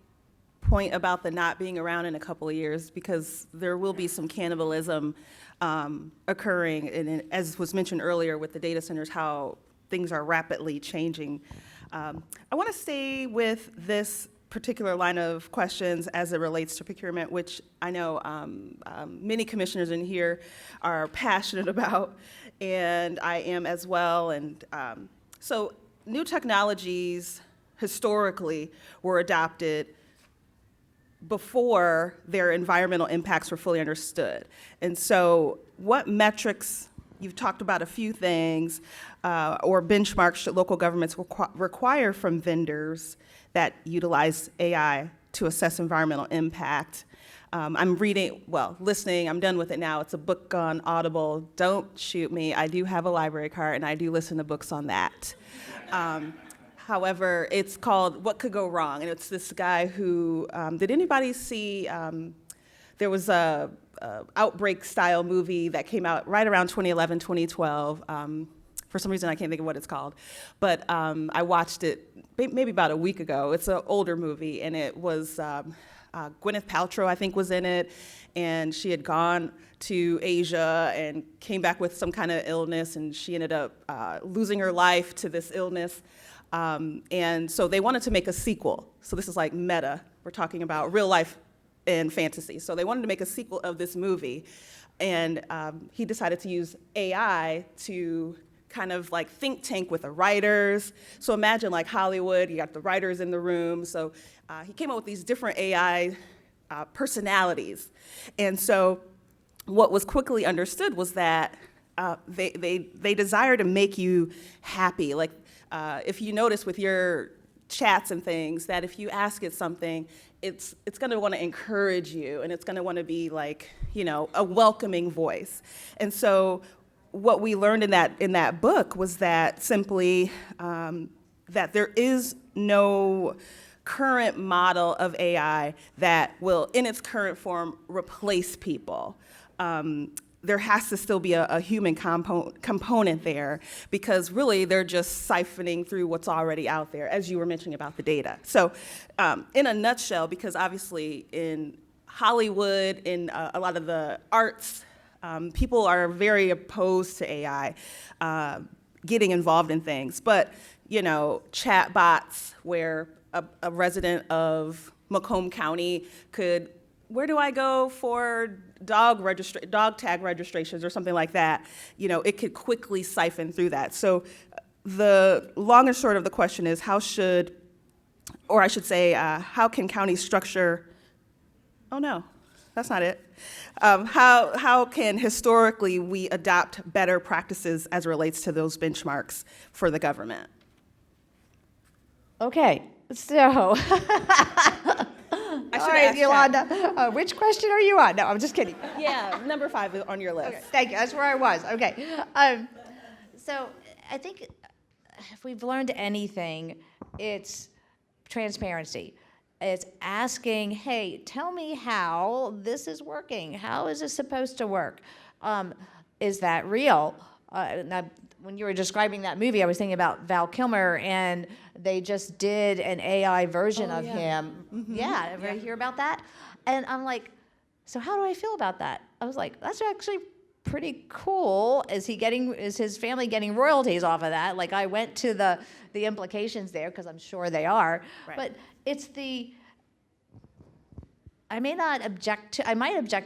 point about the not being around in a couple of years, because there will be some cannibalism occurring, and as was mentioned earlier with the data centers, how things are rapidly changing. I want to stay with this particular line of questions as it relates to procurement, which I know many commissioners in here are passionate about, and I am as well. And so new technologies historically were adopted before their environmental impacts were fully understood. And so what metrics, you've talked about a few things, or benchmarks should local governments require from vendors that utilize AI to assess environmental impact? I'm listening, I'm done with it now. It's a book on Audible. Don't shoot me. I do have a library card, and I do listen to books on that. However, it's called What Could Go Wrong? And it's this guy who, did anybody see, there was a outbreak-style movie that came out right around 2011, 2012. For some reason, I can't think of what it's called. But I watched it maybe about a week ago. It's an older movie, and it was Gwyneth Paltrow, I think, was in it. And she had gone to Asia and came back with some kind of illness, and she ended up losing her life to this illness. And so they wanted to make a sequel. So this is like meta. We're talking about real life and fantasy. So they wanted to make a sequel of this movie. And he decided to use AI to kind of like think tank with the writers. So imagine like Hollywood, you got the writers in the room. So he came up with these different AI personalities. And so what was quickly understood was that they desire to make you happy. Like if you notice with your chats and things, that if you ask it something, it's going to want to encourage you, and it's going to want to be like, you know, a welcoming voice. And so what we learned in that book was that simply that there is no current model of AI that will, in its current form, replace people. There has to still be a human component there, because really they're just siphoning through what's already out there, as you were mentioning about the data. So in a nutshell, because obviously in Hollywood, in a lot of the arts, people are very opposed to AI getting involved in things. But, you know, chat bots where a resident of Macomb County could, where do I go for dog tag registrations or something like that? You know, it could quickly siphon through that. So the long and short of the question is, how should, or I should say, how can counties structure, oh no, that's not it. How can historically we adopt better practices as it relates to those benchmarks for the government? Okay, so, all right, Yolanda, which question are you on? No, I'm just kidding. Yeah, number 5 is on your list. Okay, thank you, that's where I was, okay. So I think if we've learned anything, it's transparency. It's asking, hey, tell me how this is working. How is this supposed to work? Is that real? Now, when you were describing that movie, I was thinking about Val Kilmer, and they just did an AI version of him. Mm-hmm. Yeah, ever hear about that? And I'm like, so how do I feel about that? I was like, that's actually pretty cool. Is his family getting royalties off of that? Like, I went to the implications there, because I'm sure they are. Right. But it's I might object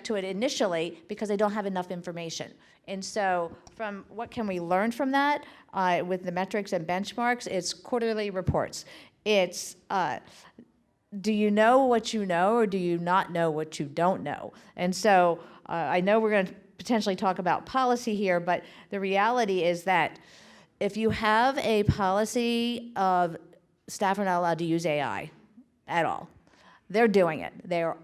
to it initially because I don't have enough information. And so from what can we learn from that with the metrics and benchmarks? It's quarterly reports. It's do you know what you know, or do you not know what you don't know? And so I know we're going to potentially talk about policy here, but the reality is that if you have a policy of staff are not allowed to use AI at all, they're doing it.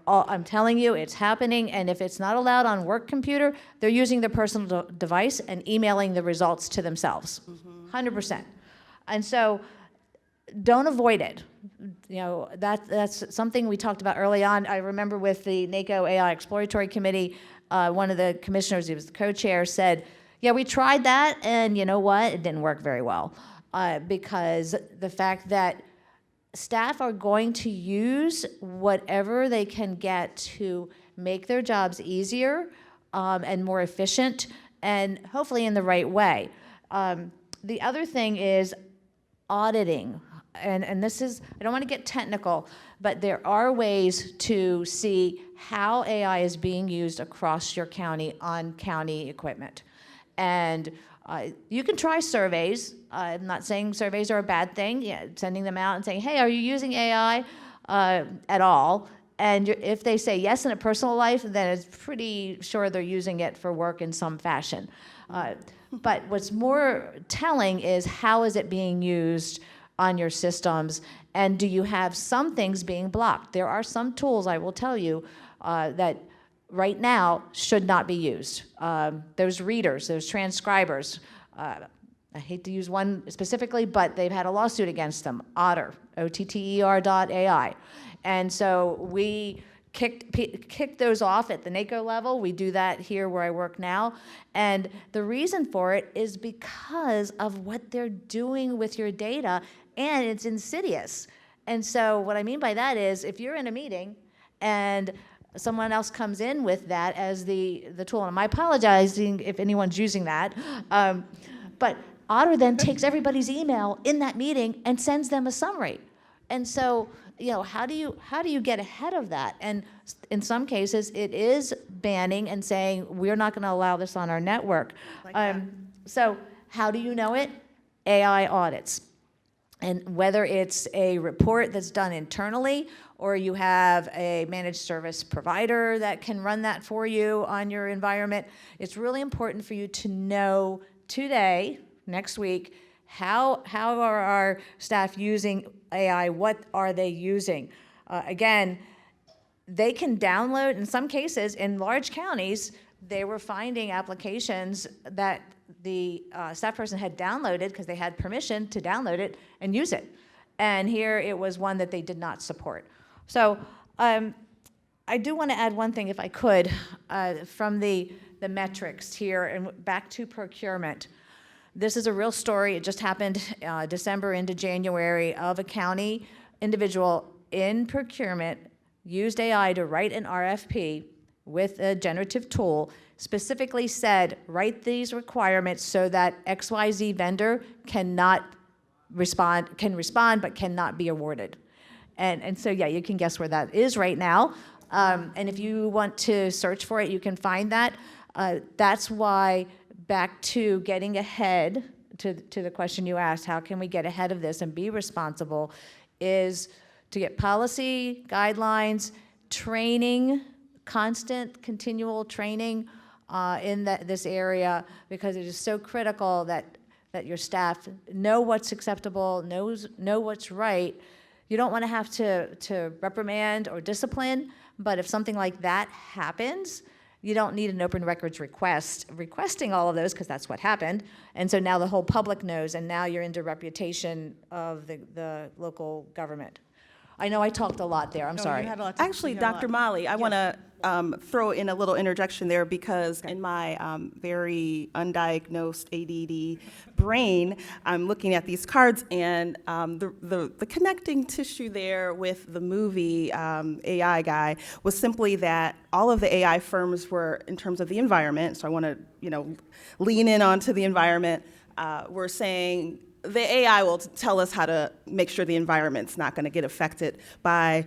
I'm telling you, it's happening, and if it's not allowed on work computer, they're using their personal device and emailing the results to themselves, 100%. And so don't avoid it. You know, that's something we talked about early on. I remember with the NACO AI Exploratory Committee, one of the commissioners, he was the co-chair, said, yeah, we tried that, and you know what? It didn't work very well, because the fact that staff are going to use whatever they can get to make their jobs easier and more efficient, and hopefully in the right way. The other thing is auditing. And this is, I don't want to get technical, but there are ways to see how AI is being used across your county on county equipment. And you can try surveys. I'm not saying surveys are a bad thing. Yeah, sending them out and saying, hey, are you using AI at all? And if they say yes in a personal life, then it's pretty sure they're using it for work in some fashion. But what's more telling is how is it being used on your systems, and do you have some things being blocked? There are some tools, I will tell you, that right now should not be used. There's readers, there's transcribers. I hate to use one specifically, but they've had a lawsuit against them, Otter, OTTER.ai. And so we kicked those off at the NACO level. We do that here where I work now. And the reason for it is because of what they're doing with your data, and it's insidious. And so what I mean by that is, if you're in a meeting and someone else comes in with that as the tool, and I'm apologizing if anyone's using that, but Otter then takes everybody's email in that meeting and sends them a summary. And so, you know, how do you get ahead of that? And in some cases, it is banning and saying, we're not going to allow this on our network. So how do you know it? AI audits. And whether it's a report that's done internally, or you have a managed service provider that can run that for you on your environment, it's really important for you to know today, next week, how are our staff using AI? What are they using? Again, they can download, in some cases, in large counties, they were finding applications that the staff person had downloaded because they had permission to download it and use it. And here it was one that they did not support. So I do want to add one thing, if I could, from the metrics here and back to procurement. This is a real story. It just happened December into January of a county individual in procurement used AI to write an RFP with a generative tool, specifically said, write these requirements so that XYZ vendor can respond but cannot be awarded. And so, yeah, you can guess where that is right now. And if you want to search for it, you can find that. That's why, back to getting ahead, to the question you asked, how can we get ahead of this and be responsible, is to get policy, guidelines, training, constant, continual training in this area, because it is so critical that your staff know what's acceptable, know what's right. You don't want to have to reprimand or discipline, but if something like that happens, you don't need an open records requesting all of those, because that's what happened. And so now the whole public knows, and now you're into reputation of the local government. I know I talked a lot there, I'm sorry. Actually, Dr. Molly, I want to throw in a little interjection there, because in my very undiagnosed ADD brain, I'm looking at these cards, and the connecting tissue there with the movie AI guy was simply that all of the AI firms were, in terms of the environment, so I want to lean in onto the environment, were saying, the AI will tell us how to make sure the environment's not going to get affected by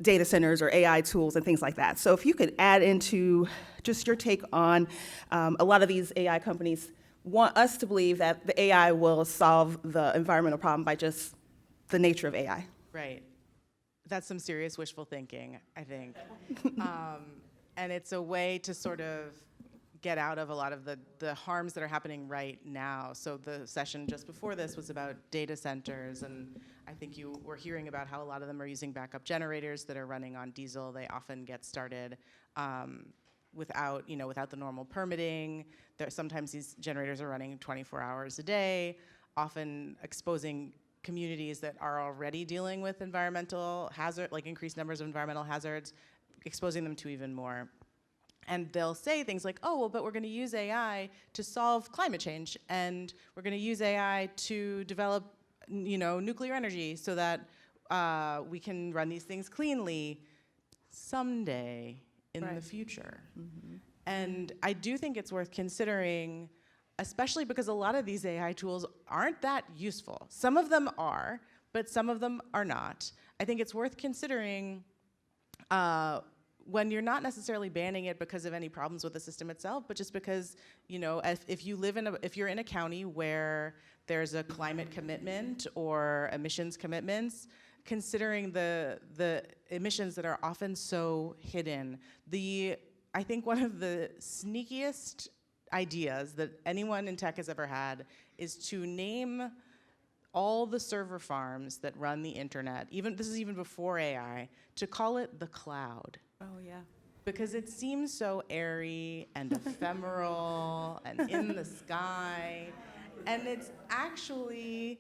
data centers or AI tools and things like that. So if you could add into just your take on a lot of these AI companies want us to believe that the AI will solve the environmental problem by just the nature of AI. Right. That's some serious wishful thinking, I think. And it's a way to sort of get out of a lot of the harms that are happening right now. So the session just before this was about data centers, and I think you were hearing about how a lot of them are using backup generators that are running on diesel. They often get started without the normal permitting. Sometimes these generators are running 24 hours a day, often exposing communities that are already dealing with environmental hazard, like increased numbers of environmental hazards, exposing them to even more. And they'll say things like, oh, well, but we're going to use AI to solve climate change, and we're going to use AI to develop, nuclear energy so that we can run these things cleanly someday in the future. Mm-hmm. And I do think it's worth considering, especially because a lot of these AI tools aren't that useful. Some of them are, but some of them are not. I think it's worth considering when you're not necessarily banning it because of any problems with the system itself, but just because, if you're in a county where there's a climate commitment or emissions commitments, considering the emissions that are often so hidden. I think one of the sneakiest ideas that anyone in tech has ever had is to name all the server farms that run the internet, this is even before AI, to call it the cloud. Oh, yeah. Because it seems so airy and ephemeral and in the sky. And it's actually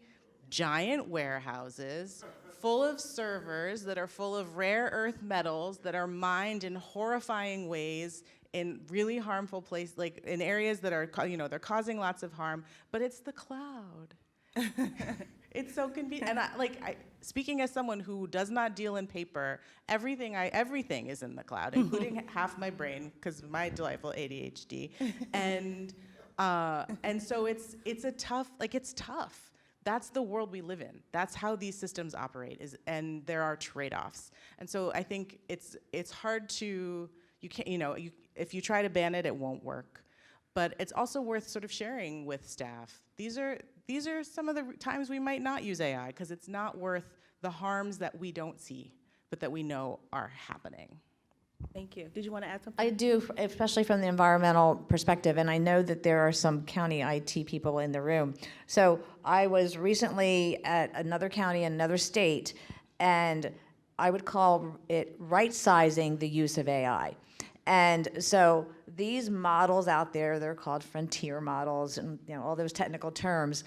giant warehouses full of servers that are full of rare earth metals that are mined in horrifying ways in really harmful places, like in areas that are, they're causing lots of harm, but it's the cloud. It's so convenient. And speaking as someone who does not deal in paper, everything is in the cloud, including half my brain, because of my delightful ADHD. And so it's tough. That's the world we live in. That's how these systems operate, and there are trade-offs. And so I think it's hard to, if you try to ban it, it won't work. But it's also worth sort of sharing with staff. These are these are some of the times we might not use AI because it's not worth the harms that we don't see, but that we know are happening. Thank you. Did you want to add something? I do, especially from the environmental perspective, and I know that there are some county IT people in the room. So I was recently at another county in another state, and I would call it right-sizing the use of AI. And so these models out there, they're called frontier models and all those technical terms.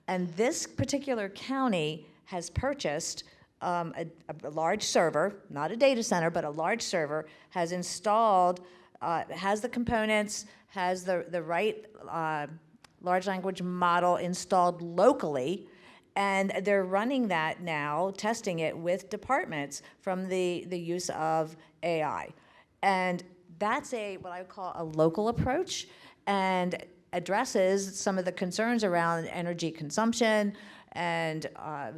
And this particular county has purchased a large server, not a data center, but a large server, has installed, has the components, has the right large language model installed locally, and they're running that now, testing it with departments from the use of AI. And that's what I would call a local approach, and addresses some of the concerns around energy consumption and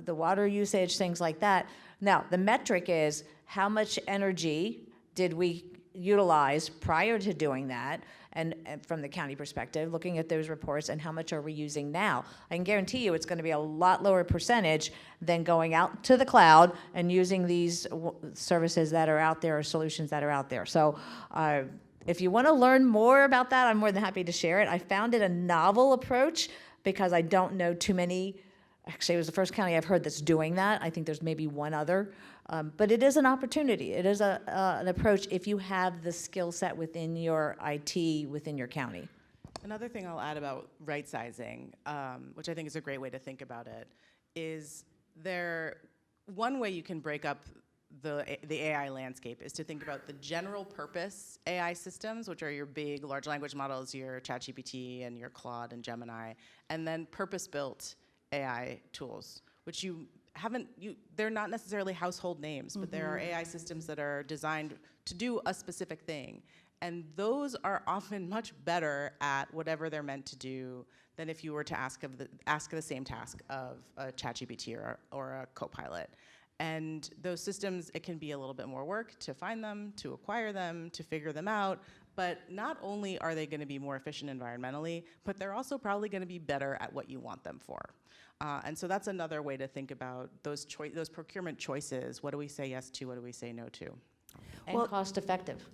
the water usage, things like that. Now, the metric is how much energy did we utilize prior to doing that, and from the county perspective, looking at those reports, and how much are we using now. I can guarantee you it's going to be a lot lower percentage than going out to the cloud and using these services that are out there or solutions that are out there. So if you want to learn more about that, I'm more than happy to share it. I found it a novel approach because I don't know too many. Actually, it was the first county I've heard that's doing that. I think there's maybe one other. But it is an opportunity. It is an approach if you have the skill set within your IT, within your county. Another thing I'll add about right sizing, which I think is a great way to think about it, is one way you can break up the AI landscape is to think about the general purpose AI systems, which are your big large language models, your ChatGPT and your Claude and Gemini, and then purpose-built AI tools, which they're not necessarily household names, but there are AI systems that are designed to do a specific thing. And those are often much better at whatever they're meant to do than if you were to ask the same task of a ChatGPT or a Copilot. And those systems, it can be a little bit more work to find them, to acquire them, to figure them out. But not only are they going to be more efficient environmentally, but they're also probably going to be better at what you want them for. And so that's another way to think about those procurement choices. What do we say yes to? What do we say no to? And cost effective.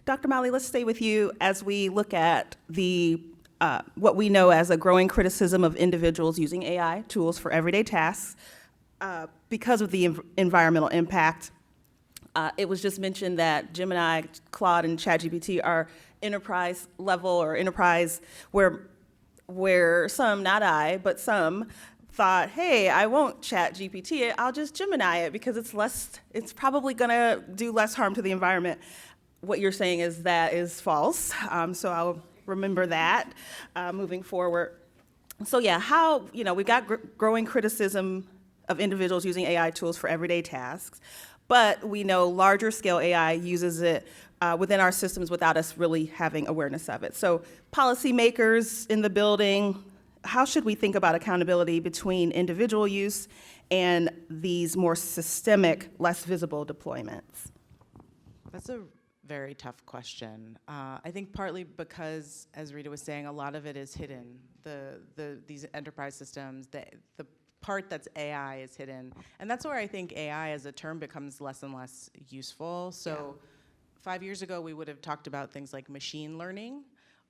Dr. Malley, let's stay with you as we look at what we know as a growing criticism of individuals using AI tools for everyday tasks because of the environmental impact. It was just mentioned that Gemini, Claude, and ChatGPT are enterprise level or enterprise where some, not I, but some thought, hey, I won't ChatGPT it, I'll just Gemini it because it's probably gonna do less harm to the environment. What you're saying is that is false, so I'll remember that moving forward. So yeah, we've got growing criticism of individuals using AI tools for everyday tasks, but we know larger scale AI uses it within our systems without us really having awareness of it. So policymakers in the building, how should we think about accountability between individual use and these more systemic, less visible deployments? That's a very tough question. I think partly because, as Rita was saying, a lot of it is hidden. These enterprise systems, the part that's AI is hidden. And that's where I think AI as a term becomes less and less useful. So 5 years ago, we would have talked about things like machine learning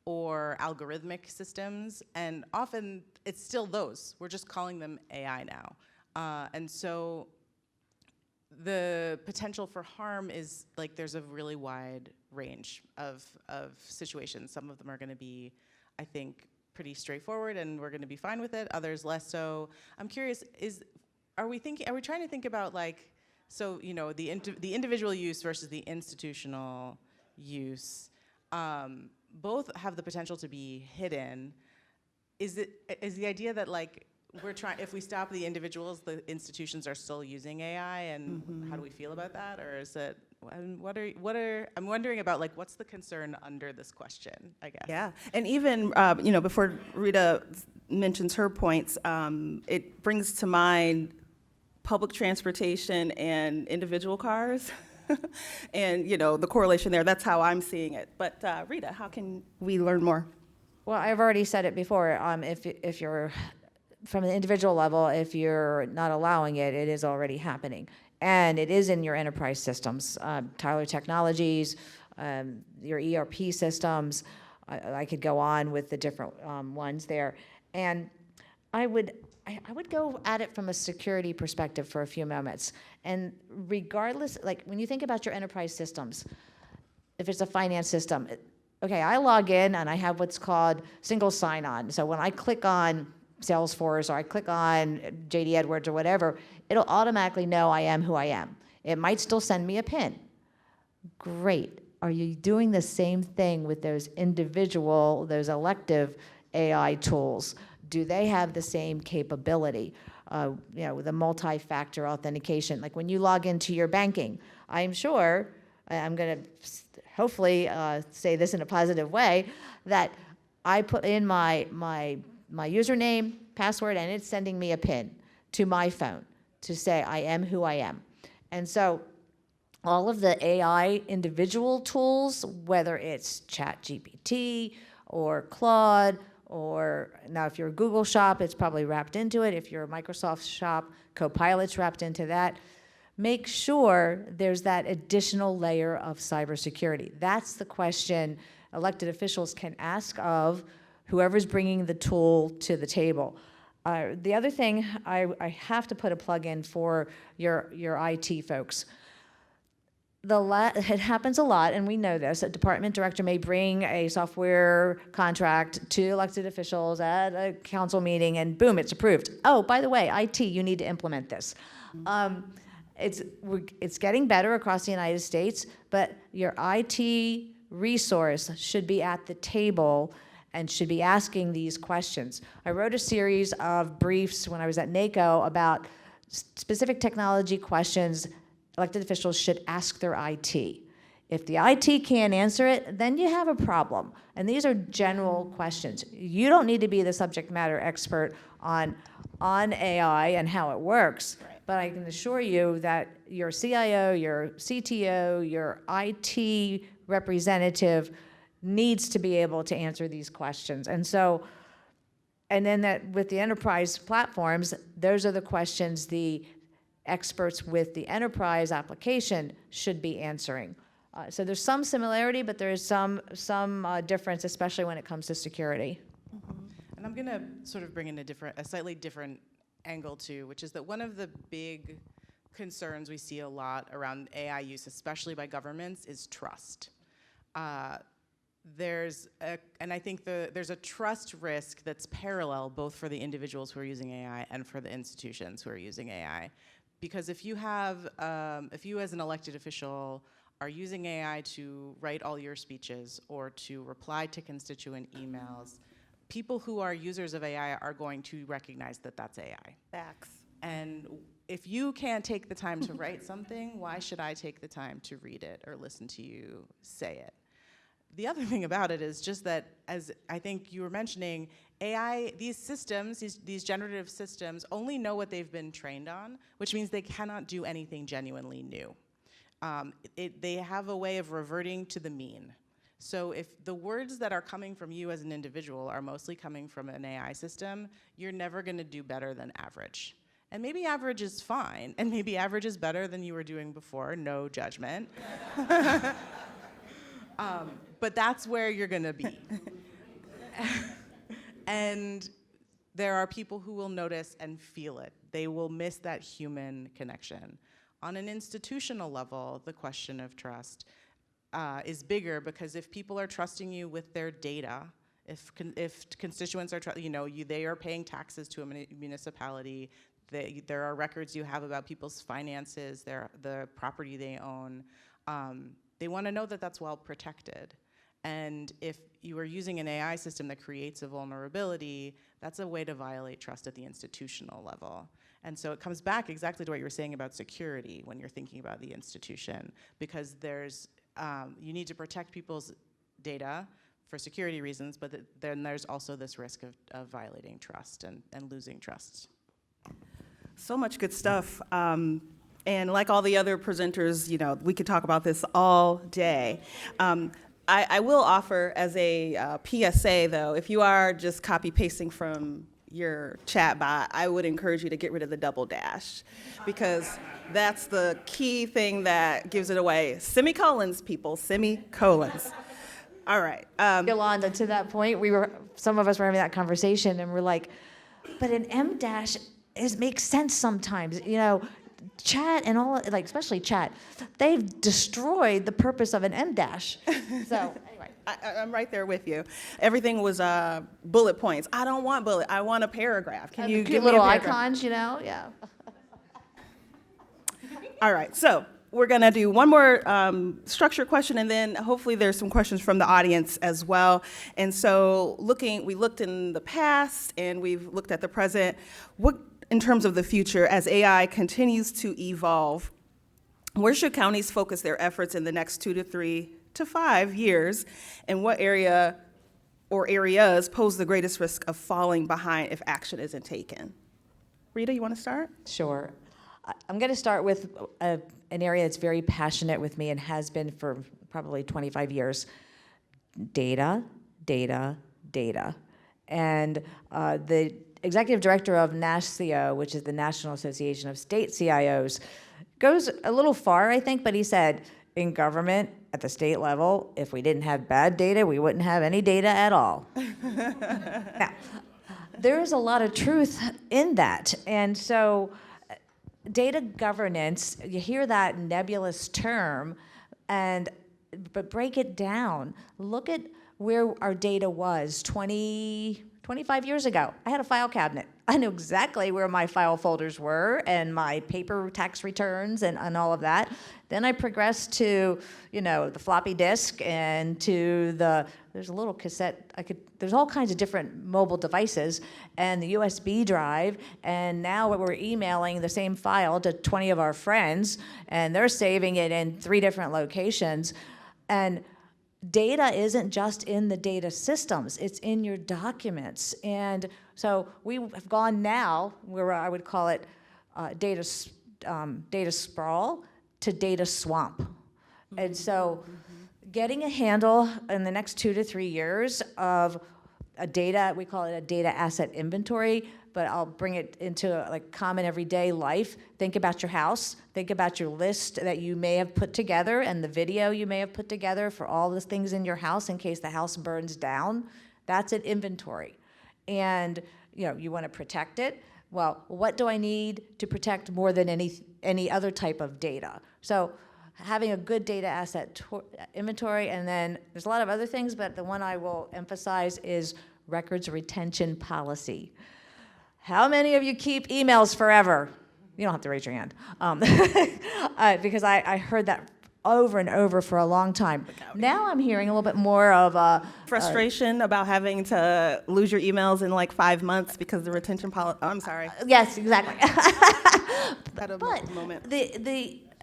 or algorithmic systems, and often it's still those. We're just calling them AI now. And so the potential for harm is there's a really wide range of situations. Some of them are gonna be, I think, pretty straightforward and we're gonna be fine with it, others less so. I'm curious, are we trying to think about the individual use versus the institutional use? Both have the potential to be hidden. Is the idea that if we stop the individuals, the institutions are still using AI, and how do we feel about that? Or is it, I'm wondering about what's the concern under this question, I guess. Yeah, and even, before Rita mentions her points, it brings to mind public transportation and individual cars. And the correlation there, that's how I'm seeing it. But Rita, how can we learn more? Well, I've already said it before. If you're from an individual level, if you're not allowing it, it is already happening. And it is in your enterprise systems, Tyler Technologies, your ERP systems. I could go on with the different ones there. And I would go at it from a security perspective for a few moments. And regardless, like when you think about your enterprise systems, if it's a finance system, okay, I log in and I have what's called single sign-on. So when I click on Salesforce or I click on JD Edwards or whatever, it'll automatically know I am who I am. It might still send me a PIN. Great. Are you doing the same thing with those individual, those elective AI tools? Do they have the same capability? With a multi-factor authentication. Like when you log into your banking, I'm sure, I'm going to hopefully say this in a positive way, that I put in my username, password, and it's sending me a PIN to my phone to say I am who I am. And so all of the AI individual tools, whether it's ChatGPT or Claude, or now if you're a Google shop, it's probably wrapped into it. If you're a Microsoft shop, Copilot's wrapped into that. Make sure there's that additional layer of cybersecurity. That's the question elected officials can ask of whoever's bringing the tool to the table. The other thing, I have to put a plug in for your IT folks. It happens a lot, and we know this. A department director may bring a software contract to elected officials at a council meeting, and boom, it's approved. Oh, by the way, IT, you need to implement this. It's getting better across the United States, but your IT resource should be at the table and should be asking these questions. I wrote a series of briefs when I was at NACO about specific technology questions elected officials should ask their IT. If the IT can't answer it, then you have a problem. And these are general questions. You don't need to be the subject matter expert on AI and how it works, but I can assure you that your CIO, your CTO, your IT representative needs to be able to answer these questions. And then that with the enterprise platforms, those are the questions the experts with the enterprise application should be answering. So there's some similarity, but there is some difference, especially when it comes to security. And I'm going to sort of bring in a slightly different angle too, which is that one of the big concerns we see a lot around AI use, especially by governments, is trust. And I think there's a trust risk that's parallel both for the individuals who are using AI and for the institutions who are using AI. Because if you as an elected official are using AI to write all your speeches or to reply to constituent emails, people who are users of AI are going to recognize that that's AI. Facts. And if you can't take the time to write something, why should I take the time to read it or listen to you say it? The other thing about it is just that, as I think you were mentioning, AI, these systems, these generative systems only know what they've been trained on, which means they cannot do anything genuinely new. They have a way of reverting to the mean. So if the words that are coming from you as an individual are mostly coming from an AI system, you're never going to do better than average. And maybe average is fine, and maybe average is better than you were doing before, no judgment. But that's where you're going to be. And there are people who will notice and feel it. They will miss that human connection. On an institutional level, the question of trust is bigger, because if people are trusting you with their data, if constituents are, they are paying taxes to a municipality, there are records you have about people's finances, the property they own, they want to know that that's well protected. And if you are using an AI system that creates a vulnerability, that's a way to violate trust at the institutional level. And so it comes back exactly to what you were saying about security when you're thinking about the institution, because you need to protect people's data for security reasons, but then there's also this risk of violating trust and losing trust. So much good stuff. And like all the other presenters, we could talk about this all day. I will offer as a PSA, though, if you are just copy-pasting from your chat bot, I would encourage you to get rid of the double dash, because that's the key thing that gives it away. Semicolons, people, semicolons. All right. Yolanda, to that point, some of us were having that conversation, and we're like, but an M dash makes sense sometimes. You know, chat and all, like especially chat, they've destroyed the purpose of an M dash. So anyway. I'm right there with you. Everything was bullet points. I don't want bullet. I want a paragraph. Can you give me little a paragraph? icons, you know? Yeah. All right. So we're going to do one more structure question, and then hopefully there's some questions from the audience as well. And so we looked in the past, and we've looked at the present. What, in terms of the future, as AI continues to evolve, where should counties focus their efforts in the next 2 to 3 to 5 years, and what area or areas pose the greatest risk of falling behind if action isn't taken? Rita, you want to start? Sure. I'm going to start with an area that's very passionate with me and has been for probably 25 years. Data, data, data. And the executive director of NASCIO, which is the National Association of State CIOs, goes a little far, I think, but he said, in government, at the state level, if we didn't have bad data, we wouldn't have any data at all. Now, there's a lot of truth in that. And so data governance, you hear that nebulous term, but break it down. Look at where our data was 25 years ago. I had a file cabinet. I knew exactly where my file folders were and my paper tax returns and all of that. Then I progressed to, the floppy disk and to there's a little cassette, there's all kinds of different mobile devices and the USB drive, and now we're emailing the same file to 20 of our friends, and they're saving it in 3 different locations. And data isn't just in the data systems, it's in your documents. And so we have gone now where I would call it data sprawl to data swamp. And so getting a handle in the next 2 to 3 years of a data, we call it a data asset inventory, but I'll bring it into like common everyday life. Think about your house. Think about your list that you may have put together and the video you may have put together for all the things in your house in case the house burns down. That's an inventory. And you want to protect it. Well, what do I need to protect more than any other type of data? So having a good data asset inventory, and then there's a lot of other things, but the one I will emphasize is records retention policy. How many of you keep emails forever? You don't have to raise your hand. Because I heard that over and over for a long time. Now I'm hearing a little bit more of frustration about having to lose your emails in like 5 months because the retention policy. Oh, I'm sorry. Yes, exactly. But moment.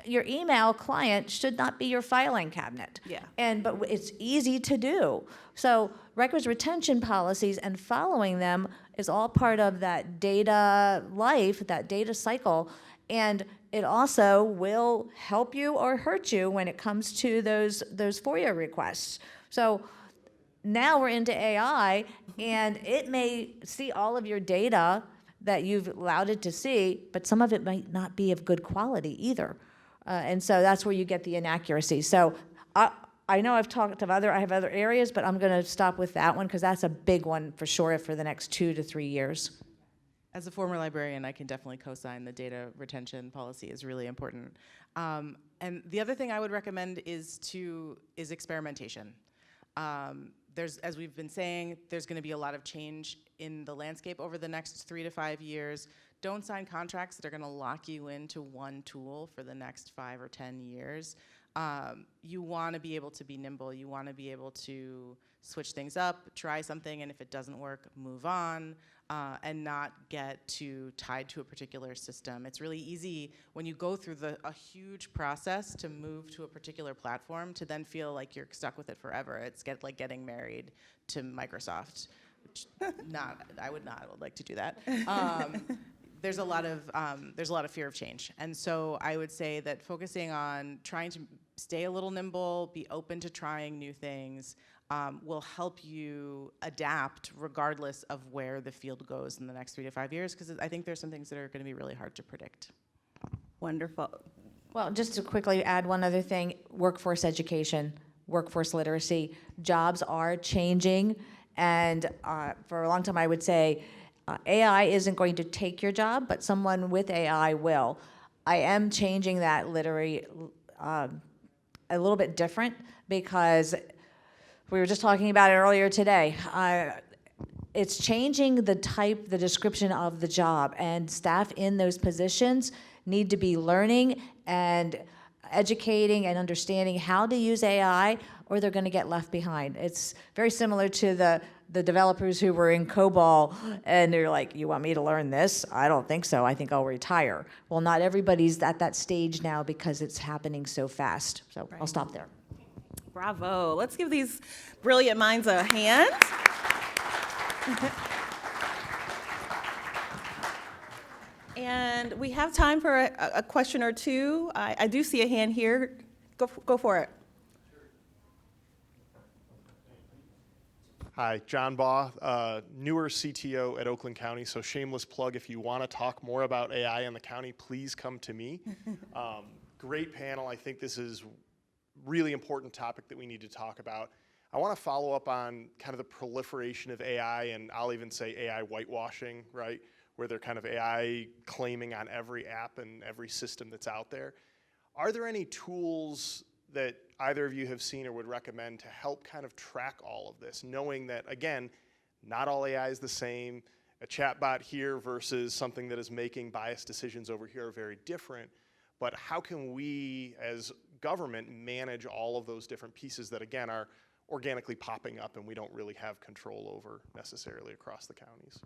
Your email client should not be your filing cabinet. Yeah. But it's easy to do. So records retention policies and following them is all part of that data life, that data cycle. And it also will help you or hurt you when it comes to those FOIA requests. So now we're into AI, and it may see all of your data that you've allowed it to see, but some of it might not be of good quality either. And so that's where you get the inaccuracy. So I know I have other areas, but I'm going to stop with that one because that's a big one for sure for the next 2 to 3 years. As a former librarian, I can definitely co-sign the data retention policy is really important. And the other thing I would recommend is experimentation. As we've been saying, there's going to be a lot of change in the landscape over the next 3 to 5 years. Don't sign contracts that are going to lock you into one tool for the next 5 or 10 years. You want to be able to be nimble. You want to be able to switch things up, try something, and if it doesn't work, move on, and not get too tied to a particular system. It's really easy when you go through a huge process to move to a particular platform to then feel like you're stuck with it forever. It's like getting married to Microsoft. Which I would like to do that. There's a lot of fear of change, and so I would say that focusing on trying to stay a little nimble, be open to trying new things, will help you adapt regardless of where the field goes in the next 3 to 5 years, because I think there's some things that are going to be really hard to predict. Wonderful. Well, just to quickly add one other thing, workforce education, workforce literacy, jobs are changing, and for a long time I would say AI isn't going to take your job, but someone with AI will. I am changing that literally a little bit different, because we were just talking about it earlier today. It's changing the description of the job, and staff in those positions need to be learning and educating and understanding how to use AI, or they're going to get left behind. It's very similar to the developers who were in COBOL, and they're like, you want me to learn this? I don't think so. I think I'll retire. Well, not everybody's at that stage now because it's happening so fast. So I'll stop there. Bravo. Let's give these brilliant minds a hand. And we have time for a question or two. I do see a hand here. Go for it. Hi, John Baugh, newer CTO at Oakland County, so shameless plug, if you want to talk more about AI in the county, please come to me. Great panel. I think this is really important topic that we need to talk about. I want to follow up on kind of the proliferation of AI, and I'll even say AI whitewashing, right? Where they're kind of AI claiming on every app and every system that's out there. Are there any tools that either of you have seen or would recommend to help kind of track all of this, knowing that, again, not all AI is the same. A chatbot here versus something that is making biased decisions over here are very different. But how can we, as government, manage all of those different pieces that, again, are organically popping up and we don't really have control over necessarily across the counties?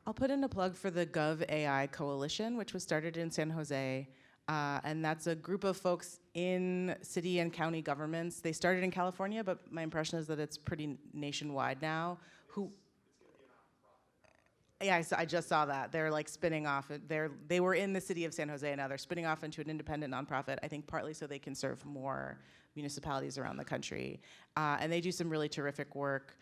I'll put in a plug for the Gov AI Coalition, which was started in San Jose. And that's a group of folks in city and county governments. They started in California, but my impression is that it's pretty nationwide now. Yeah, I just saw that. They're like spinning off. They were in the city of San Jose, now they're spinning off into an independent nonprofit, I think partly so they can serve more municipalities around the country. And they do some really terrific work.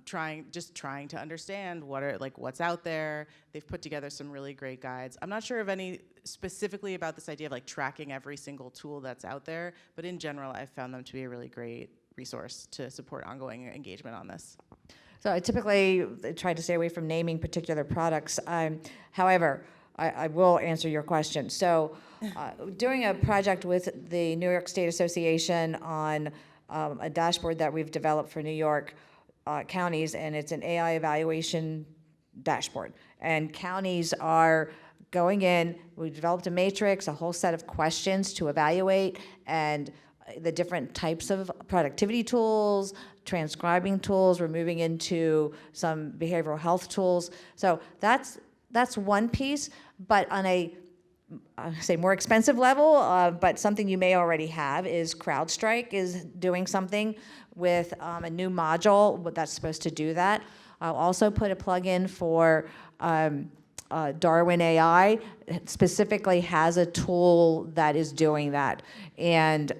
Trying to understand what's out there. They've put together some really great guides. I'm not sure of any specifically about this idea of like tracking every single tool that's out there, but in general, I've found them to be a really great resource to support ongoing engagement on this. So I typically try to stay away from naming particular products. However, I will answer your question. So doing a project with the New York State Association on a dashboard that we've developed for New York counties, and it's an AI evaluation dashboard. And counties are going in, we developed a matrix, a whole set of questions to evaluate, and the different types of productivity tools, transcribing tools, we're moving into some behavioral health tools. So that's one piece, but on a say more expensive level, but something you may already have is CrowdStrike is doing something with a new module that's supposed to do that. I'll also put a plug-in for Darwin AI. It specifically has a tool that is doing that. And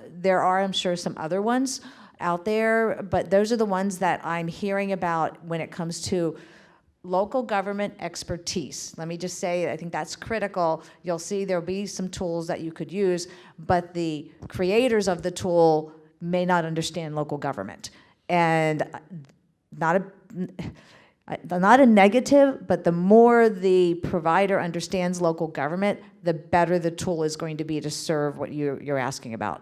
there are, I'm sure, some other ones out there, but those are the ones that I'm hearing about when it comes to local government expertise. Let me just say, I think that's critical. You'll see there'll be some tools that you could use, but the creators of the tool may not understand local government. And not a negative, but the more the provider understands local government, the better the tool is going to be to serve what you're asking about.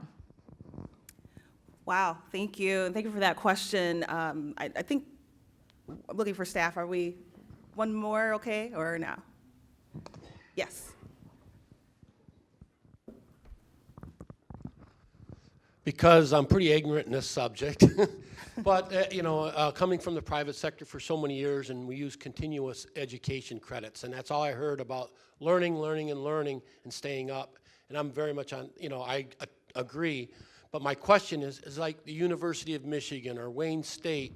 Wow, thank you. And thank you for that question. I think I'm looking for staff. Are we one more okay, or no? Yes. Because I'm pretty ignorant in this subject, but coming from the private sector for so many years, and we use continuous education credits, and that's all I heard about learning, and staying up. And I'm very much on, I agree. But my question is like the University of Michigan or Wayne State,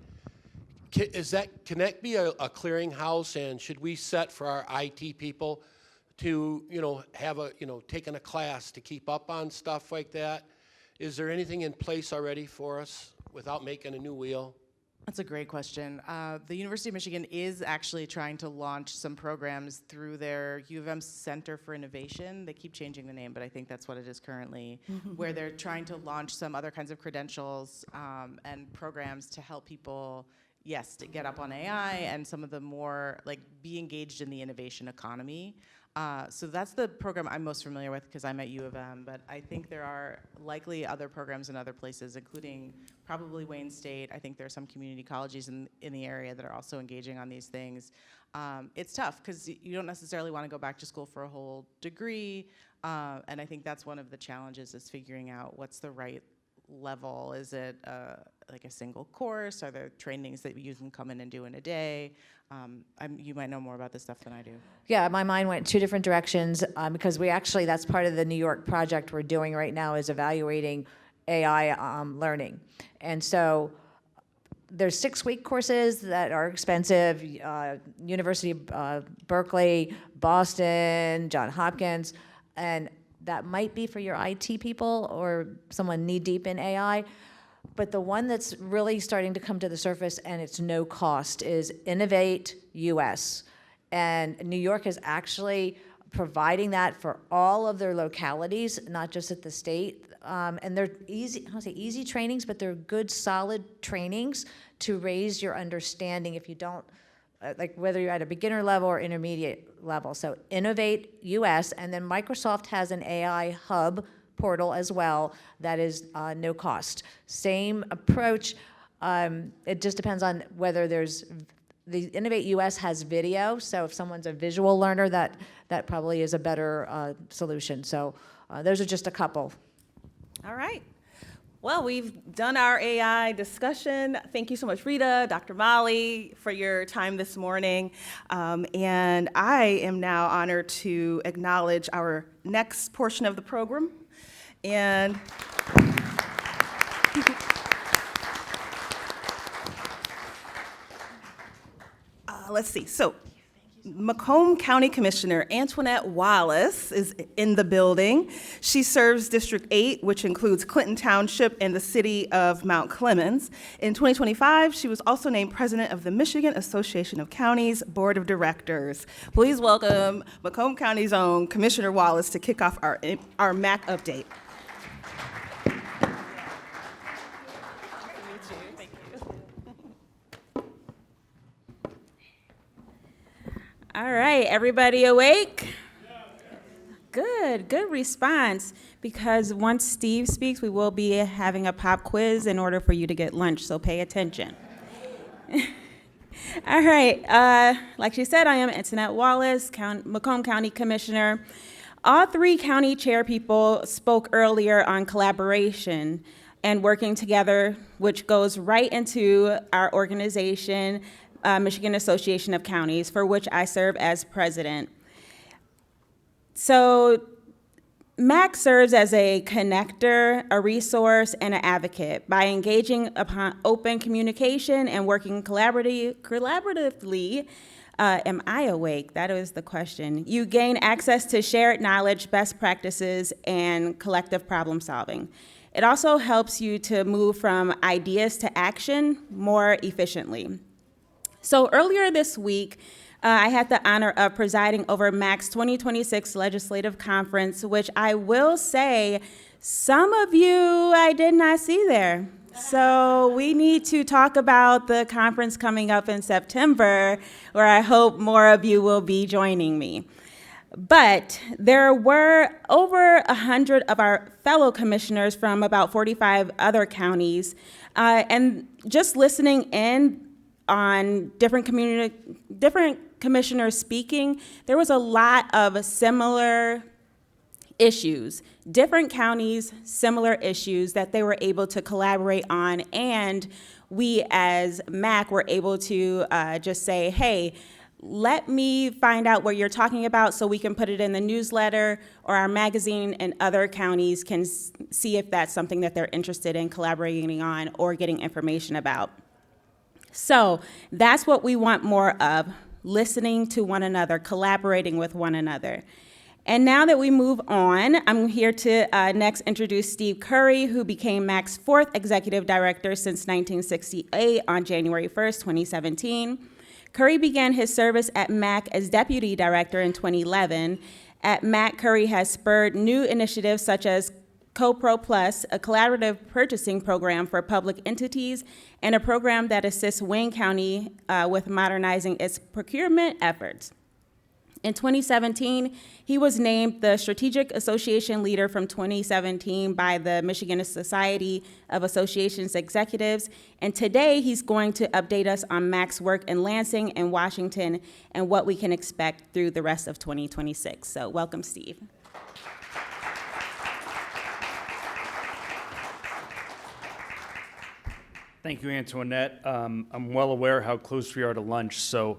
can that be a clearinghouse, and should we set for our IT people to, have taken a class to keep up on stuff like that? Is there anything in place already for us without making a new wheel? That's a great question. The University of Michigan is actually trying to launch some programs through their U of M Center for Innovation. They keep changing the name, but I think that's what it is currently, where they're trying to launch some other kinds of credentials and programs to help people, yes, to get up on AI and some of the more, like, be engaged in the innovation economy. So that's the program I'm most familiar with because I'm at U of M, but I think there are likely other programs in other places, including probably Wayne State. I think there are some community colleges in the area that are also engaging on these things. It's tough because you don't necessarily want to go back to school for a whole degree, and I think that's one of the challenges is figuring out what's the right level. Is it like a single course? Are there trainings that you can come in and do in a day? You might know more about this stuff than I do. Yeah, my mind went two different directions because that's part of the New York project we're doing right now is evaluating AI learning. And so there's 6-week courses that are expensive, University of Berkeley, Boston, Johns Hopkins, and that might be for your IT people or someone knee-deep in AI. But the one that's really starting to come to the surface and it's no cost is Innovate US. And New York is actually providing that for all of their localities, not just at the state. And they're easy, I don't say easy trainings, but they're good, solid trainings to raise your understanding if you don't, like whether you're at a beginner level or intermediate level. So Innovate US, and then Microsoft has an AI hub portal as well that is no cost. Same approach, it just depends on whether the Innovate US has video, so if someone's a visual learner, that probably is a better solution. So those are just a couple. All right. Well, we've done our AI discussion. Thank you so much, Rita, Dr. Molly, for your time this morning. And I am now honored to acknowledge our next portion of the program. And let's see. So Macomb County Commissioner Antoinette Wallace is in the building. She serves District 8, which includes Clinton Township and the city of Mount Clemens. In 2025, she was also named president of the Michigan Association of Counties Board of Directors. Please welcome Macomb County's own Commissioner Wallace to kick off our MAC update. All right, everybody awake? Good response. Because once Steve speaks, we will be having a pop quiz in order for you to get lunch, so pay attention. All right, like she said, I am Antoinette Wallace, Macomb County Commissioner. All 3 county chair people spoke earlier on collaboration and working together, which goes right into our organization, Michigan Association of Counties, for which I serve as president. So MAC serves as a connector, a resource, and an advocate. By engaging upon open communication and working collaboratively, am I awake? That is the question. You gain access to shared knowledge, best practices, and collective problem solving. It also helps you to move from ideas to action more efficiently. So earlier this week, I had the honor of presiding over MAC's 2026 Legislative Conference, which I will say, some of you I did not see there. So we need to talk about the conference coming up in September, where I hope more of you will be joining me. But there were over 100 of our fellow commissioners from about 45 other counties, and just listening in on different commissioners speaking, there was a lot of similar issues, different counties, similar issues that they were able to collaborate on, and we as MAC were able to just say, hey, let me find out what you're talking about so we can put it in the newsletter or our magazine, and other counties can see if that's something that they're interested in collaborating on or getting information about. So that's what we want more of, listening to one another, collaborating with one another. And now that we move on, I'm here to next introduce Steve Curry, who became MAC's 4th executive director since 1968 on January 1st, 2017. Curry began his service at MAC as deputy director in 2011. At MAC, Curry has spurred new initiatives such as CoPro Plus, a collaborative purchasing program for public entities, and a program that assists Wayne County with modernizing its procurement efforts. In 2017, he was named the Strategic Association Leader from 2017 by the Michigan Society of Associations Executives, and today he's going to update us on MAC's work in Lansing and Washington and what we can expect through the rest of 2026. So welcome, Steve. Thank you, Antoinette. I'm well aware how close we are to lunch, so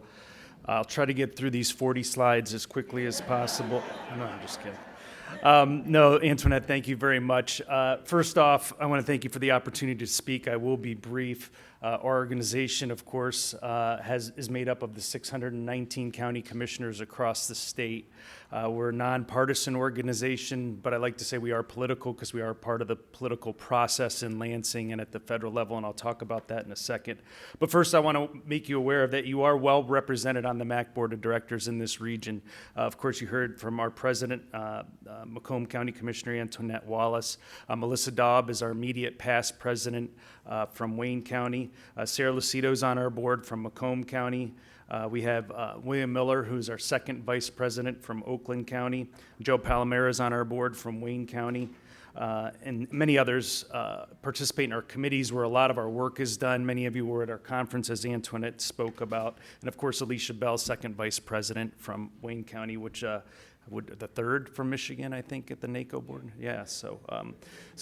I'll try to get through these 40 slides as quickly as possible. No, I'm just kidding. No, Antoinette, thank you very much. First off, I want to thank you for the opportunity to speak. I will be brief. Our organization, of course, is made up of the 619 county commissioners across the state. We're a nonpartisan organization, but I like to say we are political because we are part of the political process in Lansing and at the federal level, and I'll talk about that in a second. But first, I want to make you aware that you are well represented on the MAC Board of Directors in this region. Of course, you heard from our president, Macomb County Commissioner Antoinette Wallace. Melissa Daub is our immediate past president from Wayne County. Sarah Lucido's on our board from Macomb County. We have William Miller, who's our second vice president from Oakland County. Joe Palomera is on our board from Wayne County. And many others participate in our committees where a lot of our work is done. Many of you were at our conference, as Antoinette spoke about. And of course, Alisha Bell, second vice president from Wayne County, which the third from Michigan, I think, at the NACO board. Yeah, so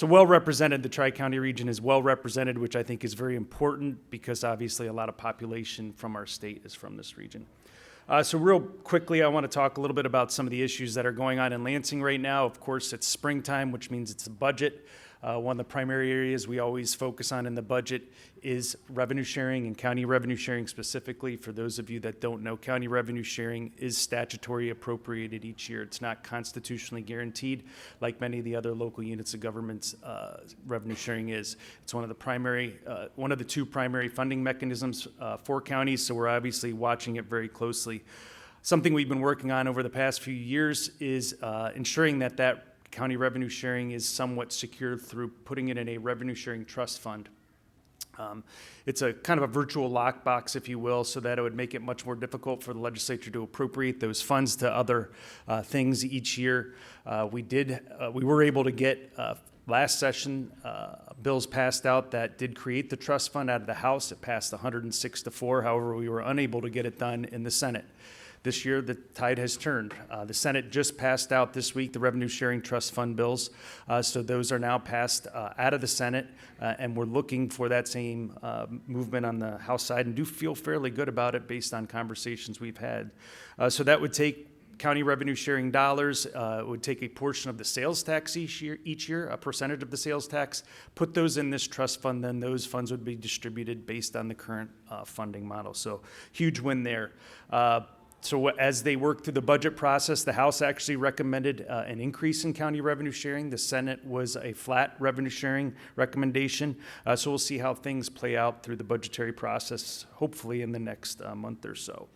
well represented. The Tri-County region is well represented, which I think is very important because obviously a lot of population from our state is from this region. So real quickly, I want to talk a little bit about some of the issues that are going on in Lansing right now. Of course, it's springtime, which means it's a budget. One of the primary areas we always focus on in the budget is revenue sharing and county revenue sharing specifically. For those of you that don't know, county revenue sharing is statutory appropriated each year. It's not constitutionally guaranteed like many of the other local units of government's revenue sharing is. It's one of the two primary funding mechanisms for counties, so we're obviously watching it very closely. Something we've been working on over the past few years is ensuring that county revenue sharing is somewhat secured through putting it in a revenue sharing trust fund. It's a kind of a virtual lockbox, if you will, so that it would make it much more difficult for the legislature to appropriate those funds to other things each year. We were able to get last session bills passed out that did create the trust fund out of the House. It passed 106-4. However, we were unable to get it done in the Senate. This year, the tide has turned. The Senate just passed out this week the revenue sharing trust fund bills. So those are now passed out of the Senate, and we're looking for that same movement on the House side and do feel fairly good about it based on conversations we've had. So that would take county revenue sharing dollars, would take a portion of the sales tax each year, a percentage of the sales tax, put those in this trust fund, then those funds would be distributed based on the current funding model. So huge win there. So as they work through the budget process, the House actually recommended an increase in county revenue sharing. The Senate was a flat revenue sharing recommendation. So we'll see how things play out through the budgetary process, hopefully in the next month or so.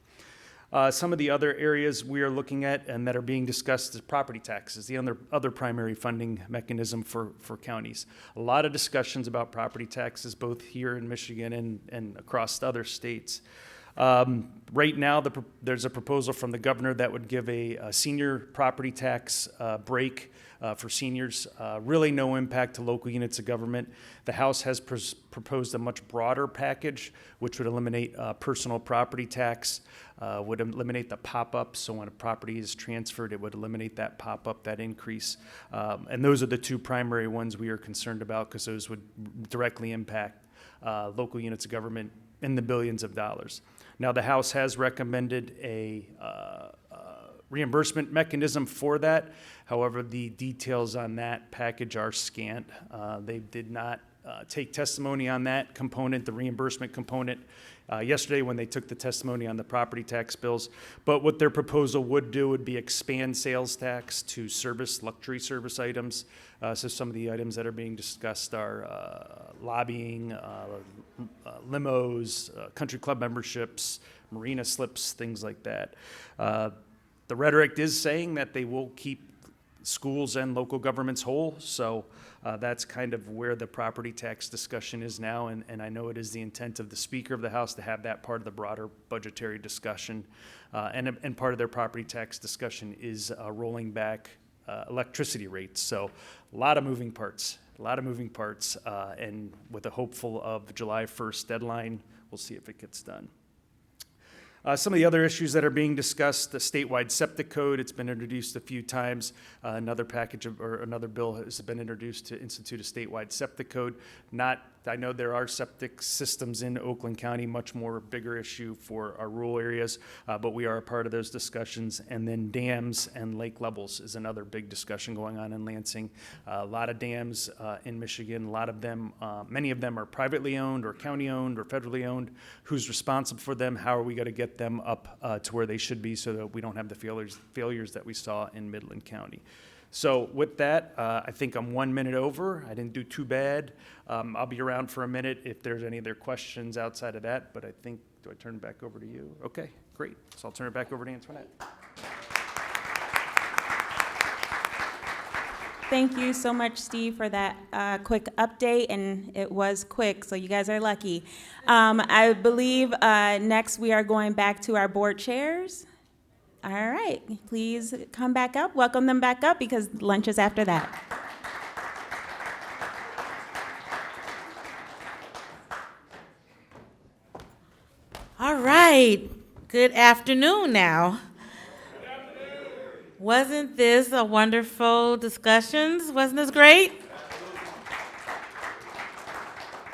Some of the other areas we are looking at and that are being discussed is property taxes, the other primary funding mechanism for counties. A lot of discussions about property taxes, both here in Michigan and across other states. Right now, there's a proposal from the governor that would give a senior property tax break for seniors. Really no impact to local units of government. The House has proposed a much broader package, which would eliminate personal property tax, would eliminate the pop-up. So when a property is transferred, it would eliminate that pop-up, that increase. And those are the two primary ones we are concerned about because those would directly impact local units of government in the billions of dollars. Now, the House has recommended a reimbursement mechanism for that. However, the details on that package are scant. They did not take testimony on that component, the reimbursement component, yesterday when they took the testimony on the property tax bills. But what their proposal would do would be expand sales tax to luxury service items. So some of the items that are being discussed are lobbying, limos, country club memberships, marina slips, things like that. The rhetoric is saying that they will keep schools and local governments whole, so that's kind of where the property tax discussion is now, and I know it is the intent of the Speaker of the House to have that part of the broader budgetary discussion, and part of their property tax discussion is rolling back electricity rates. So a lot of moving parts, and with a hopeful of July 1st deadline, we'll see if it gets done. Some of the other issues that are being discussed, the statewide septic code, it's been introduced a few times. Another bill has been introduced to institute a statewide septic code. I know there are septic systems in Oakland County, much more bigger issue for our rural areas, but we are a part of those discussions. And then dams and lake levels is another big discussion going on in Lansing. A lot of dams in Michigan, a lot of them, many of them are privately owned or county owned or federally owned. Who's responsible for them? How are we going to get them up to where they should be so that we don't have the failures that we saw in Midland County? So with that, I think I'm 1 minute over. I didn't do too bad. I'll be around for a minute if there's any other questions outside of that, but I think, do I turn it back over to you? Okay, great. So I'll turn it back over to Antoinette. Thank you so much, Steve, for that quick update, and it was quick, so you guys are lucky. I believe next we are going back to our board chairs. All right, please come back up. Welcome them back up because lunch is after that. All right, good afternoon now. Wasn't this a wonderful discussions? Wasn't this great?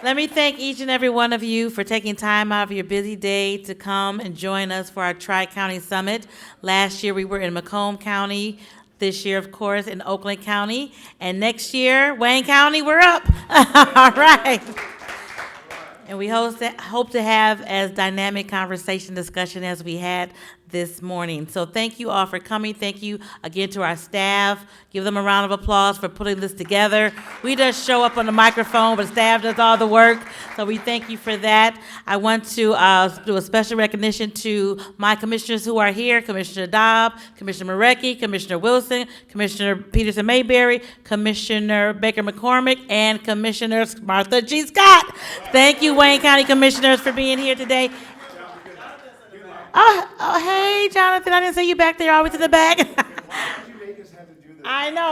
Let me thank each and every one of you for taking time out of your busy day to come and join us for our Tri-County Summit. Last year we were in Macomb County. This year, of course, in Oakland County. And next year, Wayne County, we're up. All right. And we hope to have as dynamic conversation discussion as we had this morning. So thank you all for coming. Thank you again to our staff. Give them a round of applause for putting this together. We just show up on the microphone, but staff does all the work. So we thank you for that. I want to do a special recognition to my commissioners who are here, Commissioner Daub, Commissioner Marecki, Commissioner Wilson, Commissioner Peterson-Mayberry, Commissioner Baker-McCormick, and Commissioner Martha G. Scott. Thank you, Wayne County Commissioners, for being here today. Oh, hey, Jonathan, I didn't see you back there all the way to the back. I know.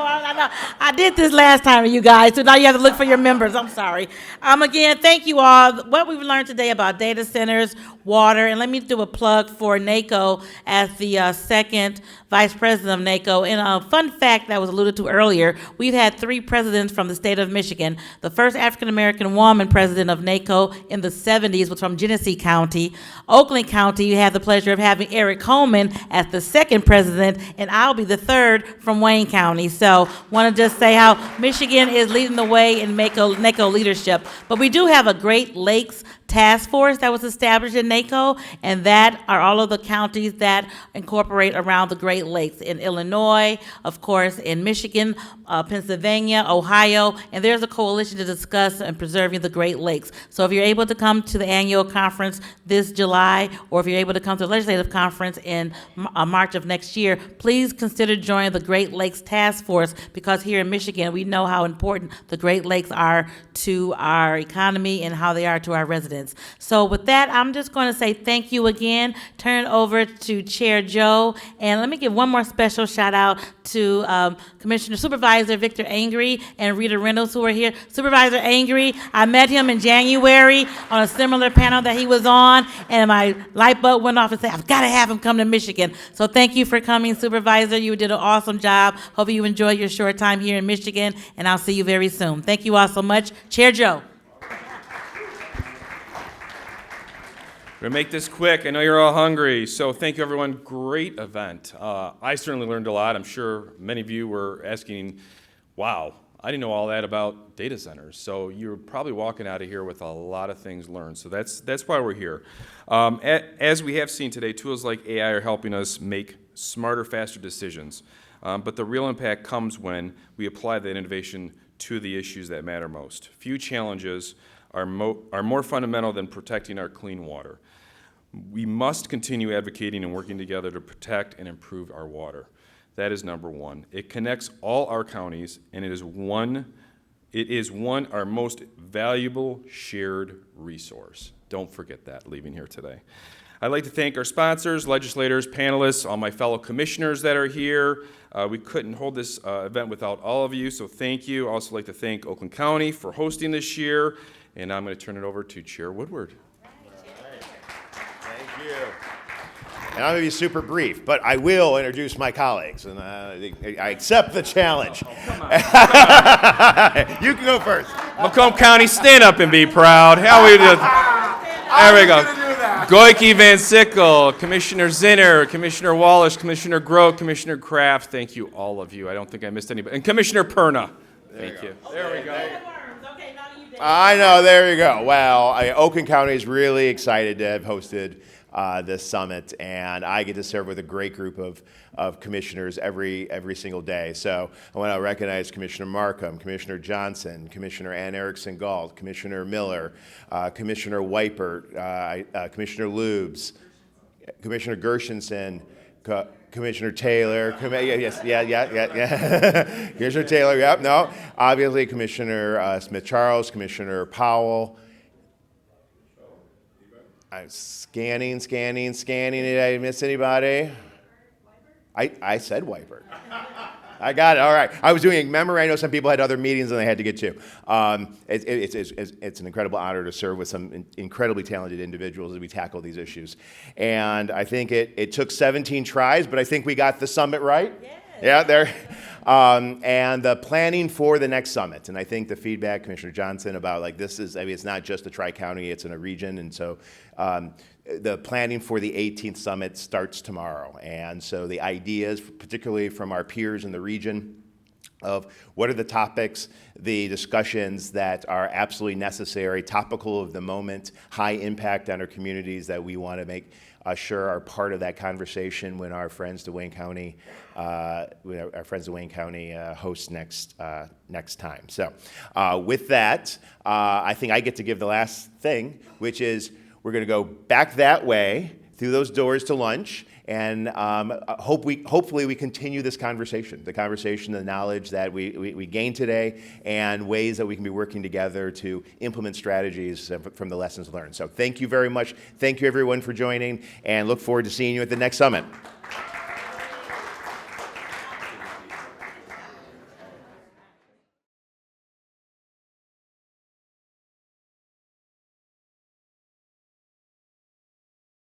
I did this last time, you guys, so now you have to look for your members. I'm sorry. Again, thank you all. What we've learned today about data centers, water, and let me do a plug for NACO as the second vice president of NACO. And a fun fact that was alluded to earlier, we've had 3 presidents from the state of Michigan. The first African-American woman president of NACO in the 70s was from Genesee County. Oakland County, you have the pleasure of having Eric Coleman as the second president, and I'll be the third from Wayne County. So want to just say how Michigan is leading the way in NACO leadership. But we do have a Great Lakes task force that was established in NACO, and that are all of the counties that incorporate around the Great Lakes in Illinois, of course, in Michigan, Pennsylvania, Ohio, and there's a coalition to discuss and preserving the Great Lakes. So if you're able to come to the annual conference this July, or if you're able to come to the legislative conference in March of next year, please consider joining the Great Lakes Task Force, because here in Michigan, we know how important the Great Lakes are to our economy and how they are to our residents. So with that, I'm just going to say thank you again, turn it over to Chair Joe, and let me give one more special shout out to Commissioner Supervisor Victor Angry and Rita Reynolds, who are here. Supervisor Angry, I met him in January on a similar panel that he was on, and my light bulb went off and said, I've got to have him come to Michigan. So thank you for coming, Supervisor. You did an awesome job. Hope you enjoy your short time here in Michigan, and I'll see you very soon. Thank you all so much. Chair Joe. We're gonna make this quick. I know you're all hungry, so thank you, everyone. Great event. I certainly learned a lot. I'm sure many of you were asking, wow, I didn't know all that about data centers. So you're probably walking out of here with a lot of things learned. So that's why we're here. As we have seen today, tools like AI are helping us make smarter, faster decisions. But the real impact comes when we apply that innovation to the issues that matter most. Few challenges are more fundamental than protecting our clean water. We must continue advocating and working together to protect and improve our water. That is number one. It connects all our counties, and it is our most valuable shared resource. Don't forget that leaving here today. I'd like to thank our sponsors, legislators, panelists, all my fellow commissioners that are here. We couldn't hold this event without all of you, so thank you. I'd also like to thank Oakland County for hosting this year, and I'm going to turn it over to Chair Woodward. Thank you. And I'm going to be super brief, but I will introduce my colleagues, and I accept the challenge. You can go first. Macomb County, stand up and be proud. How we do? There we go. Goike Van Sickle, Commissioner Zinner, Commissioner Wallish, Commissioner Grote, Commissioner Kraft. Thank you, all of you. I don't think I missed anybody. And Commissioner Perna. Thank you. There we go. I know, there you go. Well, Oakland County is really excited to have hosted this summit, and I get to serve with a great group of commissioners every single day. So I want to recognize Commissioner Macomb, Commissioner Johnson, Commissioner Ann Erickson-Galt, Commissioner Miller, Commissioner Weipert, Commissioner Lubes, Commissioner Gershenson, Commissioner Taylor, yeah. Commissioner Taylor, yep, no. Obviously, Commissioner Smith-Charles, Commissioner Powell. I'm scanning. Did I miss anybody? I said Weipert. I got it. All right. I was doing a memory. I know some people had other meetings and they had to get to. It's an incredible honor to serve with some incredibly talented individuals as we tackle these issues. And I think it took 17 tries, but I think we got the summit right. Yes. Yeah, there. And the planning for the next summit. And I think the feedback, Commissioner Johnson, about it's not just a tri-county, it's in a region. And so the planning for the 18th summit starts tomorrow. And so the ideas, particularly from our peers in the region, of what are the topics, the discussions that are absolutely necessary, topical of the moment, high impact on our communities that we want to make sure are part of that conversation when our friends to Wayne County, host next time. So with that, I think I get to give the last thing, which is we're going to go back that way through those doors to lunch. And hopefully we continue this conversation, the knowledge that we gained today, and ways that we can be working together to implement strategies from the lessons learned. So thank you very much. Thank you, everyone, for joining, and look forward to seeing you at the next summit.